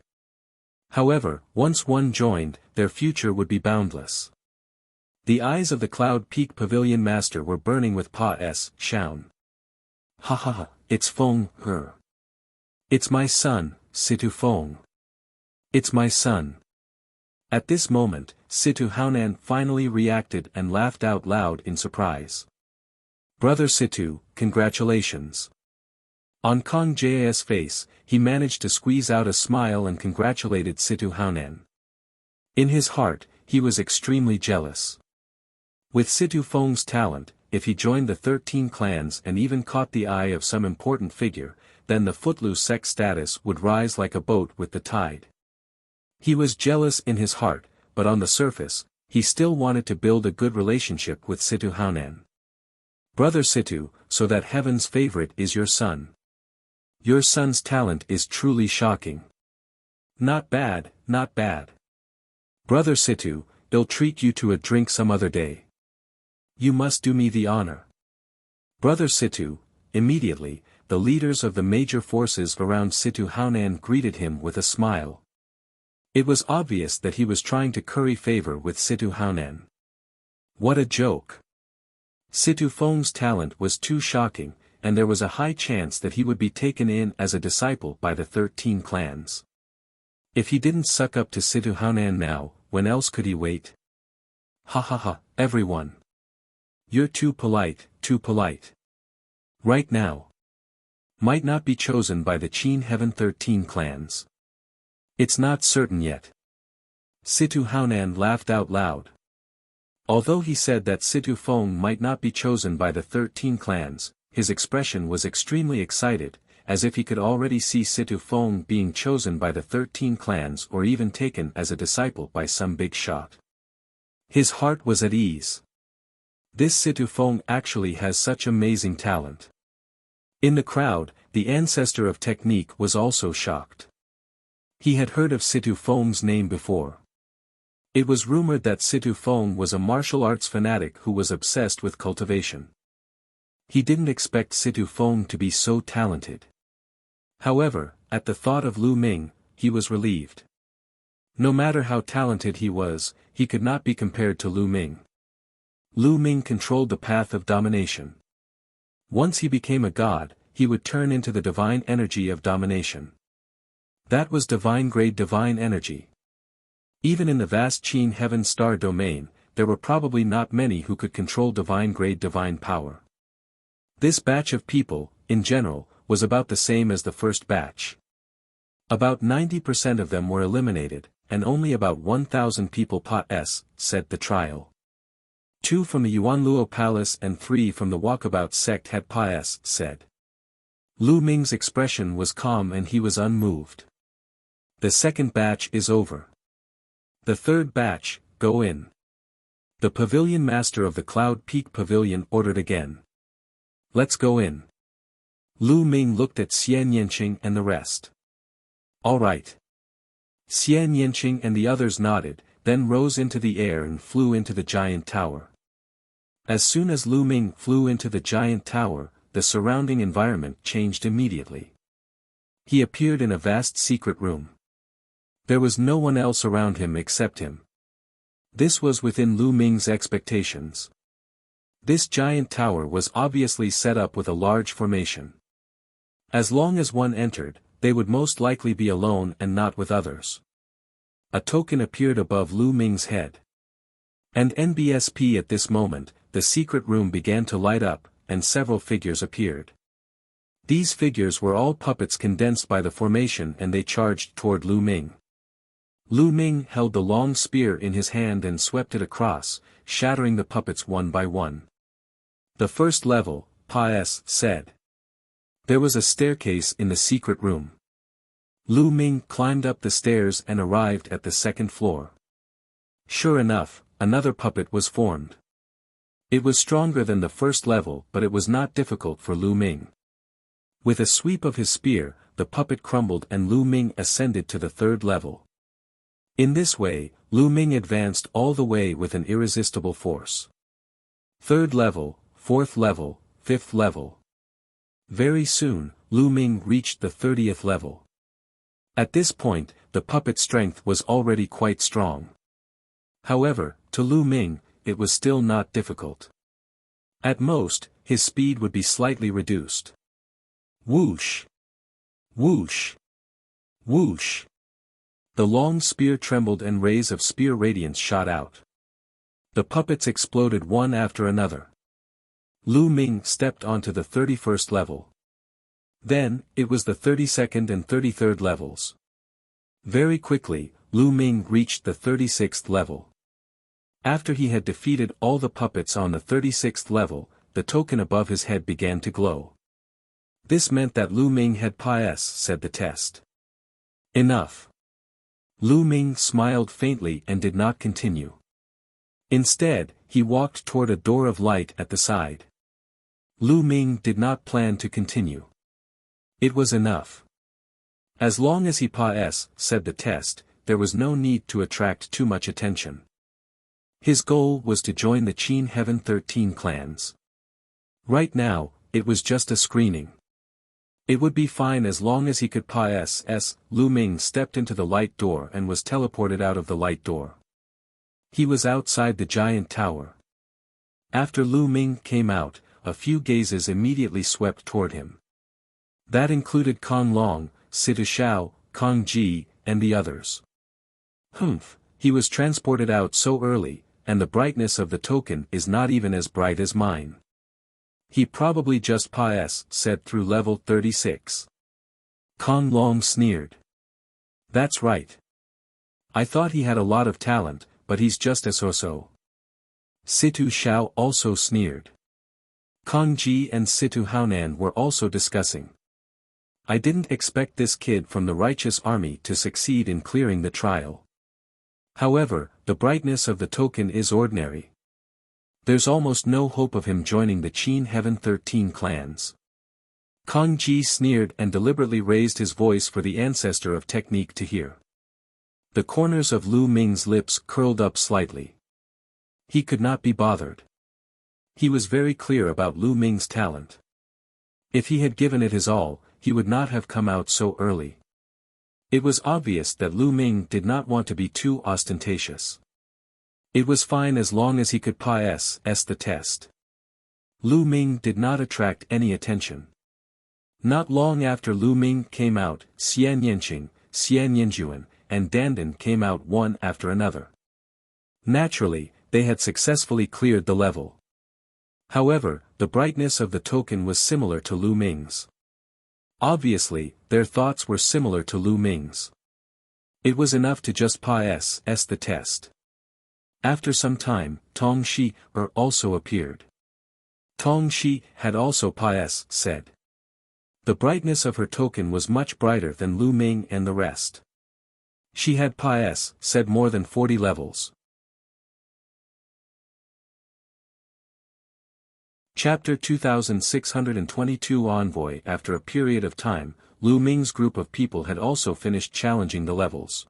However, once one joined, their future would be boundless. The eyes of the Cloud Peak Pavilion Master were burning with Pa-S-Shaun. Ha ha ha, it's Feng Er. It's my son, Situ Feng. It's my son. At this moment, Situ Haonan finally reacted and laughed out loud in surprise. Brother Situ, congratulations. On Kong Ja's face, he managed to squeeze out a smile and congratulated Situ Haonan. In his heart, he was extremely jealous. With Situ Feng's talent, if he joined the 13 clans and even caught the eye of some important figure, then the Footloose sect status would rise like a boat with the tide. He was jealous in his heart, but on the surface, he still wanted to build a good relationship with Situ Haonan. Brother Situ, so that heaven's favorite is your son. Your son's talent is truly shocking. Not bad, not bad. Brother Situ, I'll treat you to a drink some other day. You must do me the honor. Brother Situ, immediately, the leaders of the major forces around Situ Haonan greeted him with a smile. It was obvious that he was trying to curry favor with Situ Haonan. What a joke. Situ Feng's talent was too shocking, and there was a high chance that he would be taken in as a disciple by the 13 clans. If he didn't suck up to Situ Haonan now, when else could he wait? Ha ha ha, everyone. You're too polite, too polite. Right now. Might not be chosen by the Qin Heaven 13 clans. It's not certain yet. Situ Haonan laughed out loud. Although he said that Situ Feng might not be chosen by the 13 clans, his expression was extremely excited, as if he could already see Situ Feng being chosen by the 13 clans or even taken as a disciple by some big shot. His heart was at ease. This Situ Feng actually has such amazing talent. In the crowd, the ancestor of technique was also shocked. He had heard of Situ Feng's name before. It was rumored that Situ Feng was a martial arts fanatic who was obsessed with cultivation. He didn't expect Situ Feng to be so talented. However, at the thought of Lu Ming, he was relieved. No matter how talented he was, he could not be compared to Lu Ming. Lu Ming controlled the path of domination. Once he became a god, he would turn into the divine energy of domination. That was divine-grade divine energy. Even in the vast Qin Heaven star domain, there were probably not many who could control divine-grade divine power. This batch of people, in general, was about the same as the first batch. About 90% of them were eliminated, and only about 1,000 people passed, said the trial. 2 from the Yuanluo Palace and 3 from the Walkabout sect had passed, said. Lu Ming's expression was calm and he was unmoved. The second batch is over. The third batch, go in. The pavilion master of the Cloud Peak Pavilion ordered again. Let's go in. Lu Ming looked at Xian Yanqing and the rest. All right. Xian Yanqing and the others nodded, then rose into the air and flew into the giant tower. As soon as Lu Ming flew into the giant tower, the surrounding environment changed immediately. He appeared in a vast secret room. There was no one else around him except him. This was within Lu Ming's expectations. This giant tower was obviously set up with a large formation. As long as one entered, they would most likely be alone and not with others. A token appeared above Lu Ming's head. And NBSP at this moment, the secret room began to light up, and several figures appeared. These figures were all puppets condensed by the formation and they charged toward Lu Ming. Lu Ming held the long spear in his hand and swept it across, shattering the puppets one by one. The first level, Pa-S said. There was a staircase in the secret room. Lu Ming climbed up the stairs and arrived at the second floor. Sure enough, another puppet was formed. It was stronger than the first level but it was not difficult for Lu Ming. With a sweep of his spear, the puppet crumbled and Lu Ming ascended to the third level. In this way, Lu Ming advanced all the way with an irresistible force. Third level, fourth level, fifth level. Very soon, Lu Ming reached the 30th level. At this point, the puppet strength was already quite strong. However, to Lu Ming, it was still not difficult. At most, his speed would be slightly reduced. Whoosh! Whoosh! Whoosh! The long spear trembled and rays of spear radiance shot out. The puppets exploded one after another. Lu Ming stepped onto the 31st level. Then, it was the 32nd and 33rd levels. Very quickly, Lu Ming reached the 36th level. After he had defeated all the puppets on the 36th level, the token above his head began to glow. This meant that Lu Ming had passed, said the test. Enough. Lu Ming smiled faintly and did not continue. Instead, he walked toward a door of light at the side. Lu Ming did not plan to continue. It was enough. As long as he passed, said the test, there was no need to attract too much attention. His goal was to join the Qin Heaven 13 clans. Right now, it was just a screening. It would be fine as long as he could pass. Lu Ming stepped into the light door and was teleported out of the light door. He was outside the giant tower. After Lu Ming came out, a few gazes immediately swept toward him. That included Kong Long, Situ Shao, Kong Ji, and the others. Humph, he was transported out so early, and the brightness of the token is not even as bright as mine. He probably just passed, said through level 36. Kong Long sneered. That's right. I thought he had a lot of talent, but he's just a so-so. Situ Shao also sneered. Kong Ji and Situ Haonan were also discussing. I didn't expect this kid from the righteous army to succeed in clearing the trial. However, the brightness of the token is ordinary. There's almost no hope of him joining the Qin Heaven 13 clans. Kong Ji sneered and deliberately raised his voice for the ancestor of technique to hear. The corners of Lu Ming's lips curled up slightly. He could not be bothered. He was very clear about Lu Ming's talent. If he had given it his all, he would not have come out so early. It was obvious that Lu Ming did not want to be too ostentatious. It was fine as long as he could pass the test. Lu Ming did not attract any attention. Not long after Lu Ming came out, Xian Yanqing, Xian Yanjuan, and Dandan came out one after another. Naturally, they had successfully cleared the level. However, the brightness of the token was similar to Lu Ming's. Obviously, their thoughts were similar to Lu Ming's. It was enough to just pass the test. After some time, Tong Shi also appeared. Tong Shi had also said. The brightness of her token was much brighter than Lu Ming and the rest. She had said more than 40 levels. Chapter 2622 Envoy. After a period of time, Lu Ming's group of people had also finished challenging the levels.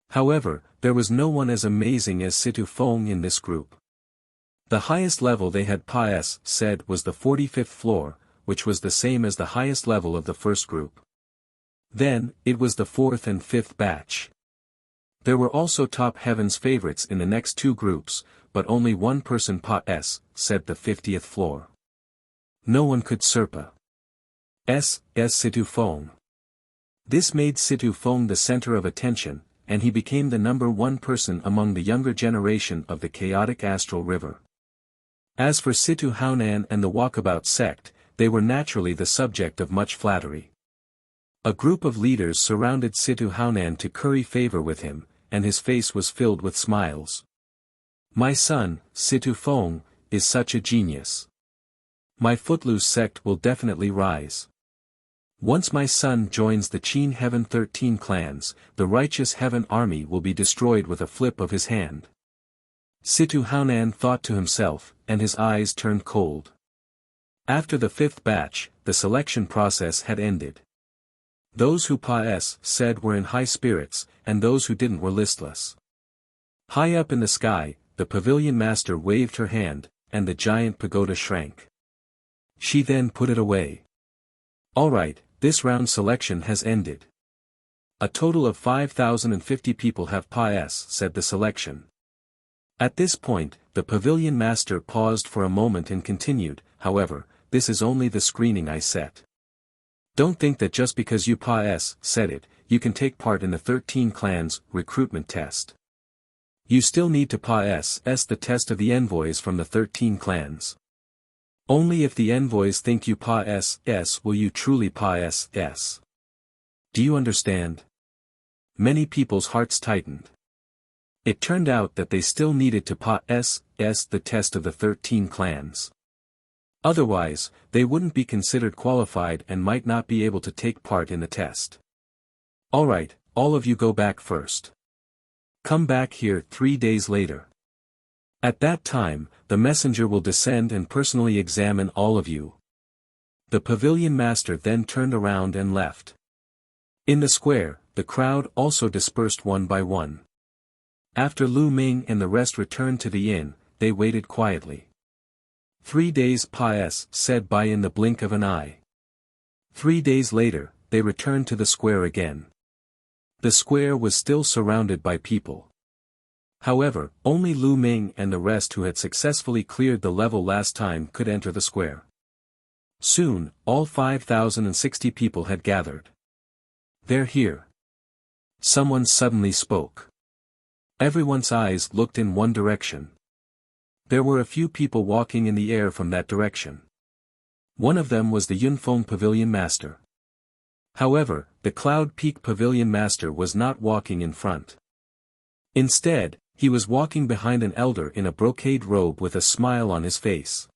However, there was no one as amazing as Situ Feng in this group. The highest level they had said was the 45th floor, which was the same as the highest level of the first group. Then, it was the 4th and 5th batch. There were also top heaven's favorites in the next two groups, but only one person said the 50th floor. No one could surpa Situ Feng. This made Situ Feng the center of attention, and he became the number one person among the younger generation of the chaotic astral river. As for Situ Haonan and the Walkabout sect, they were naturally the subject of much flattery. A group of leaders surrounded Situ Haonan to curry favor with him, and his face was filled with smiles. My son, Situ Feng, is such a genius. My Footloose sect will definitely rise. Once my son joins the Qin Heaven 13 clans, the righteous Heaven army will be destroyed with a flip of his hand. Situ Haonan thought to himself, and his eyes turned cold. After the 5th batch, the selection process had ended. Those who said were in high spirits, and those who didn't were listless. High up in the sky, the pavilion master waved her hand, and the giant pagoda shrank. She then put it away. Alright, this round selection has ended. A total of 5,050 people have said the selection. At this point, the pavilion master paused for a moment and continued, however, this is only the screening I set. Don't think that just because you said it, you can take part in the 13 clans recruitment test. You still need to the test of the envoys from the 13 clans. Only if the envoys think you will you truly Do you understand? Many people's hearts tightened. It turned out that they still needed to the test of the 13 clans. Otherwise, they wouldn't be considered qualified and might not be able to take part in the test. Alright, all of you go back first. Come back here 3 days later. At that time, the messenger will descend and personally examine all of you. The pavilion master then turned around and left. In the square, the crowd also dispersed one by one. After Lu Ming and the rest returned to the inn, they waited quietly. 3 days said by in the blink of an eye. 3 days later, they returned to the square again. The square was still surrounded by people. However, only Lu Ming and the rest who had successfully cleared the level last time could enter the square. Soon, all 5,060 people had gathered. They're here. Someone suddenly spoke. Everyone's eyes looked in one direction. There were a few people walking in the air from that direction. One of them was the Yunfeng Pavilion Master. However, the Cloud Peak Pavilion Master was not walking in front. Instead, he was walking behind an elder in a brocade robe with a smile on his face.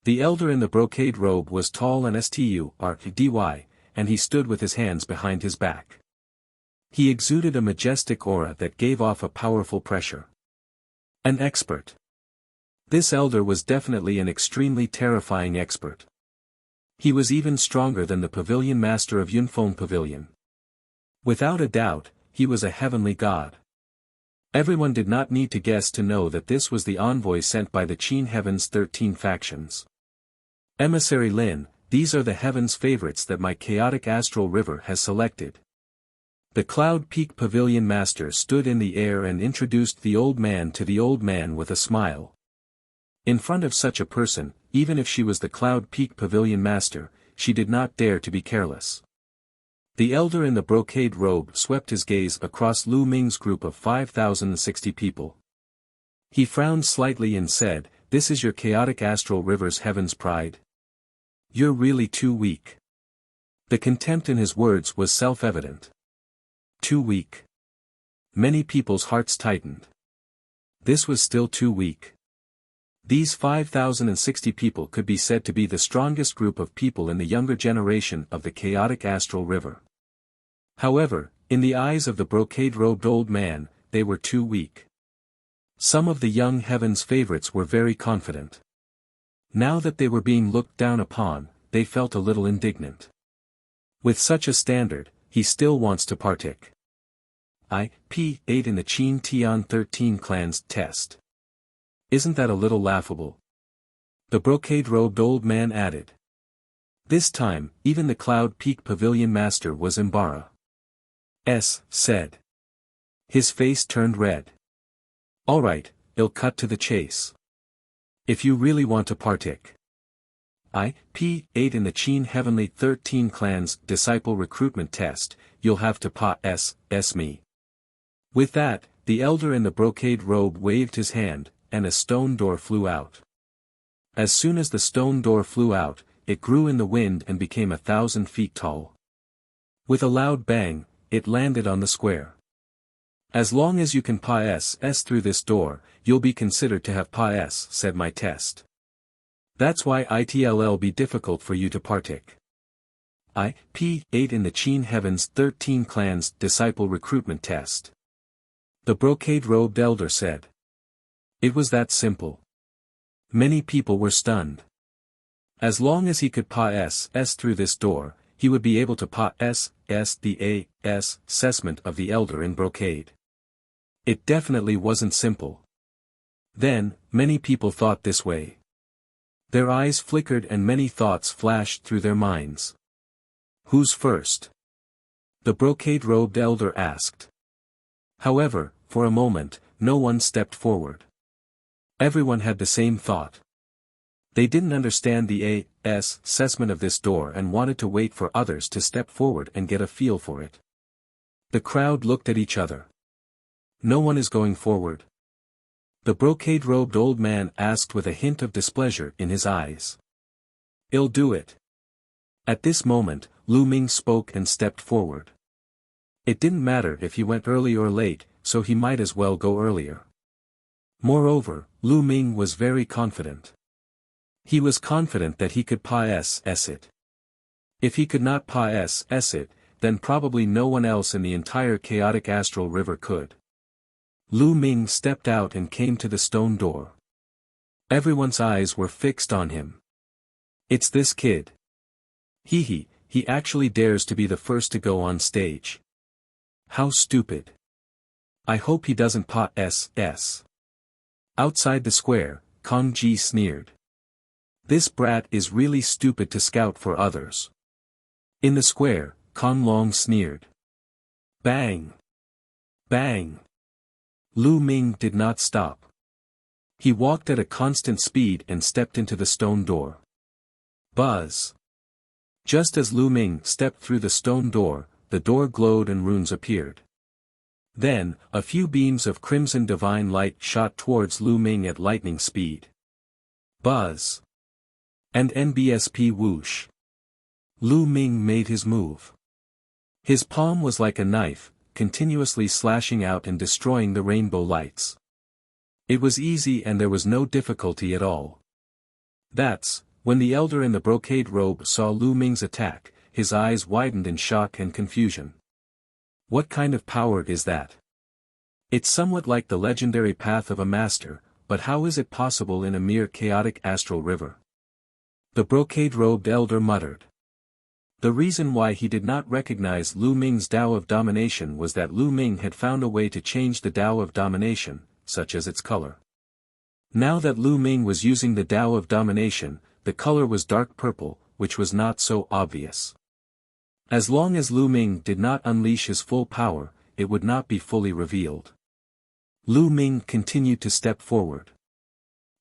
The elder in the brocade robe was tall and dy, and he stood with his hands behind his back. He exuded a majestic aura that gave off a powerful pressure. An expert. This elder was definitely an extremely terrifying expert. He was even stronger than the pavilion master of Yunfeng Pavilion. Without a doubt, he was a heavenly god. Everyone did not need to guess to know that this was the envoy sent by the Qin Heaven's 13 factions. Emissary Lin, these are the heaven's favorites that my chaotic astral river has selected. The Cloud Peak Pavilion Master stood in the air and introduced the old man to the old man with a smile. In front of such a person, even if she was the Cloud Peak Pavilion Master, she did not dare to be careless. The elder in the brocade robe swept his gaze across Lu Ming's group of 5,060 people. He frowned slightly and said, "This is your chaotic astral river's heaven's pride? You're really too weak." The contempt in his words was self-evident. Too weak. Many people's hearts tightened. This was still too weak. These 5,060 people could be said to be the strongest group of people in the younger generation of the chaotic astral river. However, in the eyes of the brocade-robed old man, they were too weak. Some of the young heaven's favorites were very confident. Now that they were being looked down upon, they felt a little indignant. With such a standard, he still wants to partake. P8 in the Qin Tian 13 clan's test. Isn't that a little laughable? The brocade-robed old man added. This time, even the Cloud Peak Pavilion master was embarrassed. Said. His face turned red. All right, I'll cut to the chase. If you really want to partake. P8 in the Qin Heavenly 13 clan's disciple recruitment test, you'll have to pass me. With that, the elder in the brocade robe waved his hand, and a stone door flew out. As soon as the stone door flew out, it grew in the wind and became 1,000 feet tall. With a loud bang, it landed on the square. As long as you can pass through this door, you'll be considered to have pass, said my test. That's why it'll be difficult for you to partake. P8 in the Qin Heaven's 13 clan's disciple recruitment test. The brocade-robed elder said. It was that simple. Many people were stunned. As long as he could pass through this door, he would be able to pass the assessment of the elder in brocade. It definitely wasn't simple. Then, many people thought this way. Their eyes flickered and many thoughts flashed through their minds. Who's first? The brocade-robed elder asked. However, for a moment, no one stepped forward. Everyone had the same thought. They didn't understand the assessment of this door and wanted to wait for others to step forward and get a feel for it. The crowd looked at each other. No one is going forward. The brocade-robed old man asked with a hint of displeasure in his eyes. I'll do it. At this moment, Lu Ming spoke and stepped forward. It didn't matter if he went early or late, so he might as well go earlier. Moreover, Lu Ming was very confident. He was confident that he could pass it. If he could not pass it, then probably no one else in the entire chaotic astral river could. Lu Ming stepped out and came to the stone door. Everyone's eyes were fixed on him. It's this kid. He actually dares to be the first to go on stage. How stupid. I hope he doesn't pass. Outside the square, Kong Ji sneered. This brat is really stupid to scout for others. In the square, Kong Long sneered. Bang! Bang! Lu Ming did not stop. He walked at a constant speed and stepped into the stone door. Buzz! Just as Lu Ming stepped through the stone door, the door glowed and runes appeared. Then, a few beams of crimson divine light shot towards Lu Ming at lightning speed. Buzz! And NBSP whoosh! Lu Ming made his move. His palm was like a knife, continuously slashing out and destroying the rainbow lights. It was easy and there was no difficulty at all. That's, when the elder in the brocade robe saw Lu Ming's attack, his eyes widened in shock and confusion. What kind of power is that? It's somewhat like the legendary path of a master, but how is it possible in a mere chaotic astral river? The brocade-robed elder muttered. The reason why he did not recognize Lu Ming's Tao of Domination was that Lu Ming had found a way to change the Tao of Domination, such as its color. Now that Lu Ming was using the Tao of Domination, the color was dark purple, which was not so obvious. As long as Lu Ming did not unleash his full power, it would not be fully revealed. Lu Ming continued to step forward.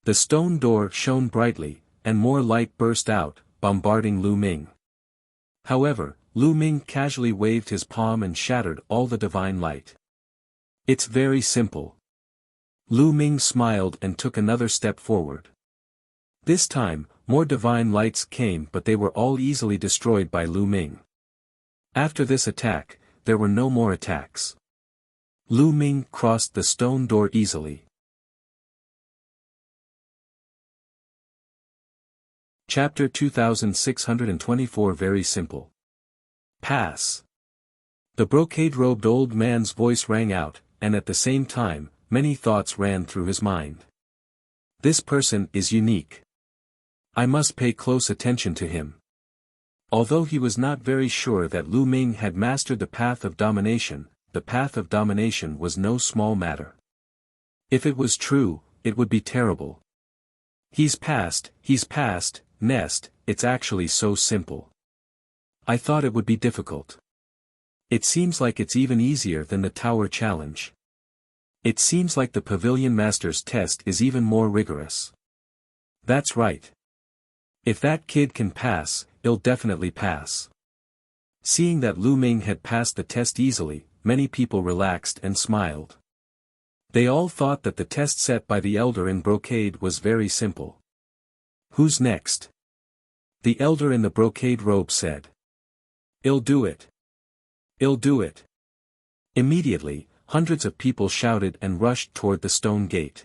The stone door shone brightly, and more light burst out, bombarding Lu Ming. However, Lu Ming casually waved his palm and shattered all the divine light. It's very simple. Lu Ming smiled and took another step forward. This time, more divine lights came, but they were all easily destroyed by Lu Ming. After this attack, there were no more attacks. Lu Ming crossed the stone door easily. Chapter 2624 Very simple. Pass. The brocade-robed old man's voice rang out, and at the same time, many thoughts ran through his mind. This person is unique. I must pay close attention to him. Although he was not very sure that Lu Ming had mastered the path of domination, the path of domination was no small matter. If it was true, it would be terrible. He's passed, Nest, it's actually so simple. I thought it would be difficult. It seems like it's even easier than the tower challenge. It seems like the Pavilion Master's test is even more rigorous. That's right. If that kid can pass, he'll definitely pass. Seeing that Lu Ming had passed the test easily, many people relaxed and smiled. They all thought that the test set by the elder in brocade was very simple. Who's next? The elder in the brocade robe said. I'll do it. I'll do it. Immediately, hundreds of people shouted and rushed toward the stone gate.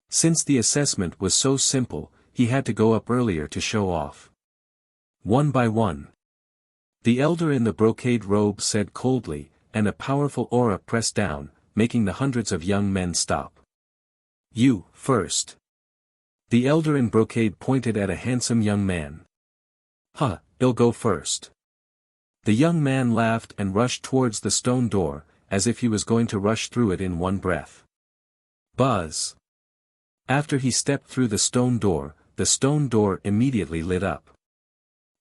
Since the assessment was so simple, he had to go up earlier to show off. One by one. The elder in the brocade robe said coldly, and a powerful aura pressed down, making the hundreds of young men stop. You, first. The elder in brocade pointed at a handsome young man. I'll go first. The young man laughed and rushed towards the stone door, as if he was going to rush through it in one breath. Buzz. After he stepped through the stone door immediately lit up.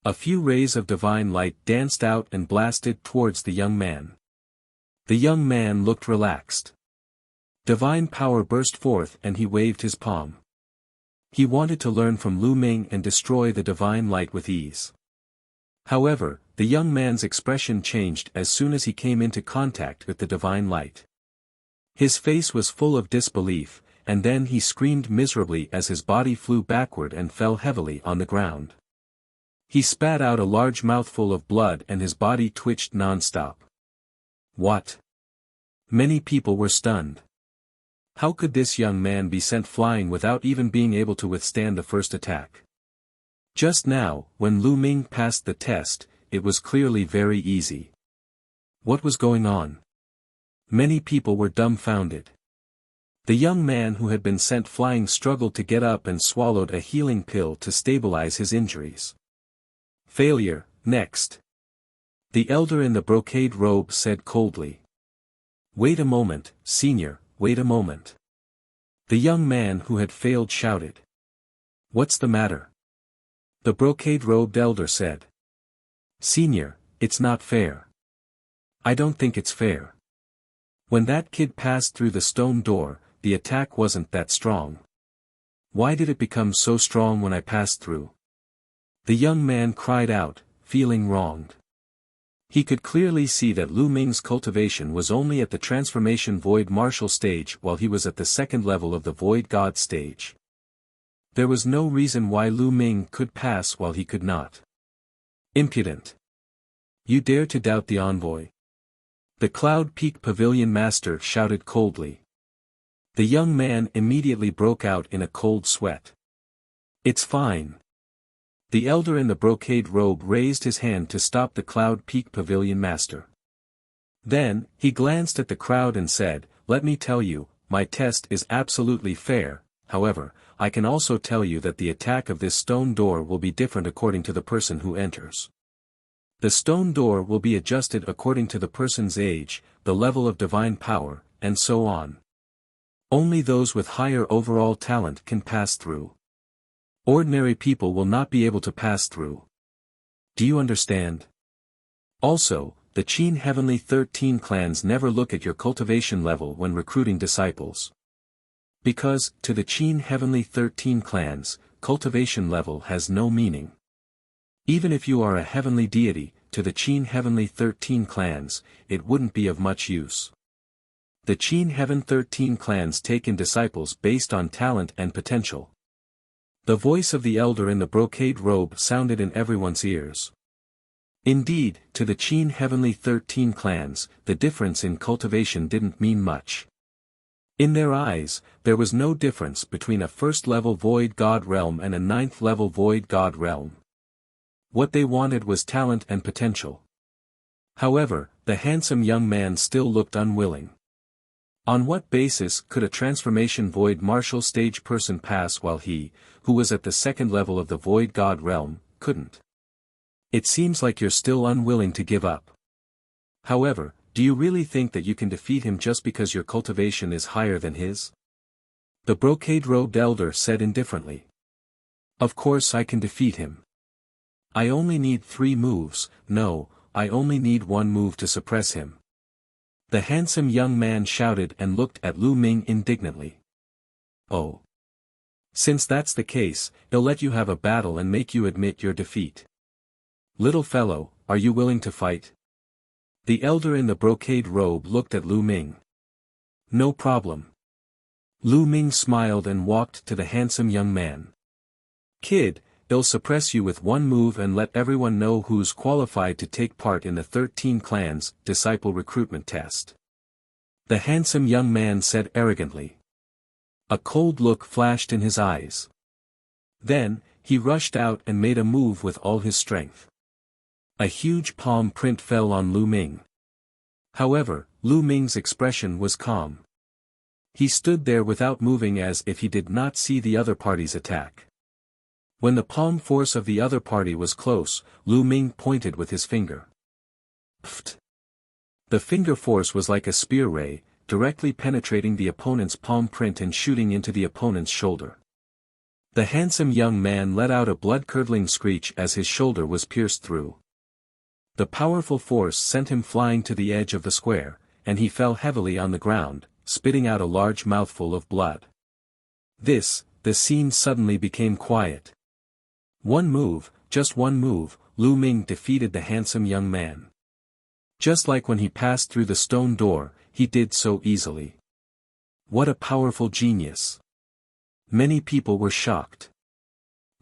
A few rays of divine light danced out and blasted towards the young man. The young man looked relaxed. Divine power burst forth and he waved his palm. He wanted to learn from Lu Ming and destroy the divine light with ease. However, the young man's expression changed as soon as he came into contact with the divine light. His face was full of disbelief, and then he screamed miserably as his body flew backward and fell heavily on the ground. He spat out a large mouthful of blood and his body twitched non-stop. What? Many people were stunned. How could this young man be sent flying without even being able to withstand the first attack? Just now, when Lu Ming passed the test, it was clearly very easy. What was going on? Many people were dumbfounded. The young man who had been sent flying struggled to get up and swallowed a healing pill to stabilize his injuries. Failure, next. The elder in the brocade robe said coldly. Wait a moment, senior, wait a moment. The young man who had failed shouted. What's the matter? The brocade-robed elder said. Senior, it's not fair. I don't think it's fair. When that kid passed through the stone door, the attack wasn't that strong. Why did it become so strong when I passed through? The young man cried out, feeling wronged. He could clearly see that Lu Ming's cultivation was only at the transformation void martial stage while he was at the second level of the void god stage. There was no reason why Lu Ming could pass while he could not. Impudent. You dare to doubt the envoy? The Cloud Peak Pavilion Master shouted coldly. The young man immediately broke out in a cold sweat. It's fine. The elder in the brocade robe raised his hand to stop the Cloud Peak Pavilion Master. Then, he glanced at the crowd and said, let me tell you, my test is absolutely fair. However, I can also tell you that the attack of this stone door will be different according to the person who enters. The stone door will be adjusted according to the person's age, the level of divine power, and so on. Only those with higher overall talent can pass through. Ordinary people will not be able to pass through. Do you understand? Also, the Qin Heavenly 13 clans never look at your cultivation level when recruiting disciples. Because, to the Qin Heavenly 13 clans, cultivation level has no meaning. Even if you are a heavenly deity, to the Qin Heavenly 13 clans, it wouldn't be of much use. The Qin Heaven 13 clans take in disciples based on talent and potential. The voice of the elder in the brocade robe sounded in everyone's ears. Indeed, to the Qin Heavenly 13 clans, the difference in cultivation didn't mean much. In their eyes, there was no difference between a first-level Void God realm and a ninth-level Void God realm. What they wanted was talent and potential. However, the handsome young man still looked unwilling. On what basis could a transformation Void Martial stage person pass while he, who was at the second level of the Void God realm, couldn't? It seems like you're still unwilling to give up. However, do you really think that you can defeat him just because your cultivation is higher than his? The brocade-robed elder said indifferently. Of course I can defeat him. I only need 3 moves, no, I only need 1 move to suppress him. The handsome young man shouted and looked at Lu Ming indignantly. Oh. Since that's the case, he'll let you have a battle and make you admit your defeat. Little fellow, are you willing to fight? The elder in the brocade robe looked at Lu Ming. No problem. Lu Ming smiled and walked to the handsome young man. Kid, he'll suppress you with 1 move and let everyone know who's qualified to take part in the 13 clans disciple recruitment test. The handsome young man said arrogantly. A cold look flashed in his eyes. Then, he rushed out and made a move with all his strength. A huge palm print fell on Lu Ming. However, Lu Ming's expression was calm. He stood there without moving as if he did not see the other party's attack. When the palm force of the other party was close, Lu Ming pointed with his finger. Pfft! The finger force was like a spear ray, directly penetrating the opponent's palm print and shooting into the opponent's shoulder. The handsome young man let out a blood-curdling screech as his shoulder was pierced through. The powerful force sent him flying to the edge of the square, and he fell heavily on the ground, spitting out a large mouthful of blood. The scene suddenly became quiet. 1 move, just 1 move, Lu Ming defeated the handsome young man. Just like when he passed through the stone door, he did so easily. What a powerful genius! Many people were shocked.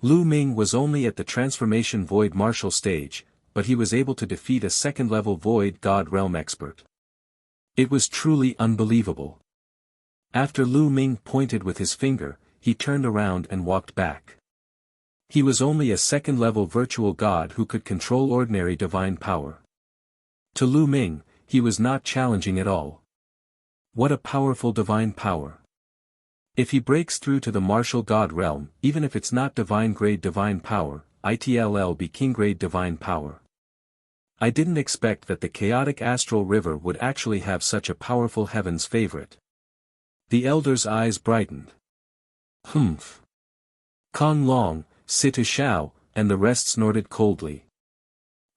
Lu Ming was only at the transformation Void Martial stage, but he was able to defeat a second-level Void God realm expert. It was truly unbelievable. After Lu Ming pointed with his finger, he turned around and walked back. He was only a second-level virtual god who could control ordinary divine power. To Lu Ming, he was not challenging at all. What a powerful divine power. If he breaks through to the martial god realm, even if it's not divine-grade divine power, it'll be king-grade divine power. I didn't expect that the chaotic astral river would actually have such a powerful heaven's favorite. The elder's eyes brightened. Humph. Kong Long, Situ Xiao, and the rest snorted coldly.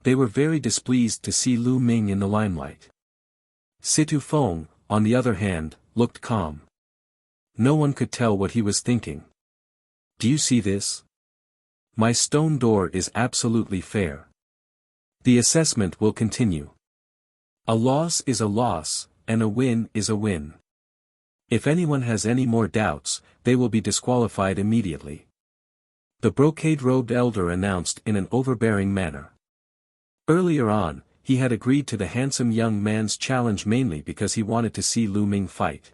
They were very displeased to see Lu Ming in the limelight. Situ Feng, on the other hand, looked calm. No one could tell what he was thinking. Do you see this? My stone door is absolutely fair. The assessment will continue. A loss is a loss, and a win is a win. If anyone has any more doubts, they will be disqualified immediately. The brocade-robed elder announced in an overbearing manner. Earlier on, he had agreed to the handsome young man's challenge mainly because he wanted to see Lu Ming fight.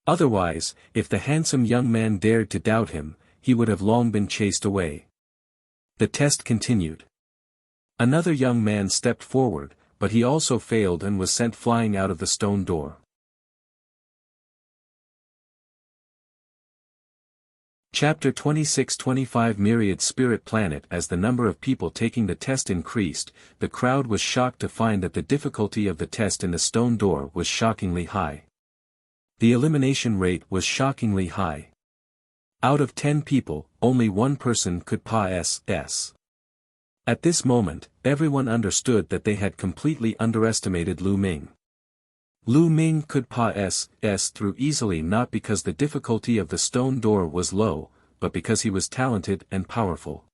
Otherwise, if the handsome young man dared to doubt him, he would have long been chased away. The test continued. Another young man stepped forward, but he also failed and was sent flying out of the stone door. Chapter 26-25 Myriad Spirit Planet. As the number of people taking the test increased, the crowd was shocked to find that the difficulty of the test in the stone door was shockingly high. The elimination rate was shockingly high. Out of 10 people, only 1 person could pass. At this moment, everyone understood that they had completely underestimated Lu Ming. Lu Ming could pass through easily not because the difficulty of the stone door was low, but because he was talented and powerful.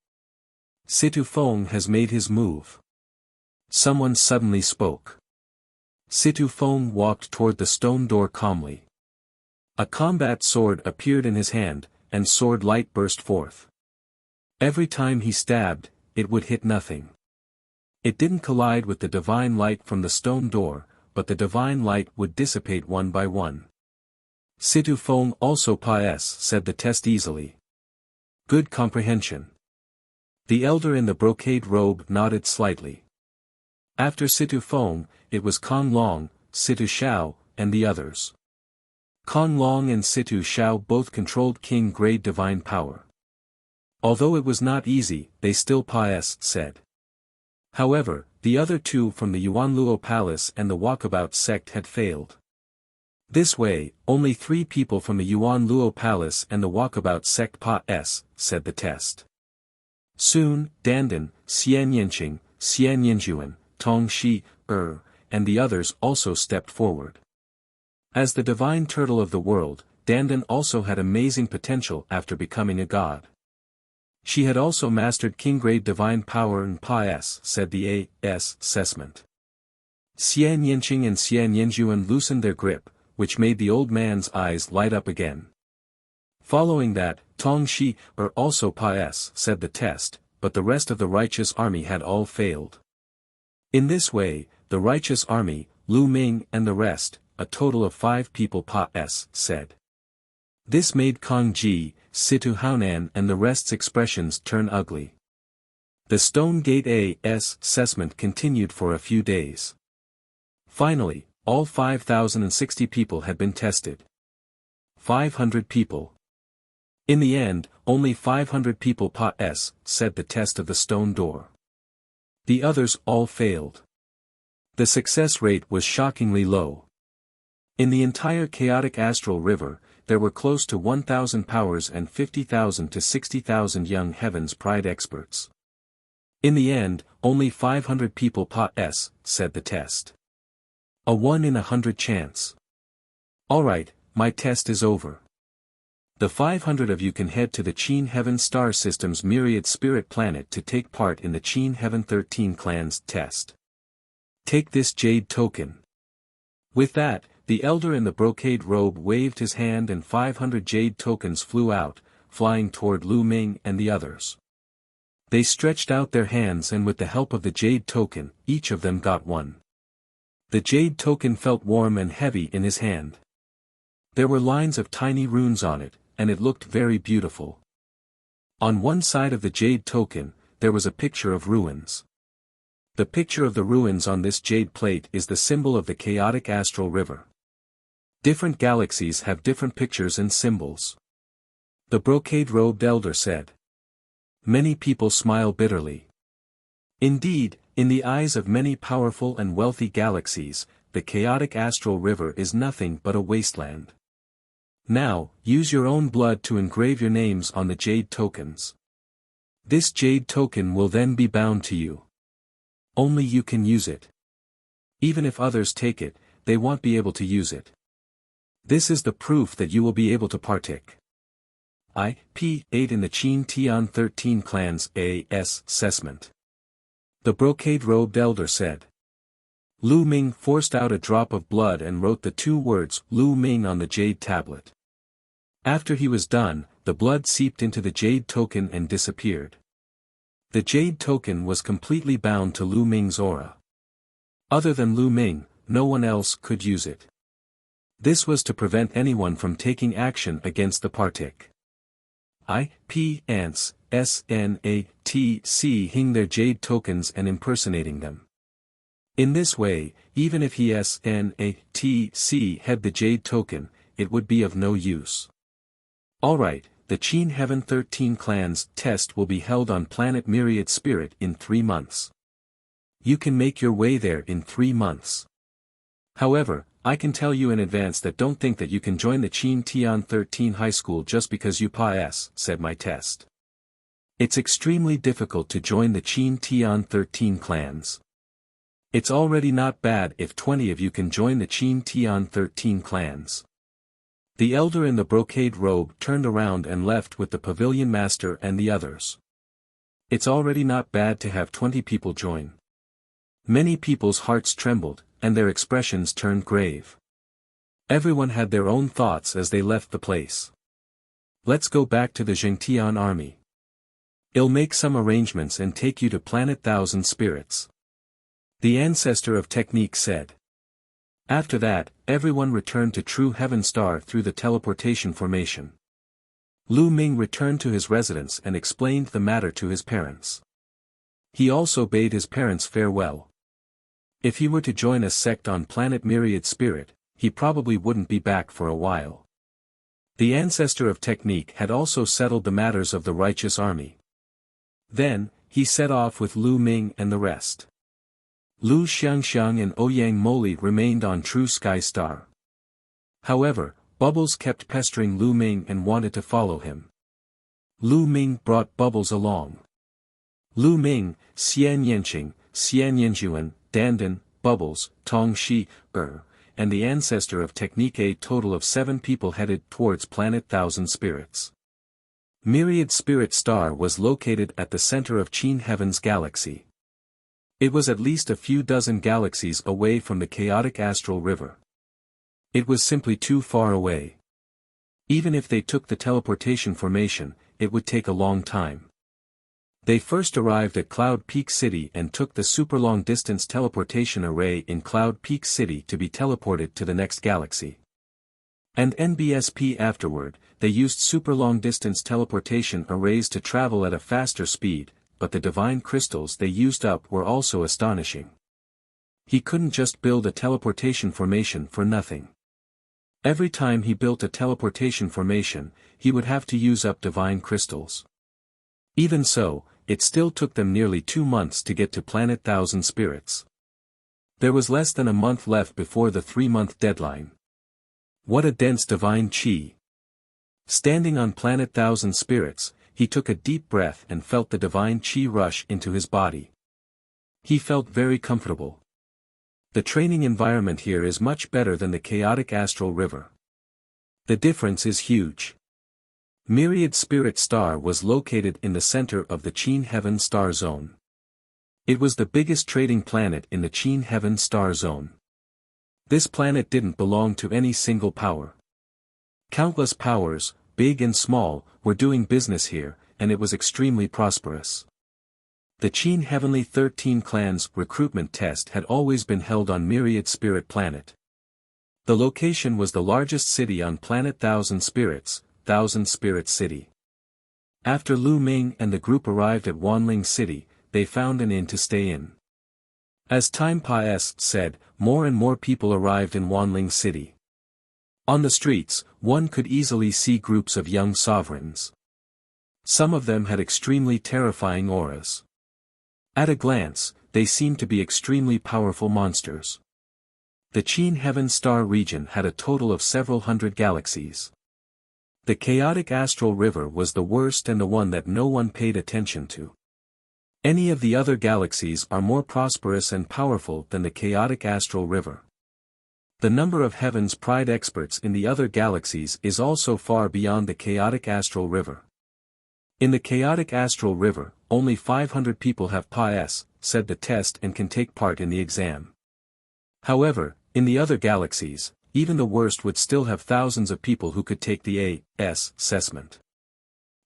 Situ Feng has made his move. Someone suddenly spoke. Situ Feng walked toward the stone door calmly. A combat sword appeared in his hand, and sword light burst forth. Every time he stabbed, it would hit nothing. It didn't collide with the divine light from the stone door, but the divine light would dissipate one by one. Situ Feng also pas, said the test easily. Good comprehension. The elder in the brocade robe nodded slightly. After Situ Feng, it was Kong Long, Situ Xiao, and the others. Kong Long and Situ Xiao both controlled king-grade divine power. Although it was not easy, they still pas, said. However, the other two from the Yuanluo Palace and the Walkabout sect had failed. This way, only 3 people from the Yuanluo Palace and the Walkabout sect pas, said the test. Soon, Dandan, Xian Yanqing, Xian Yanjuan, Tong Shi, and the others also stepped forward. As the divine turtle of the world, Dandan also had amazing potential after becoming a god. She had also mastered king-grade divine power and pas, said the assessment. Xian Yanqing and Xian Yanjuan loosened their grip, which made the old man's eyes light up again. Following that, Tong Shi also pas, said the test, but the rest of the righteous army had all failed. In this way, the righteous army, Lu Ming and the rest, a total of 5 people pas, said. This made Kong Ji, Situ Haonan and the rest's expressions turn ugly. The Stone Gate assessment continued for a few days. Finally, all 5,060 people had been tested. 500 people. In the end, only 500 people pas, said the test of the stone door. The others all failed. The success rate was shockingly low. In the entire chaotic astral river, there were close to 1,000 powers and 50,000 to 60,000 young heavens pride experts. In the end, only 500 people pas, said the test. A 1 in 100 chance. Alright, my test is over. The 500 of you can head to the Qin Heaven Star System's myriad spirit planet to take part in the Qin Heaven 13 Clans test. Take this jade token. With that, the elder in the brocade robe waved his hand and 500 jade tokens flew out, flying toward Lu Ming and the others. They stretched out their hands and with the help of the jade token, each of them got one. The jade token felt warm and heavy in his hand. There were lines of tiny runes on it, and it looked very beautiful. On one side of the jade token, there was a picture of ruins. The picture of the ruins on this jade plate is the symbol of the chaotic astral river. Different galaxies have different pictures and symbols. The brocade-robed elder said. Many people smile bitterly. Indeed, in the eyes of many powerful and wealthy galaxies, the chaotic astral river is nothing but a wasteland. Now, use your own blood to engrave your names on the jade tokens. This jade token will then be bound to you. Only you can use it. Even if others take it, they won't be able to use it. This is the proof that you will be able to partake. IP8 in the Qin Tian 13 Clans assessment. The brocade-robed elder said. Lu Ming forced out a drop of blood and wrote the 2 words Lu Ming on the jade tablet. After he was done, the blood seeped into the jade token and disappeared. The jade token was completely bound to Lu Ming's aura. Other than Lu Ming, no one else could use it. This was to prevent anyone from taking action against the partic. Ants, SNATC hing their jade tokens and impersonating them. In this way, even if he SNATC had the jade token, it would be of no use. Alright, the Qin Heaven 13 Clans test will be held on planet Myriad Spirit in 3 months. You can make your way there in 3 months. However, I can tell you in advance that don't think that you can join the Qin Tian 13 High School just because you pass, said my test. It's extremely difficult to join the Qin Tian 13 Clans. It's already not bad if 20 of you can join the Qin Tian 13 Clans. The elder in the brocade robe turned around and left with the pavilion master and the others. It's already not bad to have 20 people join. Many people's hearts trembled, and their expressions turned grave. Everyone had their own thoughts as they left the place. Let's go back to the Zhengtian army. I'll make some arrangements and take you to Planet Thousand Spirits. The ancestor of technique said. After that, everyone returned to True Heaven Star through the teleportation formation. Lu Ming returned to his residence and explained the matter to his parents. He also bade his parents farewell. If he were to join a sect on planet Myriad Spirit, he probably wouldn't be back for a while. The ancestor of technique had also settled the matters of the righteous army. Then, he set off with Lu Ming and the rest. Lu Xiangxiang and Ouyang Moli remained on True Sky Star. However, Bubbles kept pestering Lu Ming and wanted to follow him. Lu Ming brought Bubbles along. Lu Ming, Xian Yanqing, Xian Yanjuan, Dandan, Bubbles, Tong Shi, and the ancestor of technique, a total of 7 people headed towards Planet Thousand Spirits. Myriad Spirit Star was located at the center of Qin Heaven's galaxy. It was at least a few dozen galaxies away from the chaotic astral river. It was simply too far away. Even if they took the teleportation formation, it would take a long time. They first arrived at Cloud Peak City and took the super long-distance teleportation array in Cloud Peak City to be teleported to the next galaxy. And NBSP afterward, they used super long-distance teleportation arrays to travel at a faster speed, but the divine crystals they used up were also astonishing. He couldn't just build a teleportation formation for nothing. Every time he built a teleportation formation, he would have to use up divine crystals. Even so, it still took them nearly 2 months to get to Planet Thousand Spirits. There was less than a month left before the 3-month deadline. What a dense divine chi! Standing on Planet Thousand Spirits, he took a deep breath and felt the divine chi rush into his body. He felt very comfortable. The training environment here is much better than the chaotic astral river. The difference is huge. Myriad Spirit Star was located in the center of the Qin Heaven Star Zone. It was the biggest trading planet in the Qin Heaven Star Zone. This planet didn't belong to any single power. Countless powers, big and small, were doing business here, and it was extremely prosperous. The Qin Heavenly 13 Clans recruitment test had always been held on Myriad Spirit Planet. The location was the largest city on Planet Thousand Spirits, Thousand Spirit City. After Lu Ming and the group arrived at Wanling City, they found an inn to stay in. As time passed, more and more people arrived in Wanling City. On the streets, one could easily see groups of young sovereigns. Some of them had extremely terrifying auras. At a glance, they seemed to be extremely powerful monsters. The Qin Heaven Star region had a total of several hundred galaxies. The chaotic astral river was the worst and the one that no one paid attention to. Any of the other galaxies are more prosperous and powerful than the chaotic astral river. The number of Heaven's Pride experts in the other galaxies is also far beyond the chaotic astral river. In the chaotic astral river, only 500 people have PAS, said the test, and can take part in the exam. However, in the other galaxies, even the worst would still have thousands of people who could take the AS assessment.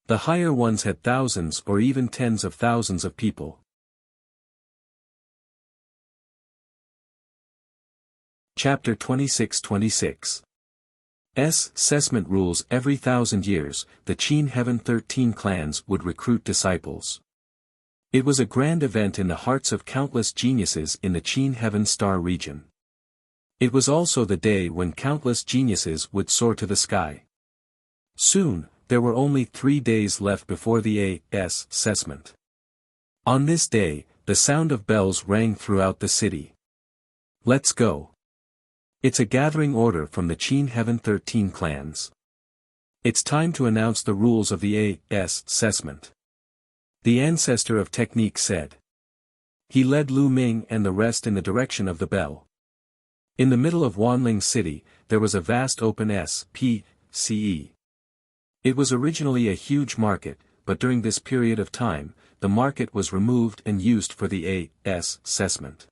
The higher ones had thousands or even tens of thousands of people. Chapter 26-26 assessment rules. Every 1,000 years, the Qin Heaven 13 clans would recruit disciples. It was a grand event in the hearts of countless geniuses in the Qin Heaven Star region. It was also the day when countless geniuses would soar to the sky. Soon, there were only 3 days left before the AS assessment. On this day, the sound of bells rang throughout the city. Let's go. It's a gathering order from the Qin Heaven 13 clans. It's time to announce the rules of the AS assessment. The ancestor of technique said. He led Lu Ming and the rest in the direction of the bell. In the middle of Wanling City, there was a vast open SPCE. It was originally a huge market, but during this period of time, the market was removed and used for the AS assessment.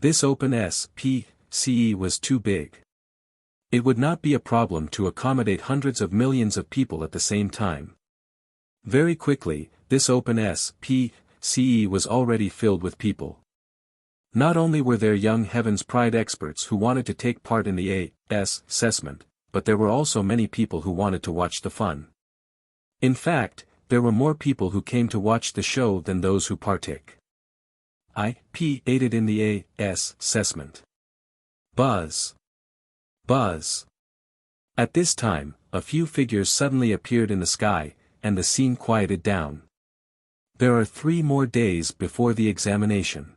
This open SPCE was too big. It would not be a problem to accommodate hundreds of millions of people at the same time. Very quickly, this open SPCE was already filled with people. Not only were there young Heaven's Pride experts who wanted to take part in the assessment, but there were also many people who wanted to watch the fun. In fact, there were more people who came to watch the show than those who participated in the assessment. Buzz. Buzz. At this time, a few figures suddenly appeared in the sky, and the scene quieted down. There are 3 more days before the examination.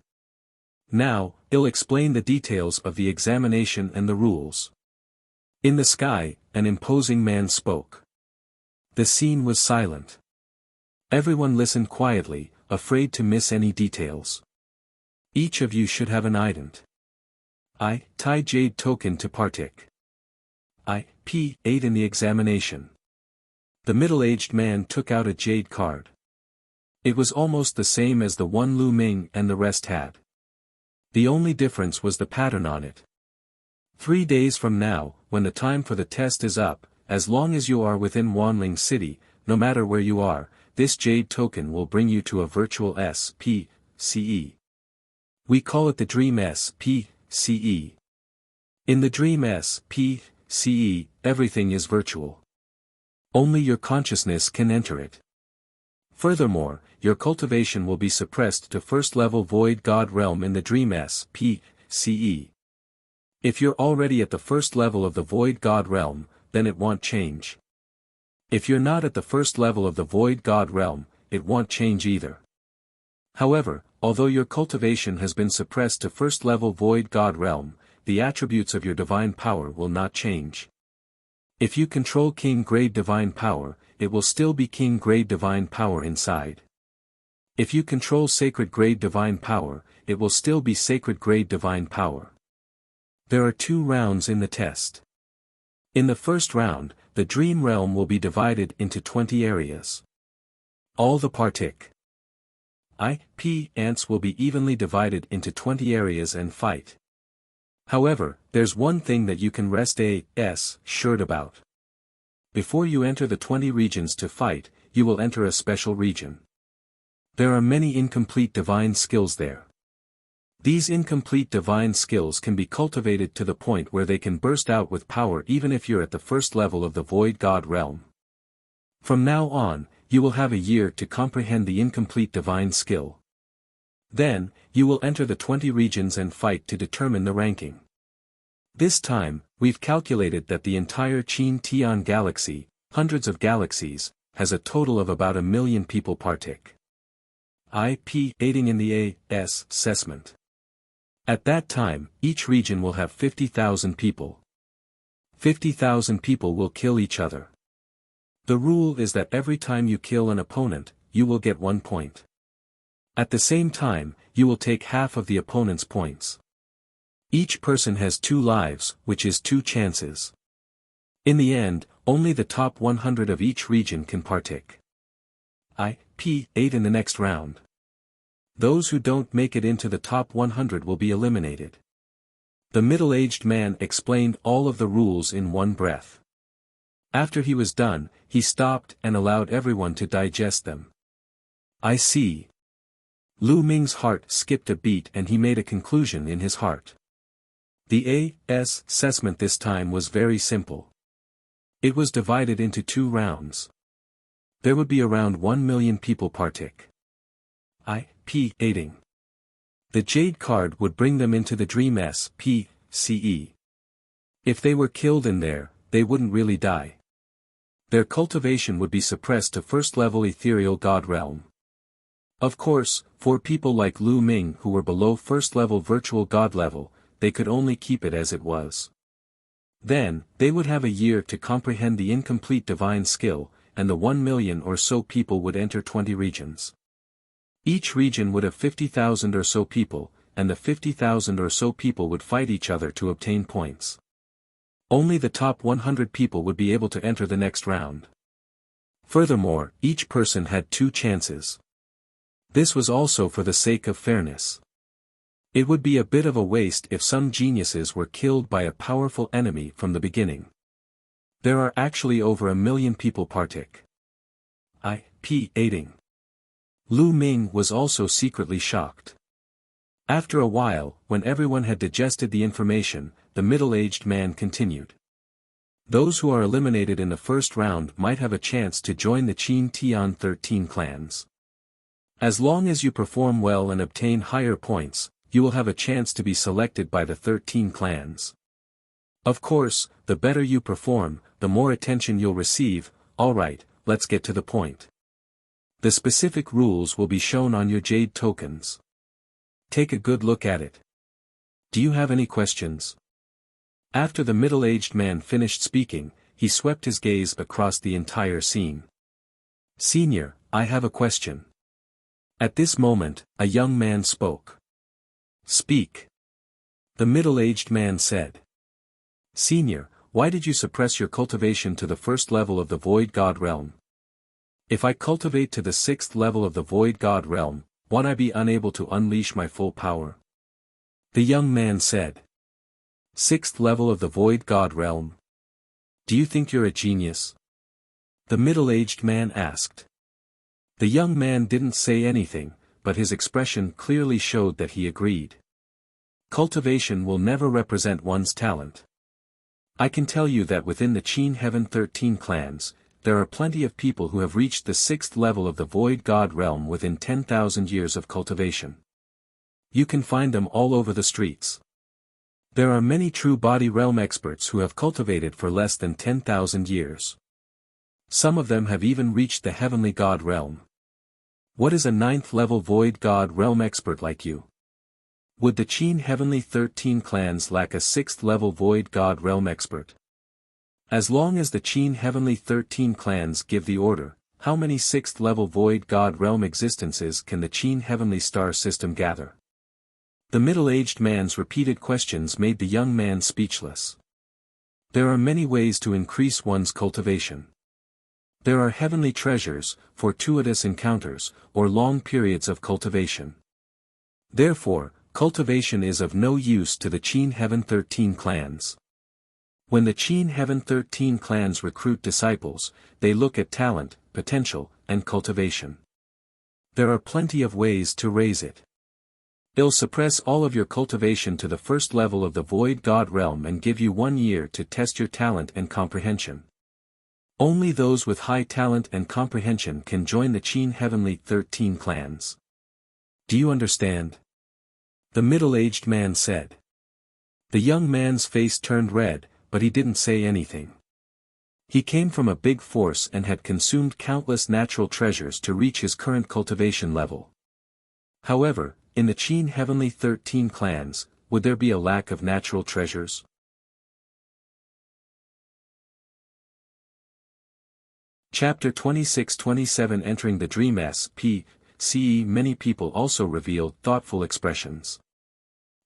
Now, I'll explain the details of the examination and the rules. In the sky, an imposing man spoke. The scene was silent. Everyone listened quietly, afraid to miss any details. Each of you should have an ident. I jade token to partic. I8 in the examination. The middle-aged man took out a jade card. It was almost the same as the one Lu Ming and the rest had. The only difference was the pattern on it. 3 days from now, when the time for the test is up, as long as you are within Wanling City, no matter where you are, this jade token will bring you to a virtual SPCE. We call it the Dream SPCE. In the Dream SPCE, everything is virtual. Only your consciousness can enter it. Furthermore, your cultivation will be suppressed to first-level Void God Realm in the Dream SPCE. If you're already at the first level of the Void God Realm, then it won't change. If you're not at the first level of the Void God Realm, it won't change either. However, although your cultivation has been suppressed to first-level Void God Realm, the attributes of your divine power will not change. If you control King-grade divine power, it will still be King-grade divine power inside. If you control Sacred-grade divine power, it will still be Sacred-grade divine power. There are 2 rounds in the test. In the first round, the Dream Realm will be divided into 20 areas. All the ants will be evenly divided into 20 areas and fight. However, there's one thing that you can rest assured about. Before you enter the 20 regions to fight, you will enter a special region. There are many incomplete divine skills there. These incomplete divine skills can be cultivated to the point where they can burst out with power even if you're at the first level of the Void God Realm. From now on, you will have a year to comprehend the incomplete divine skill. Then, you will enter the 20 regions and fight to determine the ranking. This time, we've calculated that the entire Qin Tian galaxy, hundreds of galaxies, has a total of about 1 million people participating in the assessment. At that time, each region will have 50,000 people. 50,000 people will kill each other. The rule is that every time you kill an opponent, you will get 1 point. At the same time, you will take half of the opponent's points. Each person has 2 lives, which is 2 chances. In the end, only the top 100 of each region can participate in the next round. Those who don't make it into the top 100 will be eliminated. The middle-aged man explained all of the rules in one breath. After he was done, he stopped and allowed everyone to digest them. I see. Lu Ming's heart skipped a beat and he made a conclusion in his heart. The assessment this time was very simple. It was divided into 2 rounds. There would be around 1 million people participating. The Jade card would bring them into the Dream SPCE. If they were killed in there, they wouldn't really die. Their cultivation would be suppressed to first-level Ethereal God Realm. Of course, for people like Lu Ming who were below first-level Virtual God level, they could only keep it as it was. Then, they would have a year to comprehend the incomplete divine skill, and the 1 million or so people would enter 20 regions. Each region would have 50,000 or so people, and the 50,000 or so people would fight each other to obtain points. Only the top 100 people would be able to enter the next round. Furthermore, each person had 2 chances. This was also for the sake of fairness. It would be a bit of a waste if some geniuses were killed by a powerful enemy from the beginning. There are actually over 1 million people participating. Lu Ming was also secretly shocked. After a while, when everyone had digested the information, the middle-aged man continued. Those who are eliminated in the first round might have a chance to join the Qin Tian 13 clans. As long as you perform well and obtain higher points, you will have a chance to be selected by the 13 clans. Of course, the better you perform, the more attention you'll receive. Alright, let's get to the point. The specific rules will be shown on your jade tokens. Take a good look at it. Do you have any questions? After the middle-aged man finished speaking, he swept his gaze across the entire scene. Senior, I have a question. At this moment, a young man spoke. Speak. The middle-aged man said. Senior, why did you suppress your cultivation to the first level of the Void God realm? If I cultivate to the 6th level of the Void God realm, won't I be unable to unleash my full power? The young man said. 6th level of the Void God realm? Do you think you're a genius? The middle-aged man asked. The young man didn't say anything, but his expression clearly showed that he agreed. Cultivation will never represent one's talent. I can tell you that within the Qin Heaven 13 clans, there are plenty of people who have reached the 6th level of the Void God realm within 10,000 years of cultivation. You can find them all over the streets. There are many true body realm experts who have cultivated for less than 10,000 years. Some of them have even reached the Heavenly God realm. What is a 9th level Void God realm expert like you? Would the Qin Heavenly 13 clans lack a 6th level Void God realm expert? As long as the Qin Heavenly 13 clans give the order, how many 6th level Void God realm existences can the Qin Heavenly star system gather? The middle-aged man's repeated questions made the young man speechless. There are many ways to increase one's cultivation. There are heavenly treasures, fortuitous encounters, or long periods of cultivation. Therefore, cultivation is of no use to the Qin Heaven 13 clans. When the Qin Heaven 13 clans recruit disciples, they look at talent, potential, and cultivation. There are plenty of ways to raise it. They'll suppress all of your cultivation to the first level of the Void God realm and give you 1 year to test your talent and comprehension. Only those with high talent and comprehension can join the Qin Heavenly 13 clans. Do you understand? The middle-aged man said. The young man's face turned red, but he didn't say anything. He came from a big force and had consumed countless natural treasures to reach his current cultivation level. However, in the Qin Heavenly 13 clans, would there be a lack of natural treasures? Chapter 26-27 Entering the Dream SPCE. Many people also revealed thoughtful expressions.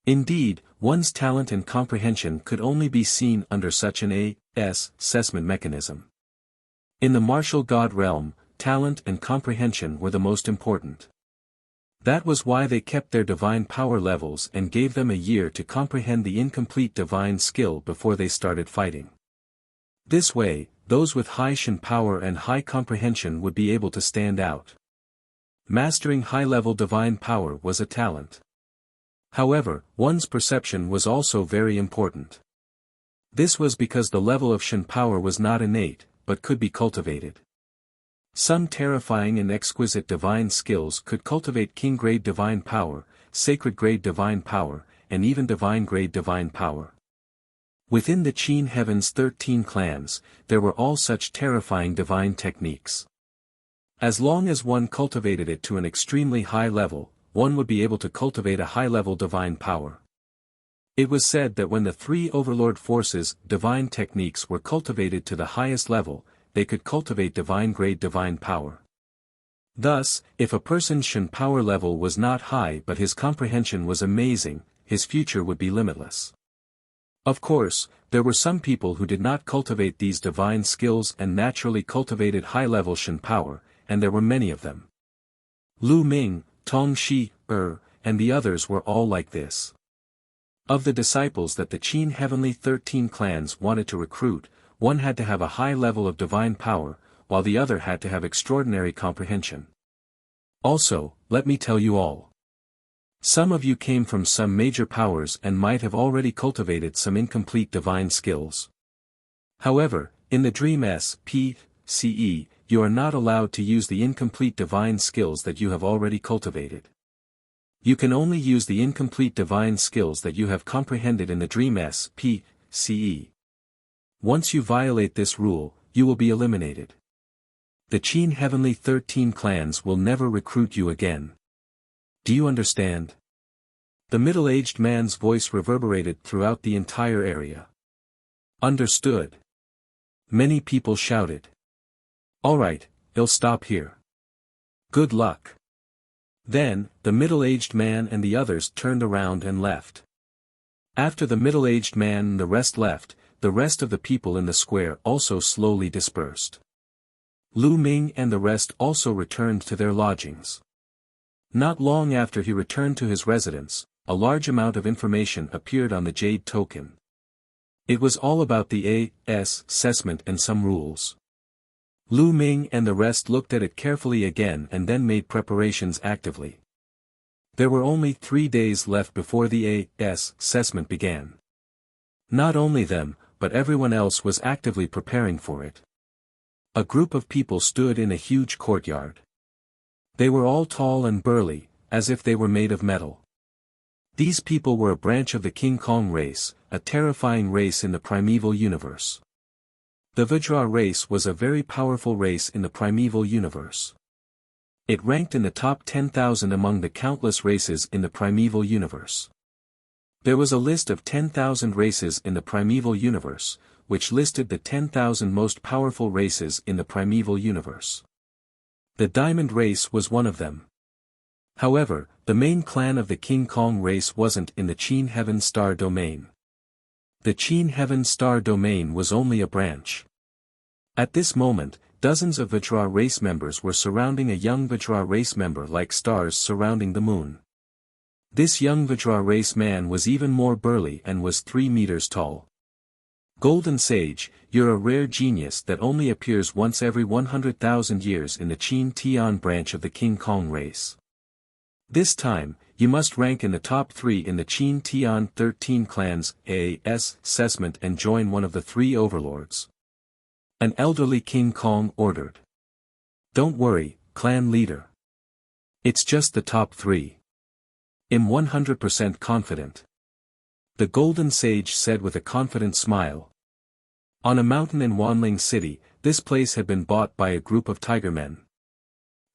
Indeed, one's talent and comprehension could only be seen under such an assessment mechanism. In the martial god realm, talent and comprehension were the most important. That was why they kept their divine power levels and gave them a year to comprehend the incomplete divine skill before they started fighting. This way, those with high Shen power and high comprehension would be able to stand out. Mastering high-level divine power was a talent. However, one's perception was also very important. This was because the level of Shen power was not innate, but could be cultivated. Some terrifying and exquisite divine skills could cultivate king-grade divine power, sacred-grade divine power, and even divine-grade divine power. Within the Qin Heaven's 13 clans, there were all such terrifying divine techniques. As long as one cultivated it to an extremely high level, one would be able to cultivate a high-level divine power. It was said that when the 3 overlord forces' divine techniques were cultivated to the highest level, they could cultivate divine-grade divine power. Thus, if a person's Shen power level was not high but his comprehension was amazing, his future would be limitless. Of course, there were some people who did not cultivate these divine skills and naturally cultivated high-level Shen power, and there were many of them. Lu Ming, Tong Shi, and the others were all like this. Of the disciples that the Qin Heavenly 13 clans wanted to recruit, one had to have a high level of divine power, while the other had to have extraordinary comprehension. Also, let me tell you all. Some of you came from some major powers and might have already cultivated some incomplete divine skills. However, in the Dream SPCE, you are not allowed to use the incomplete divine skills that you have already cultivated. You can only use the incomplete divine skills that you have comprehended in the Dream SPCE. Once you violate this rule, you will be eliminated. The Qin Heavenly 13 clans will never recruit you again. Do you understand? The middle-aged man's voice reverberated throughout the entire area. Understood. Many people shouted. Alright, I'll stop here. Good luck. Then, the middle-aged man and the others turned around and left. After the middle-aged man and the rest left, the rest of the people in the square also slowly dispersed. Lu Ming and the rest also returned to their lodgings. Not long after he returned to his residence, a large amount of information appeared on the Jade token. It was all about the assessment and some rules. Lu Ming and the rest looked at it carefully again and then made preparations actively. There were only 3 days left before the assessment began. Not only them, but everyone else was actively preparing for it. A group of people stood in a huge courtyard. They were all tall and burly, as if they were made of metal. These people were a branch of the King Kong race, a terrifying race in the primeval universe. The Vajra race was a very powerful race in the primeval universe. It ranked in the top 10,000 among the countless races in the primeval universe. There was a list of 10,000 races in the primeval universe, which listed the 10,000 most powerful races in the primeval universe. The Diamond race was one of them. However, the main clan of the King Kong race wasn't in the Qin Heaven Star domain. The Qin Heaven Star domain was only a branch. At this moment, dozens of Vajra race members were surrounding a young Vajra race member like stars surrounding the moon. This young Vajra race man was even more burly and was 3 meters tall. Golden Sage, you're a rare genius that only appears once every 100,000 years in the Qin Tian branch of the King Kong race. This time, you must rank in the top 3 in the Qin Tian 13 clans assessment and join one of the 3 overlords. An elderly King Kong ordered. Don't worry, clan leader. It's just the top 3. I'm 100% confident. The Golden Sage said with a confident smile. On a mountain in Wanling City, this place had been bought by a group of Tigermen.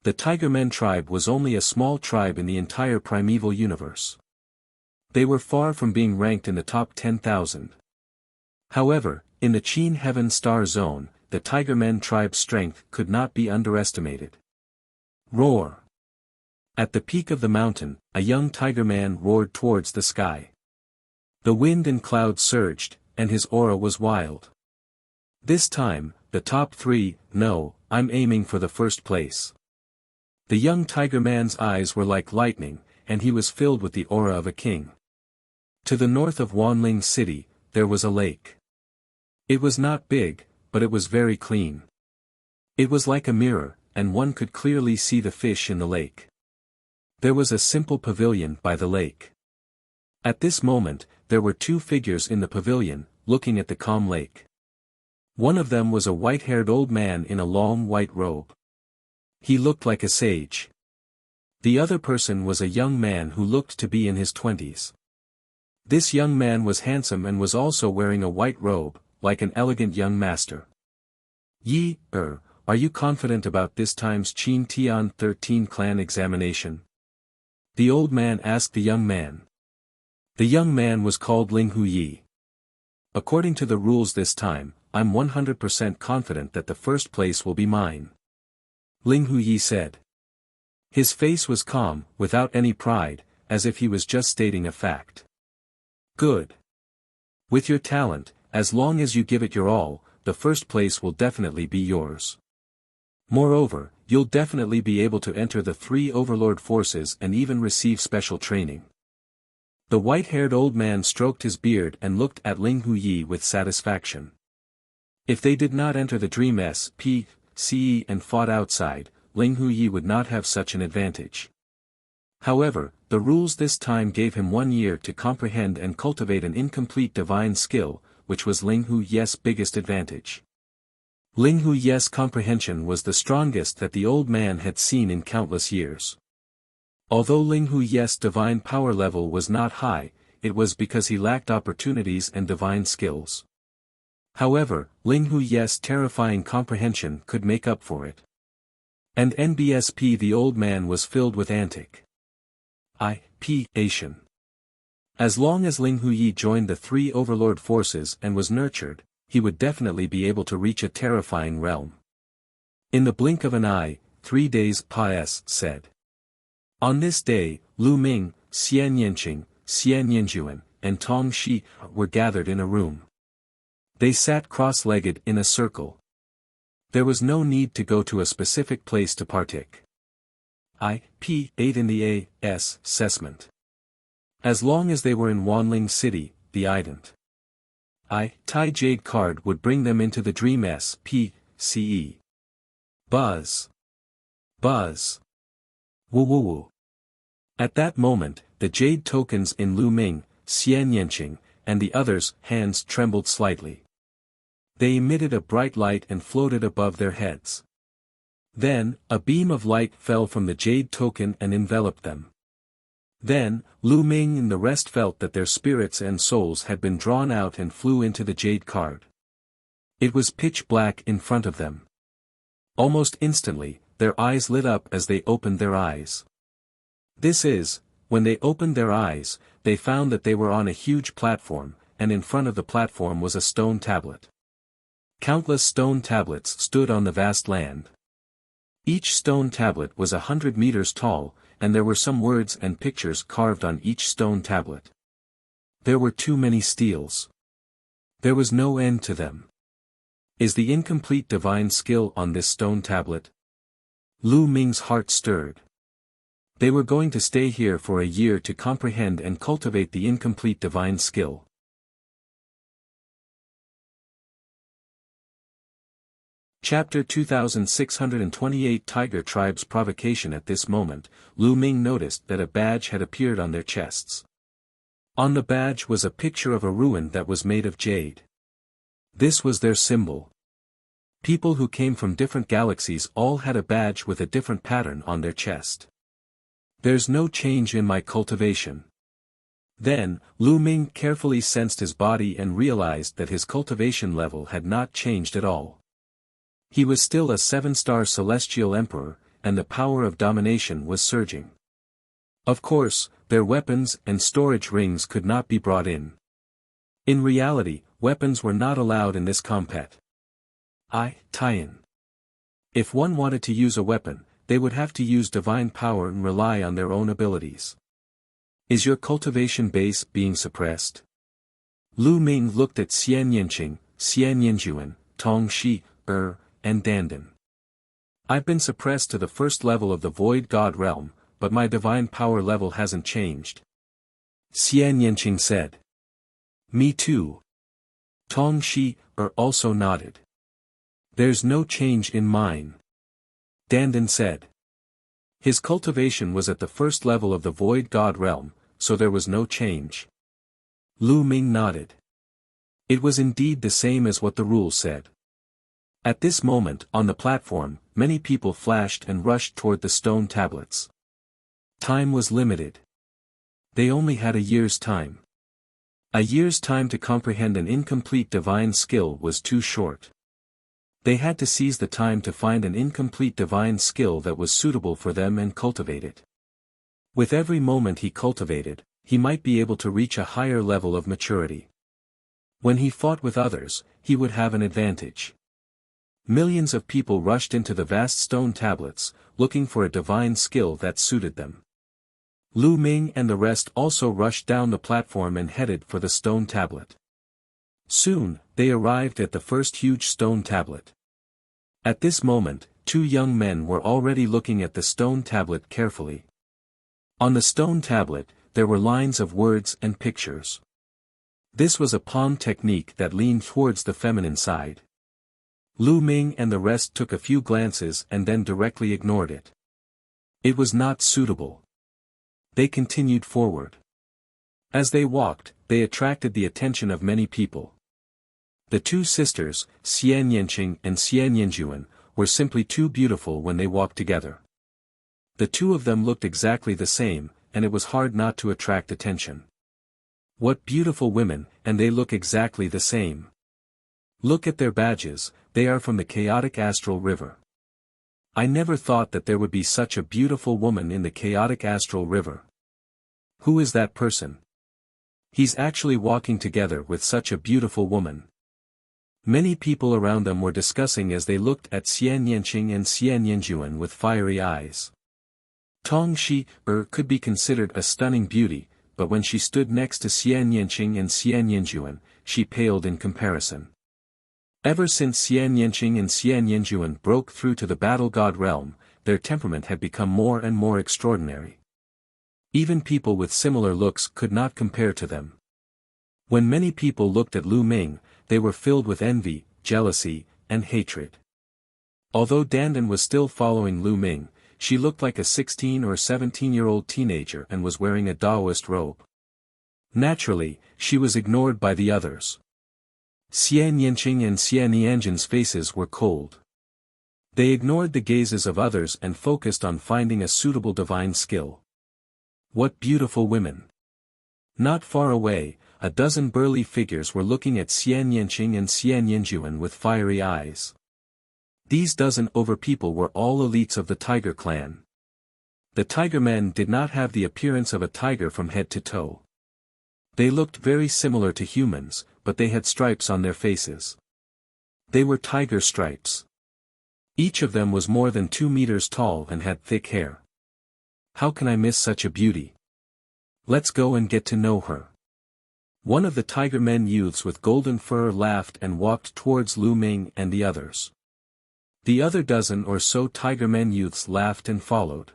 The Tigermen tribe was only a small tribe in the entire primeval universe. They were far from being ranked in the top 10,000. However, in the Qin Heaven Star Zone, the Tigermen tribe's strength could not be underestimated. Roar! At the peak of the mountain, a young Tigerman roared towards the sky. The wind and clouds surged, and his aura was wild. This time, the top 3, no, I'm aiming for the first place. The young Tigerman's eyes were like lightning, and he was filled with the aura of a king. To the north of Wanling City, there was a lake. It was not big, but it was very clean. It was like a mirror, and one could clearly see the fish in the lake. There was a simple pavilion by the lake. At this moment, there were 2 figures in the pavilion, looking at the calm lake. One of them was a white-haired old man in a long white robe. He looked like a sage. The other person was a young man who looked to be in his 20s. This young man was handsome and was also wearing a white robe, like an elegant young master. Are you confident about this time's Qin Tian 13 clan examination? The old man asked the young man. The young man was called Ling Huyi. According to the rules this time, I'm 100% confident that the first place will be mine. Ling Huyi said. His face was calm, without any pride, as if he was just stating a fact. Good. With your talent, as long as you give it your all, the first place will definitely be yours. Moreover, you'll definitely be able to enter the 3 overlord forces and even receive special training. The white-haired old man stroked his beard and looked at Ling Huyi with satisfaction. If they did not enter the Dream SPCE and fought outside, Ling Huyi would not have such an advantage. However, the rules this time gave him 1 year to comprehend and cultivate an incomplete divine skill, which was Ling Huyi's biggest advantage. Ling Huyi's comprehension was the strongest that the old man had seen in countless years. Although Ling Huyi's divine power level was not high, it was because he lacked opportunities and divine skills. However, Ling Huyi's terrifying comprehension could make up for it. And NBSP the old man was filled with anticipation. As long as Ling Huyi joined the 3 overlord forces and was nurtured, he would definitely be able to reach a terrifying realm. In the blink of an eye, 3 days said. On this day, Lu Ming, Xian Yanqing, Xian Yanjuan, and Tong Shi were gathered in a room. They sat cross-legged in a circle. There was no need to go to a specific place to partake. Ate in the assessment. As long as they were in Wanling City, the ident Tai Jade card would bring them into the Dream SPCE. Buzz. Buzz. Woo woo woo. At that moment, the jade tokens in Lu Ming, Xian Yanqing, and the others' hands trembled slightly. They emitted a bright light and floated above their heads. Then, a beam of light fell from the jade token and enveloped them. Then, Lu Ming and the rest felt that their spirits and souls had been drawn out and flew into the jade card. It was pitch black in front of them. Almost instantly, their eyes lit up as they opened their eyes. This is, when they opened their eyes, they found that they were on a huge platform, and in front of the platform was a stone tablet. Countless stone tablets stood on the vast land. Each stone tablet was 100 meters tall, and there were some words and pictures carved on each stone tablet. There were too many steals. There was no end to them. Is the incomplete divine skill on this stone tablet? Lu Ming's heart stirred. They were going to stay here for a year to comprehend and cultivate the incomplete divine skill. Chapter 2628 Tiger Tribe's Provocation. At this moment, Lu Ming noticed that a badge had appeared on their chests. On the badge was a picture of a ruin that was made of jade. This was their symbol. People who came from different galaxies all had a badge with a different pattern on their chest. There's no change in my cultivation. Then, Lu Ming carefully sensed his body and realized that his cultivation level had not changed at all. He was still a 7-star celestial emperor, and the power of domination was surging. Of course, their weapons and storage rings could not be brought in. In reality, weapons were not allowed in this compet. Tie-in. If one wanted to use a weapon, they would have to use divine power and rely on their own abilities. Is your cultivation base being suppressed? Lu Ming looked at Xian Yanqing, Xian Yanjuan, Tong Shi, and Dandan. I've been suppressed to the first level of the Void God realm, but my divine power level hasn't changed. Xian Yanqing said. Me too. Tong Shi, also nodded. There's no change in mine. Dandan said. His cultivation was at the first level of the Void God realm, so there was no change. Lu Ming nodded. It was indeed the same as what the rules said. At this moment, on the platform, many people flashed and rushed toward the stone tablets. Time was limited. They only had a year's time. A year's time to comprehend an incomplete divine skill was too short. They had to seize the time to find an incomplete divine skill that was suitable for them and cultivate it. With every moment he cultivated, he might be able to reach a higher level of maturity. When he fought with others, he would have an advantage. Millions of people rushed into the vast stone tablets, looking for a divine skill that suited them. Lu Ming and the rest also rushed down the platform and headed for the stone tablet. Soon, they arrived at the first huge stone tablet. At this moment, two young men were already looking at the stone tablet carefully. On the stone tablet, there were lines of words and pictures. This was a palm technique that leaned towards the feminine side. Lu Ming and the rest took a few glances and then directly ignored it. It was not suitable. They continued forward. As they walked, they attracted the attention of many people. The two sisters, Xian Yanqing and Xian Yanjuan, were simply too beautiful when they walked together. The two of them looked exactly the same, and it was hard not to attract attention. What beautiful women, and they look exactly the same. Look at their badges, they are from the chaotic astral river. I never thought that there would be such a beautiful woman in the chaotic astral river. Who is that person? He's actually walking together with such a beautiful woman. Many people around them were discussing as they looked at Xian Yanqing and Xian Yanjuan with fiery eyes. Tong Shi could be considered a stunning beauty, but when she stood next to Xian Yanqing and Xian Yanjuan, she paled in comparison. Ever since Xian Yanqing and Xian Yanjuan broke through to the battle god realm, their temperament had become more and more extraordinary. Even people with similar looks could not compare to them. When many people looked at Lu Ming, they were filled with envy, jealousy, and hatred. Although Dandan was still following Lu Ming, she looked like a 16 or 17-year-old teenager and was wearing a Taoist robe. Naturally, she was ignored by the others. Xian Yanqing and Xian Yanjin's faces were cold. They ignored the gazes of others and focused on finding a suitable divine skill. What beautiful women! Not far away, a dozen burly figures were looking at Xian Yanqing and Xian Yanjuan with fiery eyes. These dozen over people were all elites of the Tiger clan. The Tiger men did not have the appearance of a tiger from head to toe. They looked very similar to humans, but they had stripes on their faces. They were tiger stripes. Each of them was more than 2 meters tall and had thick hair. How can I miss such a beauty? Let's go and get to know her. One of the Tiger men youths with golden fur laughed and walked towards Lu Ming and the others. The other dozen or so Tiger men youths laughed and followed.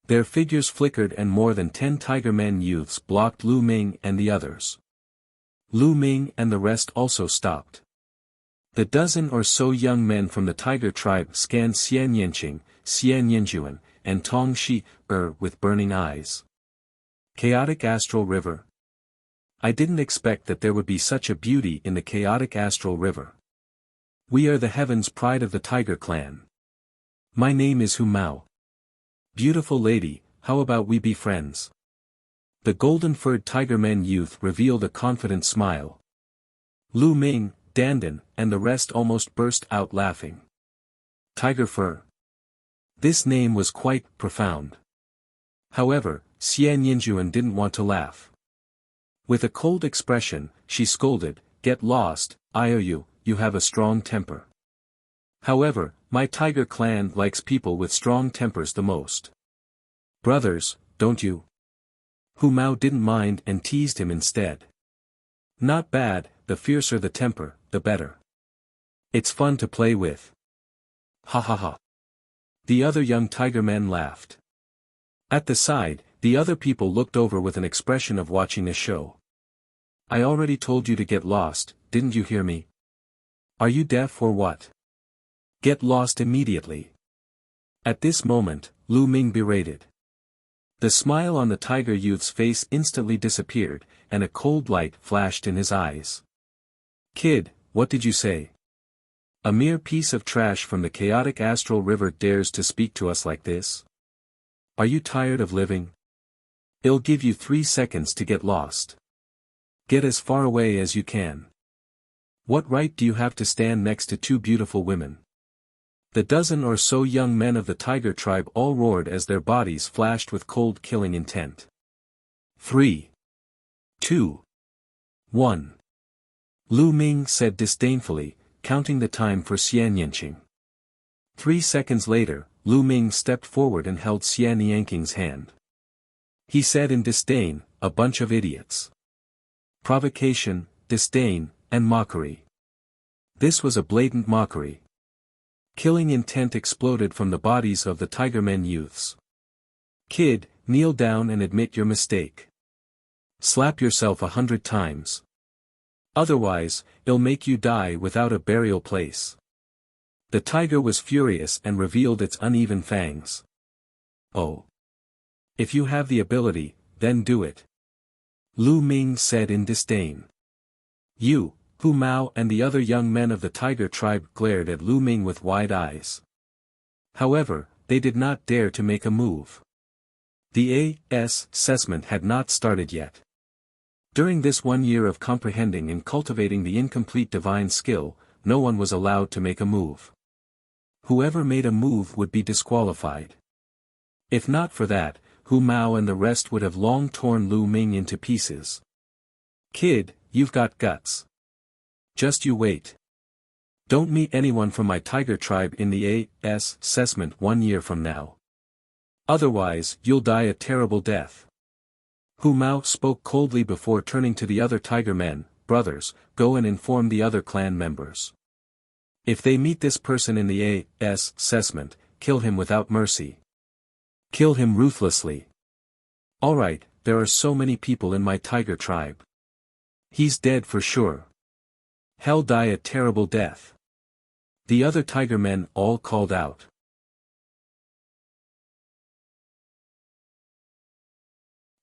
Their figures flickered and more than 10 Tiger men youths blocked Lu Ming and the others. Lu Ming and the rest also stopped. The dozen or so young men from the Tiger tribe scanned Xian Yanqing, Xian Yanjuan, and Tong Shi with burning eyes. Chaotic Astral River. I didn't expect that there would be such a beauty in the chaotic astral river. We are the heaven's pride of the Tiger clan. My name is Hu Mao. Beautiful lady, how about we be friends? The golden-furred Tiger men youth revealed a confident smile. Lu Ming, Dandan, and the rest almost burst out laughing. Tiger fur. This name was quite profound. However, Xian Yanjuan didn't want to laugh. With a cold expression, she scolded, "Get lost, IOU, you have a strong temper." However, my Tiger clan likes people with strong tempers the most. Brothers, don't you? Hu Mao didn't mind and teased him instead. Not bad, the fiercer the temper, the better. It's fun to play with. Ha ha ha. The other young Tiger men laughed. At the side, the other people looked over with an expression of watching a show. I already told you to get lost, didn't you hear me? Are you deaf or what? Get lost immediately. At this moment, Lu Ming berated. The smile on the Tiger youth's face instantly disappeared, and a cold light flashed in his eyes. Kid, what did you say? A mere piece of trash from the chaotic astral river dares to speak to us like this? Are you tired of living? I'll give you 3 seconds to get lost. Get as far away as you can. What right do you have to stand next to 2 beautiful women? The dozen or so young men of the Tiger tribe all roared as their bodies flashed with cold killing intent. 3, 2, 1. Lu Ming said disdainfully, counting the time for Xian Yanqing. 3 seconds later, Lu Ming stepped forward and held Xian Yanqing's hand. He said in disdain, a bunch of idiots. Provocation, disdain, and mockery. This was a blatant mockery. Killing intent exploded from the bodies of the Tiger Men youths. Kid, kneel down and admit your mistake. Slap yourself 100 times. Otherwise, it'll make you die without a burial place. The tiger was furious and revealed its uneven fangs. Oh. If you have the ability, then do it. Lu Ming said in disdain. You, Hu Mao and the other young men of the tiger tribe glared at Lu Ming with wide eyes. However, they did not dare to make a move. The assessment had not started yet. During this 1 year of comprehending and cultivating the incomplete divine skill, no one was allowed to make a move. Whoever made a move would be disqualified. If not for that, Hu Mao and the rest would have long torn Lu Ming into pieces. Kid, you've got guts. Just you wait. Don't meet anyone from my tiger tribe in the assessment 1 year from now. Otherwise, you'll die a terrible death. Hu Mao spoke coldly before turning to the other tiger men. Brothers, go and inform the other clan members. If they meet this person in the assessment, kill him without mercy. Kill him ruthlessly. Alright, there are so many people in my tiger tribe. He's dead for sure. Hell, die a terrible death. The other tiger men all called out.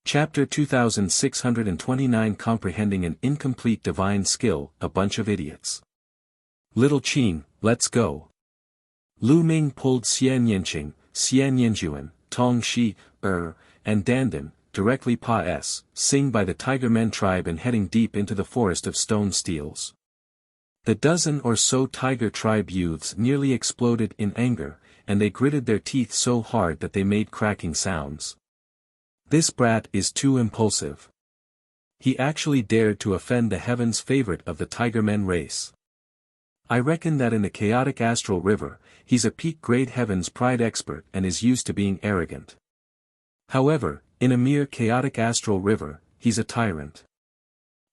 Chapter 2629 Comprehending an Incomplete Divine Skill, a Bunch of Idiots. Little Qin, let's go. Lu Ming pulled Xian Yanqing, Xian Yanjuan, Tong Shi, and Dandan, directly sing by the Tiger Men tribe and heading deep into the forest of stone steels. The dozen or so Tiger tribe youths nearly exploded in anger, and they gritted their teeth so hard that they made cracking sounds. This brat is too impulsive. He actually dared to offend the heavens' favorite of the Tiger Men race. I reckon that in the chaotic astral river, he's a peak-grade heavens pride expert and is used to being arrogant. However, in a mere chaotic astral river, he's a tyrant.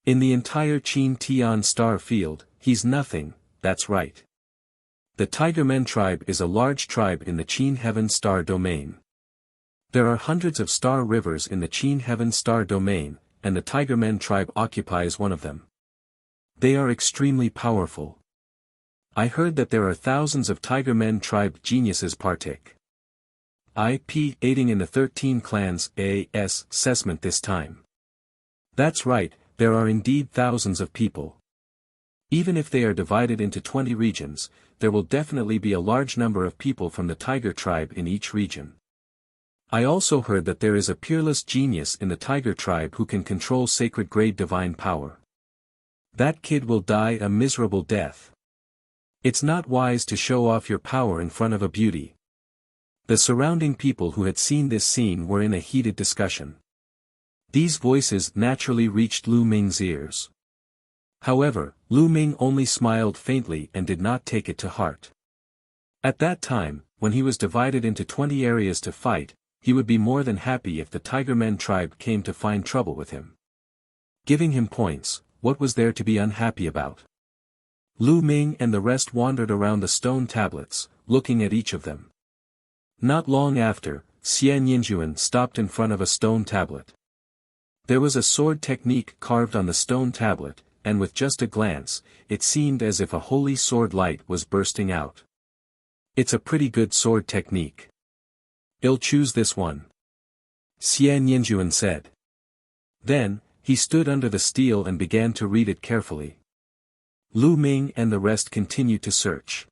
In the entire Qin Tian star field, he's nothing, that's right. The Tiger Men tribe is a large tribe in the Qin Heaven Star domain. There are hundreds of star rivers in the Qin Heaven Star domain, and the Tiger Men tribe occupies one of them. They are extremely powerful. I heard that there are thousands of Tiger Men tribe geniuses partake. Aiding in the 13 clans assessment this time. That's right, there are indeed thousands of people. Even if they are divided into 20 regions, there will definitely be a large number of people from the Tiger tribe in each region. I also heard that there is a peerless genius in the Tiger tribe who can control sacred grade divine power. That kid will die a miserable death. It's not wise to show off your power in front of a beauty. The surrounding people who had seen this scene were in a heated discussion. These voices naturally reached Lu Ming's ears. However, Lu Ming only smiled faintly and did not take it to heart. At that time, when he was divided into 20 areas to fight, he would be more than happy if the Tiger Men tribe came to find trouble with him. Giving him points, what was there to be unhappy about? Lu Ming and the rest wandered around the stone tablets, looking at each of them. Not long after, Xian Yinjuan stopped in front of a stone tablet. There was a sword technique carved on the stone tablet, and with just a glance, it seemed as if a holy sword light was bursting out. It's a pretty good sword technique. I'll choose this one. Xian Yinjuan said. Then, he stood under the stele and began to read it carefully. Lu Ming and the rest continued to search.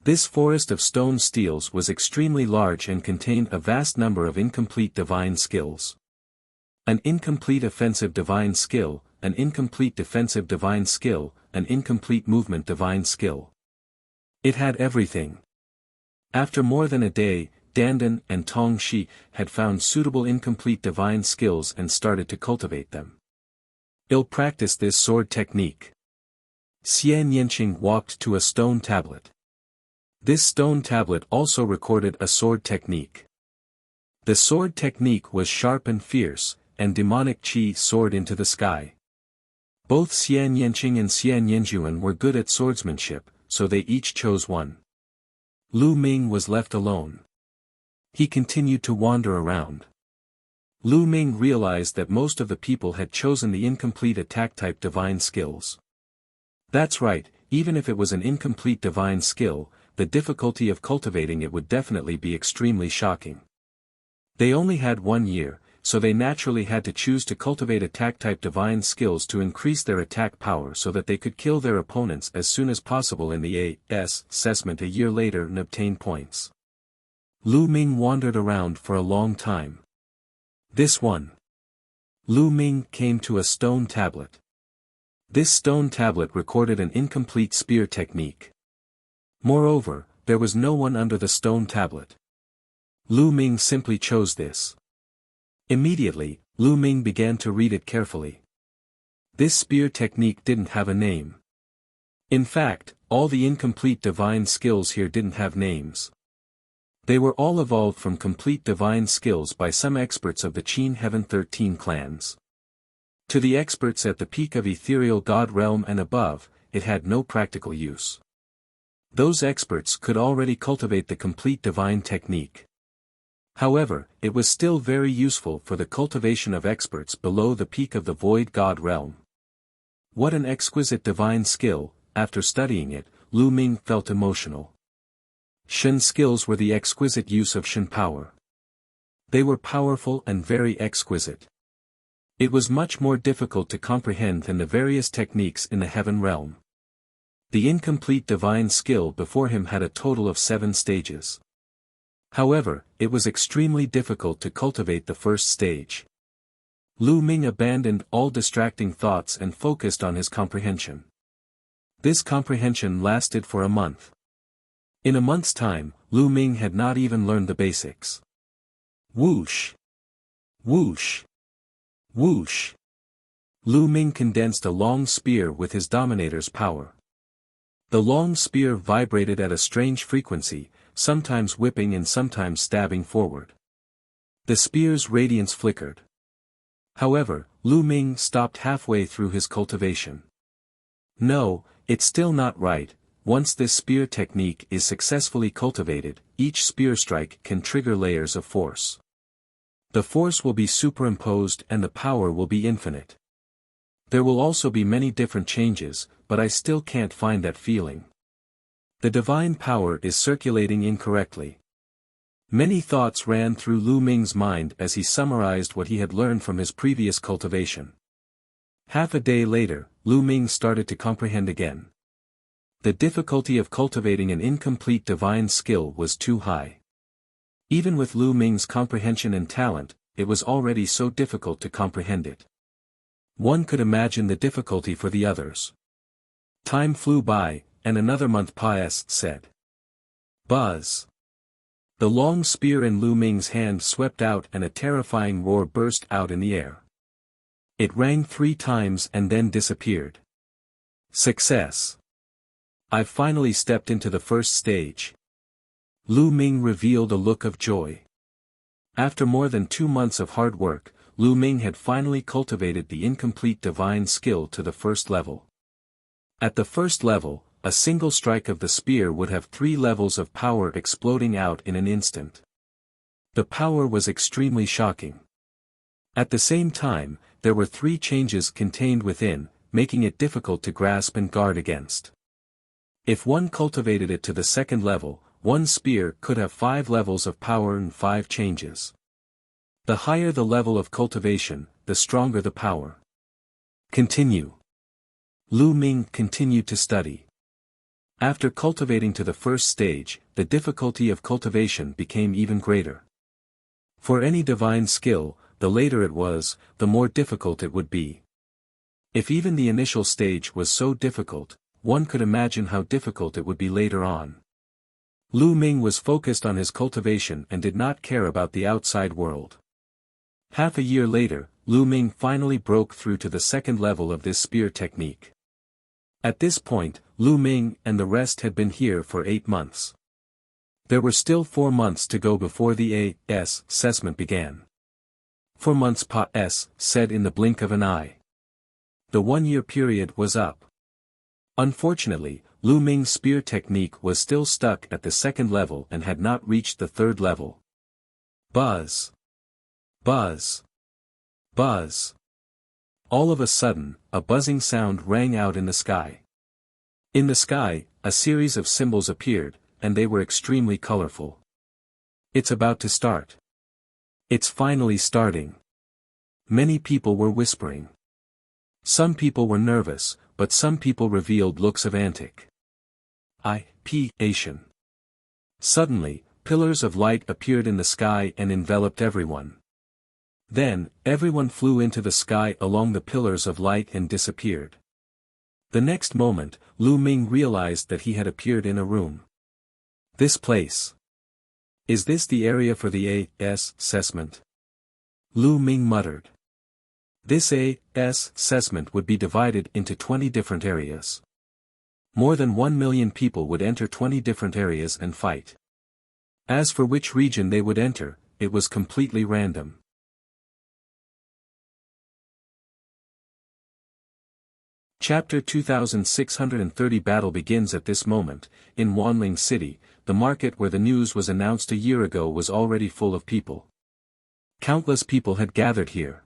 This forest of stone steles was extremely large and contained a vast number of incomplete divine skills. An incomplete offensive divine skill, an incomplete defensive divine skill, an incomplete movement divine skill. It had everything. After more than a day, Dandan and Tong Shi had found suitable incomplete divine skills and started to cultivate them. I'll practice this sword technique. Xian Yanqing walked to a stone tablet. This stone tablet also recorded a sword technique. The sword technique was sharp and fierce, and demonic qi soared into the sky. Both Xian Yanqing and Xian Yanjuan were good at swordsmanship, so they each chose one. Lu Ming was left alone. He continued to wander around. Lu Ming realized that most of the people had chosen the incomplete attack-type divine skills. That's right, even if it was an incomplete divine skill, the difficulty of cultivating it would definitely be extremely shocking. They only had 1 year, so they naturally had to choose to cultivate attack-type divine skills to increase their attack power so that they could kill their opponents as soon as possible in the AS assessment a year later and obtain points. Lu Ming wandered around for a long time. This one. Lu Ming came to a stone tablet. This stone tablet recorded an incomplete spear technique. Moreover, there was no one under the stone tablet. Lu Ming simply chose this. Immediately, Lu Ming began to read it carefully. This spear technique didn't have a name. In fact, all the incomplete divine skills here didn't have names. They were all evolved from complete divine skills by some experts of the Qin Heaven 13 clans. To the experts at the peak of ethereal god realm and above, it had no practical use. Those experts could already cultivate the complete divine technique. However, it was still very useful for the cultivation of experts below the peak of the void god realm. What an exquisite divine skill! After studying it, Lu Ming felt emotional. Shen skills were the exquisite use of Shen power. They were powerful and very exquisite. It was much more difficult to comprehend than the various techniques in the heaven realm. The incomplete divine skill before him had a total of 7 stages. However, it was extremely difficult to cultivate the first stage. Lu Ming abandoned all distracting thoughts and focused on his comprehension. This comprehension lasted for a month. In a month's time, Lu Ming had not even learned the basics. Whoosh! Whoosh! Whoosh! Lu Ming condensed a long spear with his dominator's power. The long spear vibrated at a strange frequency, sometimes whipping and sometimes stabbing forward. The spear's radiance flickered. However, Lu Ming stopped halfway through his cultivation. No, it's still not right. Once this spear technique is successfully cultivated, each spear strike can trigger layers of force. The force will be superimposed and the power will be infinite. There will also be many different changes, but I still can't find that feeling. The divine power is circulating incorrectly. Many thoughts ran through Lu Ming's mind as he summarized what he had learned from his previous cultivation. Half a day later, Lu Ming started to comprehend again. The difficulty of cultivating an incomplete divine skill was too high. Even with Lu Ming's comprehension and talent, it was already so difficult to comprehend it. One could imagine the difficulty for the others. Time flew by, and another month passed. Buzz! The long spear in Lu Ming's hand swept out and a terrifying roar burst out in the air. It rang 3 times and then disappeared. Success! I've finally stepped into the first stage. Lu Ming revealed a look of joy. After more than 2 months of hard work, Lu Ming had finally cultivated the incomplete divine skill to the first level. At the first level, a single strike of the spear would have 3 levels of power exploding out in an instant. The power was extremely shocking. At the same time, there were 3 changes contained within, making it difficult to grasp and guard against. If one cultivated it to the second level, one spear could have 5 levels of power and 5 changes. The higher the level of cultivation, the stronger the power. Continue. Lu Ming continued to study. After cultivating to the first stage, the difficulty of cultivation became even greater. For any divine skill, the later it was, the more difficult it would be. If even the initial stage was so difficult, one could imagine how difficult it would be later on. Lu Ming was focused on his cultivation and did not care about the outside world. Half a year later, Lu Ming finally broke through to the second level of this spear technique. At this point, Lu Ming and the rest had been here for 8 months. There were still 4 months to go before the AS assessment began. 4 months said in the blink of an eye. The 1-year period was up. Unfortunately, Lu Ming's spear technique was still stuck at the second level and had not reached the third level. Buzz! Buzz! Buzz! All of a sudden, a buzzing sound rang out in the sky. In the sky, a series of symbols appeared, and they were extremely colorful. It's about to start. It's finally starting. Many people were whispering. Some people were nervous, but some people revealed looks of anticipation. Suddenly, pillars of light appeared in the sky and enveloped everyone. Then, everyone flew into the sky along the pillars of light and disappeared. The next moment, Lu Ming realized that he had appeared in a room. This place. Is this the area for the assessment? Lu Ming muttered. This assessment would be divided into 20 different areas. More than 1 million people would enter 20 different areas and fight. As for which region they would enter, it was completely random. Chapter 2630 Battle begins at this moment. In Wanling City, the market where the news was announced a year ago was already full of people. Countless people had gathered here.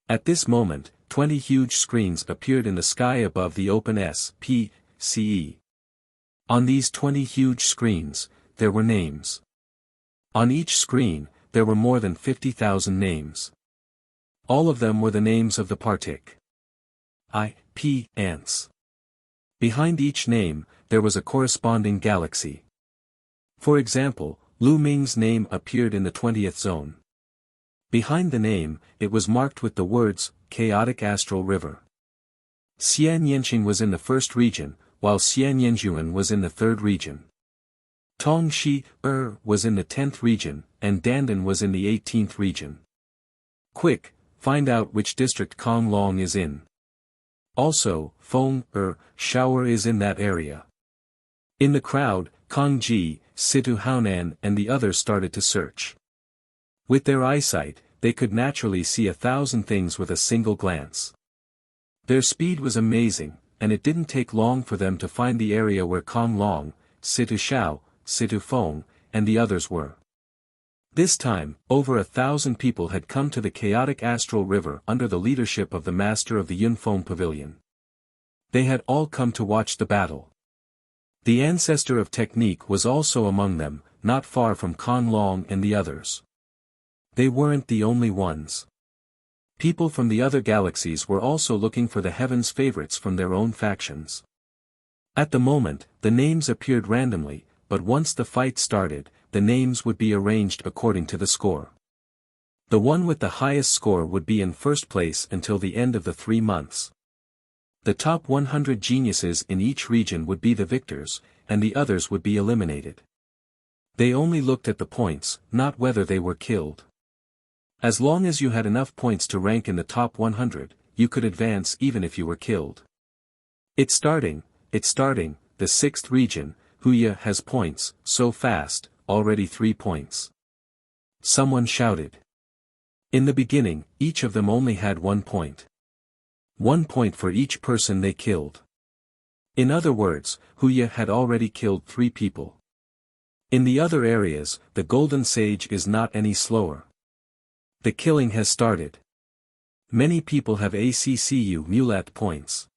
At this moment, 20 huge screens appeared in the sky above the open SPCE. On these 20 huge screens, there were names. On each screen, there were more than 50,000 names. All of them were the names of the ants. Behind each name, there was a corresponding galaxy. For example, Lu Ming's name appeared in the 20th zone. Behind the name, it was marked with the words, Chaotic Astral River. Xian Yanqing was in the first region, while Xian Yanzhuan was in the third region. Tong Shi was in the 10th region, and Dandan was in the 18th region. Quick, find out which district Kong Long is in. Also, Feng Shower is in that area. In the crowd, Kong Ji, Situ Haonan and the others started to search. With their eyesight, they could naturally see 1,000 things with a single glance. Their speed was amazing, and it didn't take long for them to find the area where Kong Long, Situ Shao, Situ Feng, and the others were. This time, over 1,000 people had come to the chaotic astral river under the leadership of the master of the Yunfeng Pavilion. They had all come to watch the battle. The ancestor of technique was also among them, not far from Kong Long and the others. They weren't the only ones. People from the other galaxies were also looking for the heavens' favorites from their own factions. At the moment, the names appeared randomly, but once the fight started, the names would be arranged according to the score. The one with the highest score would be in first place until the end of the 3 months. The top 100 geniuses in each region would be the victors, and the others would be eliminated. They only looked at the points, not whether they were killed. As long as you had enough points to rank in the top 100, you could advance even if you were killed. It's starting, the 6th region, Wuxia has points, so fast, already 3 points. Someone shouted. In the beginning, each of them only had 1 point. 1 point for each person they killed. In other words, Wuxia had already killed 3 people. In the other areas, the Golden Sage is not any slower. The killing has started. Many people have ACCU Mulat points.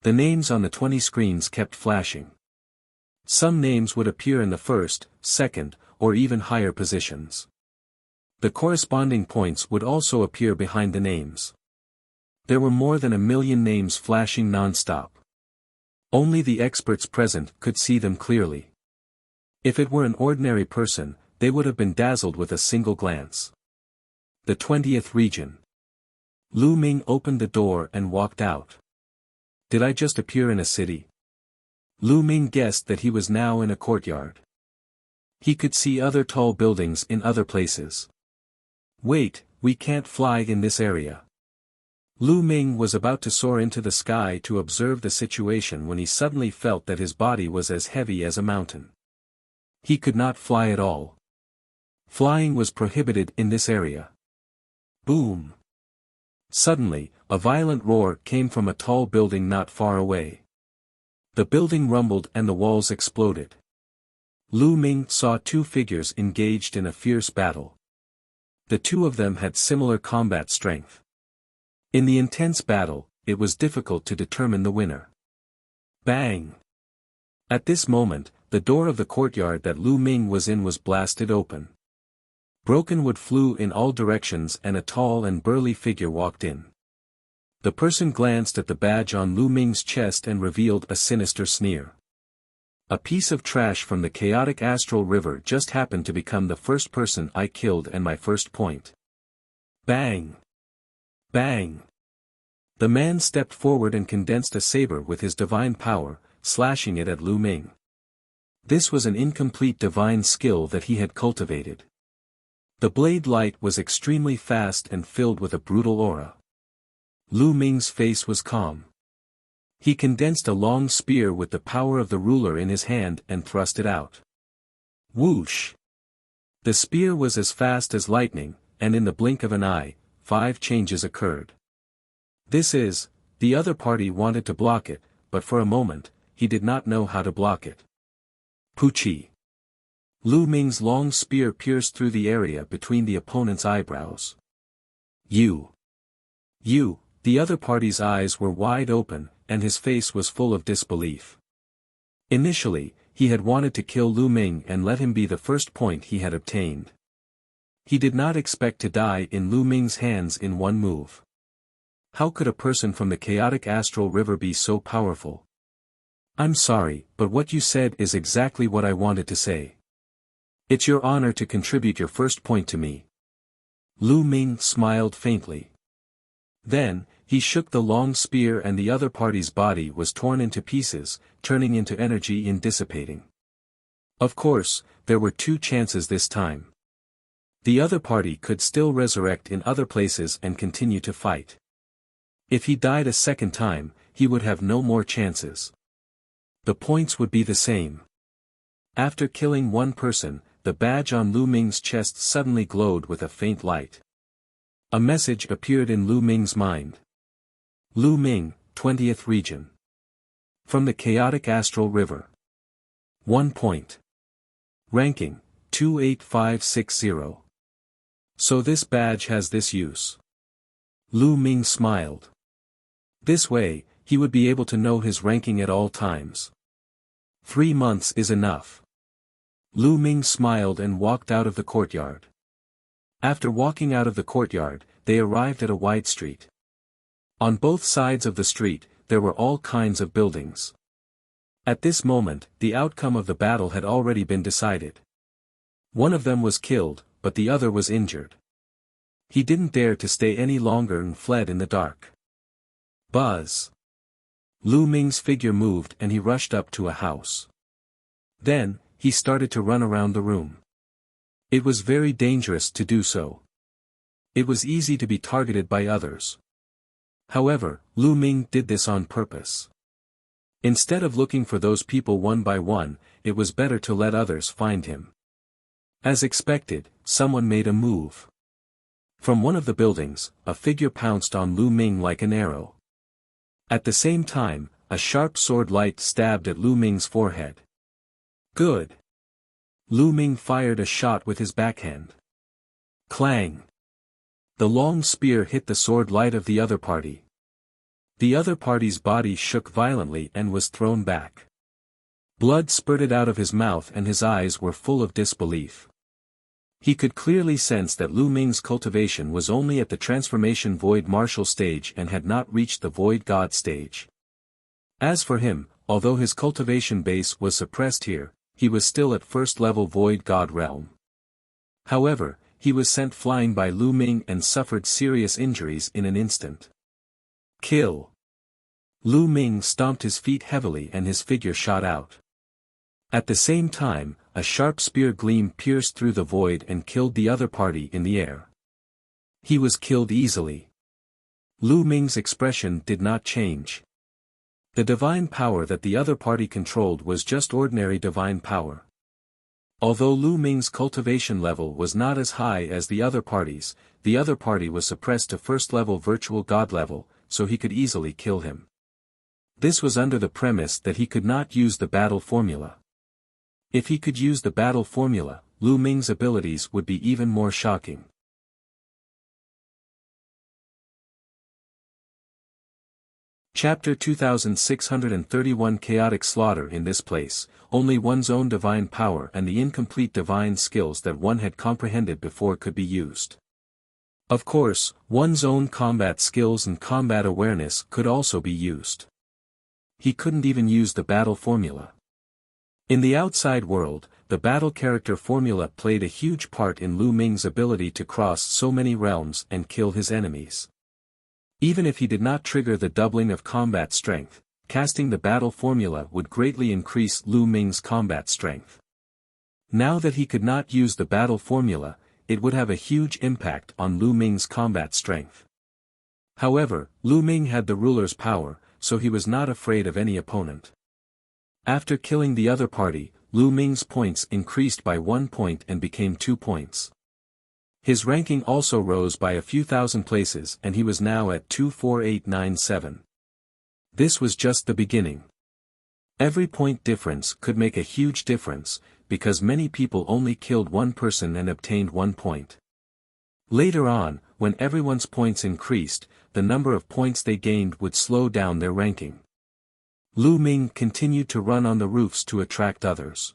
The names on the 20 screens kept flashing. Some names would appear in the first, second, or even higher positions. The corresponding points would also appear behind the names. There were more than 1 million names flashing non-stop. Only the experts present could see them clearly. If it were an ordinary person, they would have been dazzled with a single glance. The 20th region. Lu Ming opened the door and walked out. Did I just appear in a city? Lu Ming guessed that he was now in a courtyard. He could see other tall buildings in other places. Wait, we can't fly in this area. Lu Ming was about to soar into the sky to observe the situation when he suddenly felt that his body was as heavy as a mountain. He could not fly at all. Flying was prohibited in this area. Boom! Suddenly, a violent roar came from a tall building not far away. The building rumbled and the walls exploded. Lu Ming saw two figures engaged in a fierce battle. The two of them had similar combat strength. In the intense battle, it was difficult to determine the winner. Bang! At this moment, the door of the courtyard that Lu Ming was in was blasted open. Broken wood flew in all directions and a tall and burly figure walked in. The person glanced at the badge on Lu Ming's chest and revealed a sinister sneer. A piece of trash from the chaotic astral river just happened to become the first person I killed and my first point. Bang! Bang! The man stepped forward and condensed a saber with his divine power, slashing it at Lu Ming. This was an incomplete divine skill that he had cultivated. The blade light was extremely fast and filled with a brutal aura. Lu Ming's face was calm. He condensed a long spear with the power of the ruler in his hand and thrust it out. Whoosh! The spear was as fast as lightning, and in the blink of an eye, 5 changes occurred. The other party wanted to block it, but for a moment, he did not know how to block it. Poochie! Lu Ming's long spear pierced through the area between the opponent's eyebrows. You! The other party's eyes were wide open, and his face was full of disbelief. Initially, he had wanted to kill Lu Ming and let him be the first point he had obtained. He did not expect to die in Lu Ming's hands in one move. How could a person from the chaotic astral river be so powerful? I'm sorry, but what you said is exactly what I wanted to say. It's your honor to contribute your first point to me. Lu Ming smiled faintly. Then, he shook the long spear and the other party's body was torn into pieces, turning into energy and dissipating. Of course, there were 2 chances this time. The other party could still resurrect in other places and continue to fight. If he died a second time, he would have no more chances. The points would be the same. After killing one person, the badge on Lu Ming's chest suddenly glowed with a faint light. A message appeared in Lu Ming's mind. Lu Ming, 20th Region. From the chaotic astral river. 1 point. Ranking, 28560. So this badge has this use. Lu Ming smiled. This way, he would be able to know his ranking at all times. 3 months is enough. Lu Ming smiled and walked out of the courtyard. After walking out of the courtyard, they arrived at a wide street. On both sides of the street, there were all kinds of buildings. At this moment, the outcome of the battle had already been decided. One of them was killed, but the other was injured. He didn't dare to stay any longer and fled in the dark. Buzz! Lu Ming's figure moved and he rushed up to a house. Then, he started to run around the room. It was very dangerous to do so. It was easy to be targeted by others. However, Lu Ming did this on purpose. Instead of looking for those people one by one, it was better to let others find him. As expected, someone made a move. From one of the buildings, a figure pounced on Lu Ming like an arrow. At the same time, a sharp sword light stabbed at Lu Ming's forehead. Good! Lu Ming fired a shot with his backhand. Clang! The long spear hit the sword light of the other party. The other party's body shook violently and was thrown back. Blood spurted out of his mouth and his eyes were full of disbelief. He could clearly sense that Lu Ming's cultivation was only at the transformation void martial stage and had not reached the void god stage. As for him, although his cultivation base was suppressed here, he was still at first level void god realm. However, he was sent flying by Lu Ming and suffered serious injuries in an instant. Kill! Lu Ming stomped his feet heavily and his figure shot out. At the same time, a sharp spear gleam pierced through the void and killed the other party in the air. He was killed easily. Lu Ming's expression did not change. The divine power that the other party controlled was just ordinary divine power. Although Lu Ming's cultivation level was not as high as the other party's, the other party was suppressed to first level virtual god level, so he could easily kill him. This was under the premise that he could not use the battle formula. If he could use the battle formula, Lu Ming's abilities would be even more shocking. Chapter 2631 Chaotic Slaughter. In this place, only one's own divine power and the incomplete divine skills that one had comprehended before could be used. Of course, one's own combat skills and combat awareness could also be used. He couldn't even use the battle formula. In the outside world, the battle character formula played a huge part in Lu Ming's ability to cross so many realms and kill his enemies. Even if he did not trigger the doubling of combat strength, casting the battle formula would greatly increase Lu Ming's combat strength. Now that he could not use the battle formula, it would have a huge impact on Lu Ming's combat strength. However, Lu Ming had the ruler's power, so he was not afraid of any opponent. After killing the other party, Lu Ming's points increased by 1 point and became 2 points. His ranking also rose by a few thousand places and he was now at 24897. This was just the beginning. Every point difference could make a huge difference, because many people only killed one person and obtained 1 point. Later on, when everyone's points increased, the number of points they gained would slow down their ranking. Lu Ming continued to run on the roofs to attract others.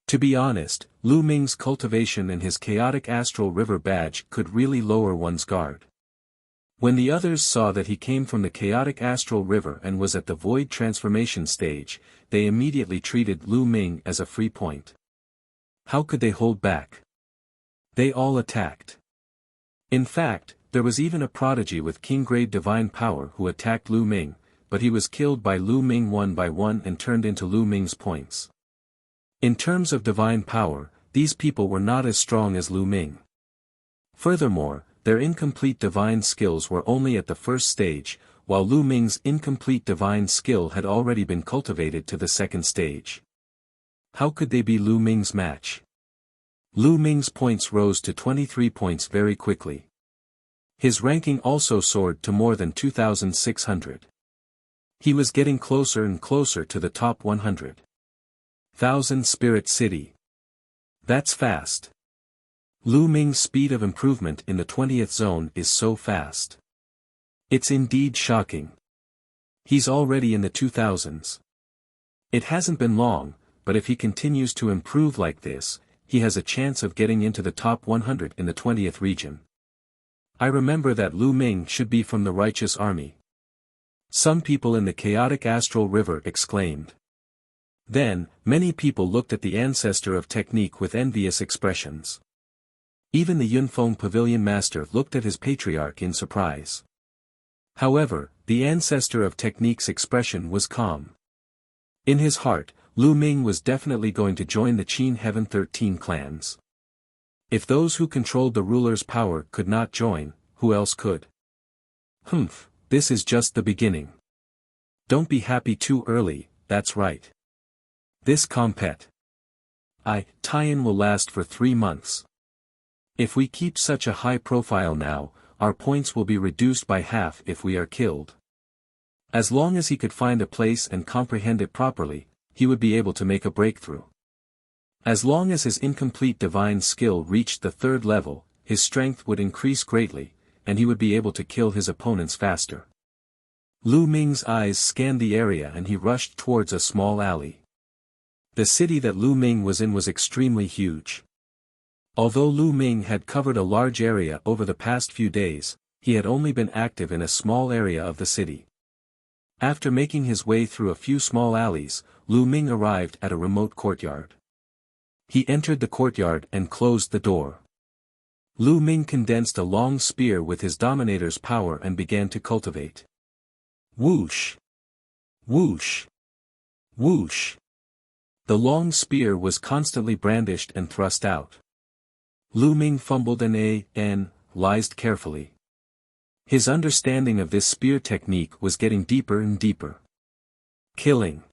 To be honest, Lu Ming's cultivation and his chaotic astral river badge could really lower one's guard. When the others saw that he came from the chaotic astral river and was at the void transformation stage, they immediately treated Lu Ming as a free point. How could they hold back? They all attacked. In fact, there was even a prodigy with king-grade divine power who attacked Lu Ming, but he was killed by Lu Ming one by one and turned into Lu Ming's points. In terms of divine power, these people were not as strong as Lu Ming. Furthermore, their incomplete divine skills were only at the first stage, while Lu Ming's incomplete divine skill had already been cultivated to the second stage. How could they be Lu Ming's match? Lu Ming's points rose to 23 points very quickly. His ranking also soared to more than 2,600. He was getting closer and closer to the top 100. 1000 Spirit City. That's fast. Lu Ming's speed of improvement in the 20th zone is so fast. It's indeed shocking. He's already in the 2000s. It hasn't been long, but if he continues to improve like this, he has a chance of getting into the top 100 in the 20th region. I remember that Lu Ming should be from the righteous army. Some people in the chaotic astral river exclaimed. Then, many people looked at the ancestor of technique with envious expressions. Even the Yunfeng Pavilion Master looked at his patriarch in surprise. However, the ancestor of technique's expression was calm. In his heart, Lu Ming was definitely going to join the Qin Heaven 13 clans. If those who controlled the ruler's power could not join, who else could? Humph, this is just the beginning. Don't be happy too early, that's right. This tie-in will last for 3 months. If we keep such a high profile now, our points will be reduced by half if we are killed. As long as he could find a place and comprehend it properly, he would be able to make a breakthrough. As long as his incomplete divine skill reached the 3rd level, his strength would increase greatly, and he would be able to kill his opponents faster. Lu Ming's eyes scanned the area and he rushed towards a small alley. The city that Lu Ming was in was extremely huge. Although Lu Ming had covered a large area over the past few days, he had only been active in a small area of the city. After making his way through a few small alleys, Lu Ming arrived at a remote courtyard. He entered the courtyard and closed the door. Lu Ming condensed a long spear with his dominator's power and began to cultivate. Whoosh! Whoosh! Whoosh! The long spear was constantly brandished and thrust out. Lu Ming fumbled and analyzed carefully. His understanding of this spear technique was getting deeper and deeper. Killing.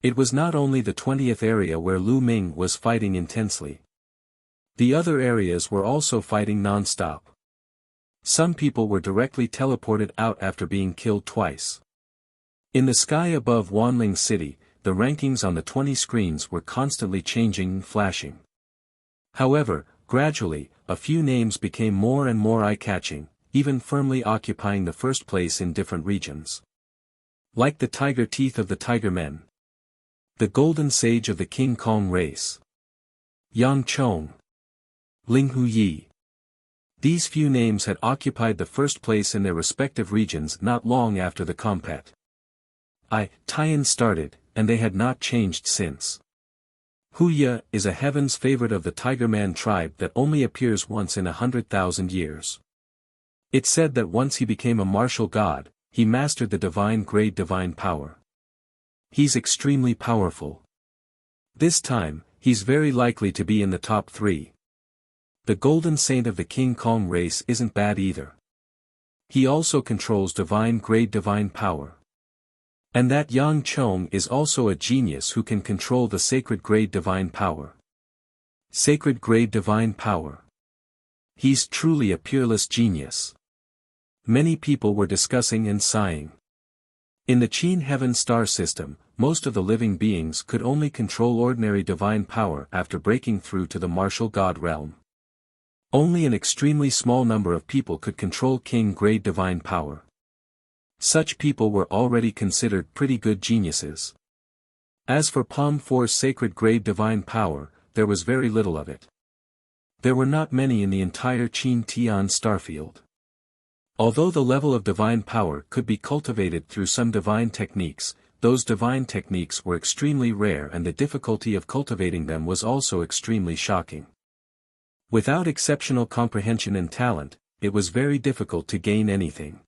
It was not only the 20th area where Lu Ming was fighting intensely. The other areas were also fighting non-stop. Some people were directly teleported out after being killed twice. In the sky above Wanling City, the rankings on the 20 screens were constantly changing and flashing. However, gradually, a few names became more and more eye-catching, even firmly occupying the first place in different regions. Like the tiger teeth of the Tiger Men. The golden sage of the King Kong race. Yang Chong. Ling Huyi. These few names had occupied the first place in their respective regions not long after the compet. Tian started, and they had not changed since. Huya is a heaven's favorite of the Tiger Man tribe that only appears once in 100,000 years. It's said that once he became a martial god, he mastered the divine grade divine power. He's extremely powerful. This time, he's very likely to be in the top 3. The Golden Saint of the King Kong race isn't bad either. He also controls divine grade divine power. And that Yang Chong is also a genius who can control the sacred grade divine power. Sacred grade divine power. He's truly a peerless genius. Many people were discussing and sighing. In the Qin Heaven star system, most of the living beings could only control ordinary divine power after breaking through to the martial god realm. Only an extremely small number of people could control king grade divine power. Such people were already considered pretty good geniuses. As for Palm 4's sacred grade divine power, there was very little of it. There were not many in the entire Qin Tian starfield. Although the level of divine power could be cultivated through some divine techniques, those divine techniques were extremely rare and the difficulty of cultivating them was also extremely shocking. Without exceptional comprehension and talent, it was very difficult to gain anything.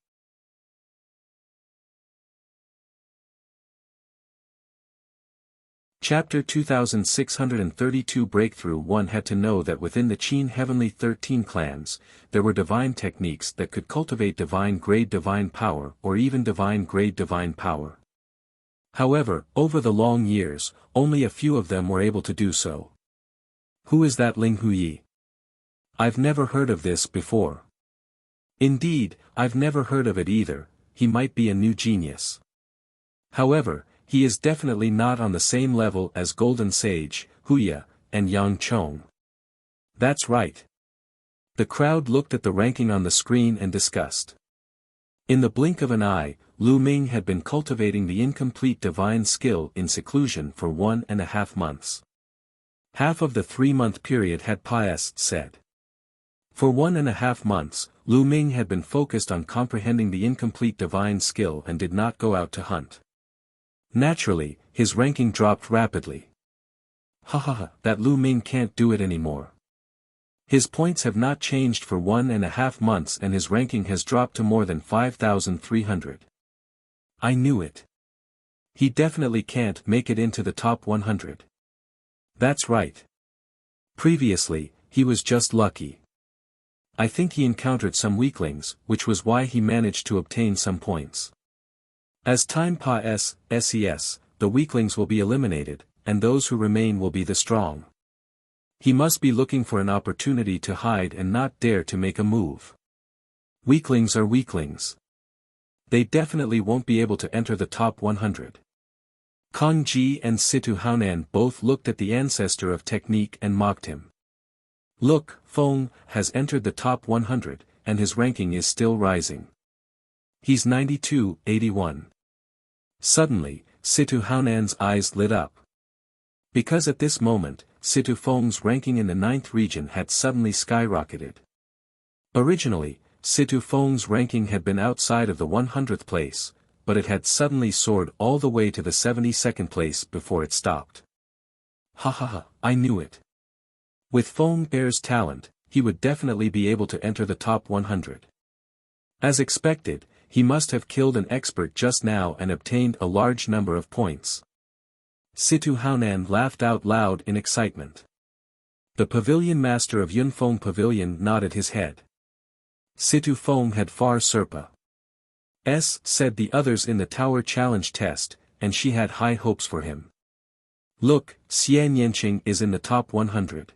Chapter 2632 Breakthrough 1 had to know that within the Qin Heavenly 13 clans, there were divine techniques that could cultivate divine grade divine power or even divine grade divine power. However, over the long years, only a few of them were able to do so. Who is that Ling Huyi? I've never heard of this before. Indeed, I've never heard of it either. He might be a new genius. However, he is definitely not on the same level as Golden Sage, Huya, and Yang Chong. That's right. The crowd looked at the ranking on the screen and discussed. In the blink of an eye, Lu Ming had been cultivating the incomplete divine skill in seclusion for 1.5 months. Half of the 3-month period had said. For 1.5 months, Lu Ming had been focused on comprehending the incomplete divine skill and did not go out to hunt. Naturally, his ranking dropped rapidly. That Lu Ming can't do it anymore. His points have not changed for 1.5 months and his ranking has dropped to more than 5,300. I knew it. He definitely can't make it into the top 100. That's right. Previously, he was just lucky. I think he encountered some weaklings, which was why he managed to obtain some points. As time passes, the weaklings will be eliminated, and those who remain will be the strong. He must be looking for an opportunity to hide and not dare to make a move. Weaklings are weaklings. They definitely won't be able to enter the top 100. Kang Ji and Situ Haonan both looked at the ancestor of technique and mocked him. Look, Feng has entered the top 100, and his ranking is still rising. He's 9281. Suddenly, Situ Haonan's eyes lit up. Because at this moment, Situ Feng's ranking in the 9th region had suddenly skyrocketed. Originally, Situ Feng's ranking had been outside of the 100th place, but it had suddenly soared all the way to the 72nd place before it stopped. I knew it. With Feng Er's talent, he would definitely be able to enter the top 100. As expected, he must have killed an expert just now and obtained a large number of points. Situ Haonan laughed out loud in excitement. The pavilion master of Yunfeng Pavilion nodded his head. Situ Feng had far Serpa. Said the others in the tower challenge test, and she had high hopes for him. Look, Xian Yanqing is in the top 100.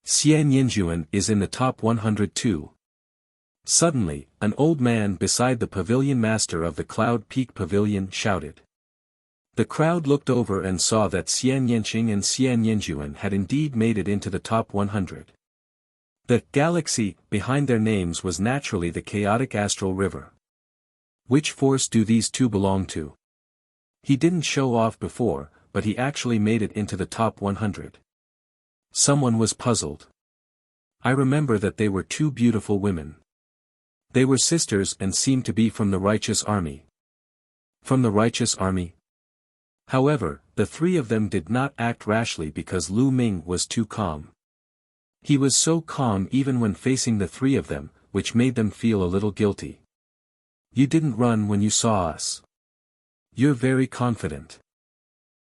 Xian Yinjuan is in the top 100 too. Suddenly, an old man beside the pavilion master of the Cloud Peak Pavilion shouted. The crowd looked over and saw that Xian Yanqing and Xian Yanjuan had indeed made it into the top 100. The galaxy behind their names was naturally the chaotic astral river. Which force do these two belong to? He didn't show off before, but he actually made it into the top 100. Someone was puzzled. I remember that they were two beautiful women. They were sisters and seemed to be from the righteous army. From the righteous army? However, the three of them did not act rashly because Lu Ming was too calm. He was so calm even when facing the three of them, which made them feel a little guilty. You didn't run when you saw us. You're very confident.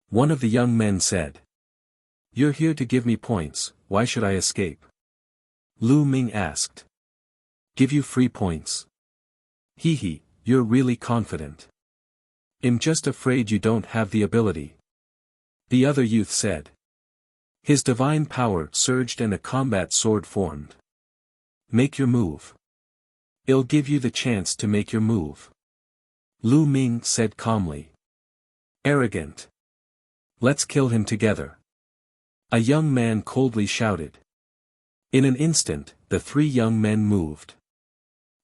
One of the young men said. You're here to give me points, why should I escape? Lu Ming asked. Give you free points. Hee, you're really confident. I'm just afraid you don't have the ability. The other youth said. His divine power surged and a combat sword formed. Make your move. I'll give you the chance to make your move. Lu Ming said calmly. Arrogant. Let's kill him together. A young man coldly shouted. In an instant, the three young men moved.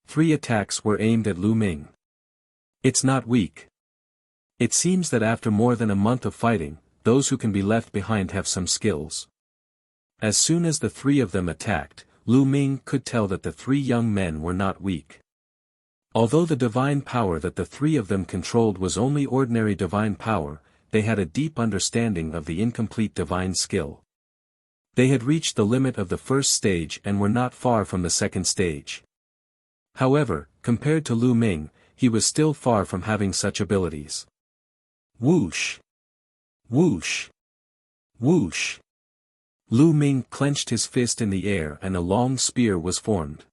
3 attacks were aimed at Lu Ming. It's not weak. It seems that after more than a month of fighting, those who can be left behind have some skills. As soon as the three of them attacked, Lu Ming could tell that the 3 young men were not weak. Although the divine power that the 3 of them controlled was only ordinary divine power, they had a deep understanding of the incomplete divine skill. They had reached the limit of the first stage and were not far from the second stage. However, compared to Lu Ming, he was still far from having such abilities. Whoosh! Whoosh! Whoosh! Lu Ming clenched his fist in the air and a long spear was formed.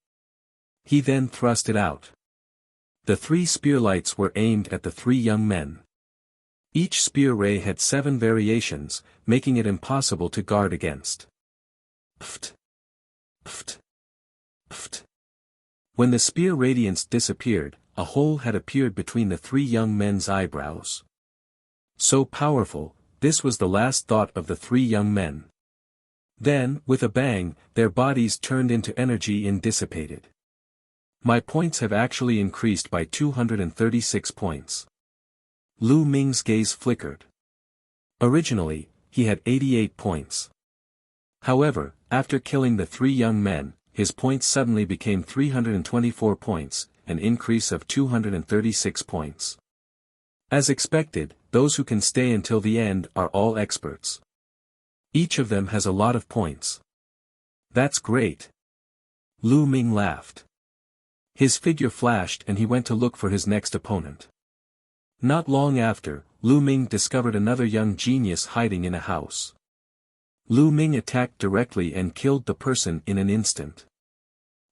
He then thrust it out. The 3 spearlights were aimed at the 3 young men. Each spear ray had 7 variations, making it impossible to guard against. Pft! Pft! Pft! When the spear radiance disappeared, a hole had appeared between the 3 young men's eyebrows. So powerful, this was the last thought of the 3 young men. Then, with a bang, their bodies turned into energy and dissipated. My points have actually increased by 236 points. Lu Ming's gaze flickered. Originally, he had 88 points. However, after killing the 3 young men, his points suddenly became 324 points, an increase of 236 points. As expected, those who can stay until the end are all experts. Each of them has a lot of points. That's great. Lu Ming laughed. His figure flashed and he went to look for his next opponent. Not long after, Lu Ming discovered another young genius hiding in a house. Lu Ming attacked directly and killed the person in an instant.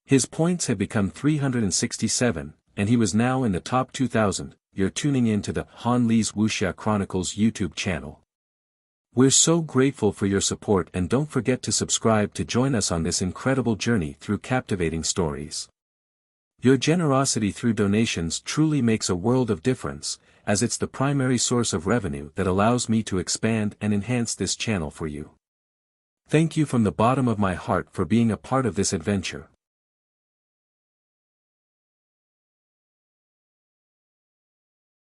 His points had become 367, and he was now in the top 2000. You're tuning in to the Han Li's Wuxia Chronicles YouTube channel. We're so grateful for your support and don't forget to subscribe to join us on this incredible journey through captivating stories. Your generosity through donations truly makes a world of difference, as it's the primary source of revenue that allows me to expand and enhance this channel for you. Thank you from the bottom of my heart for being a part of this adventure.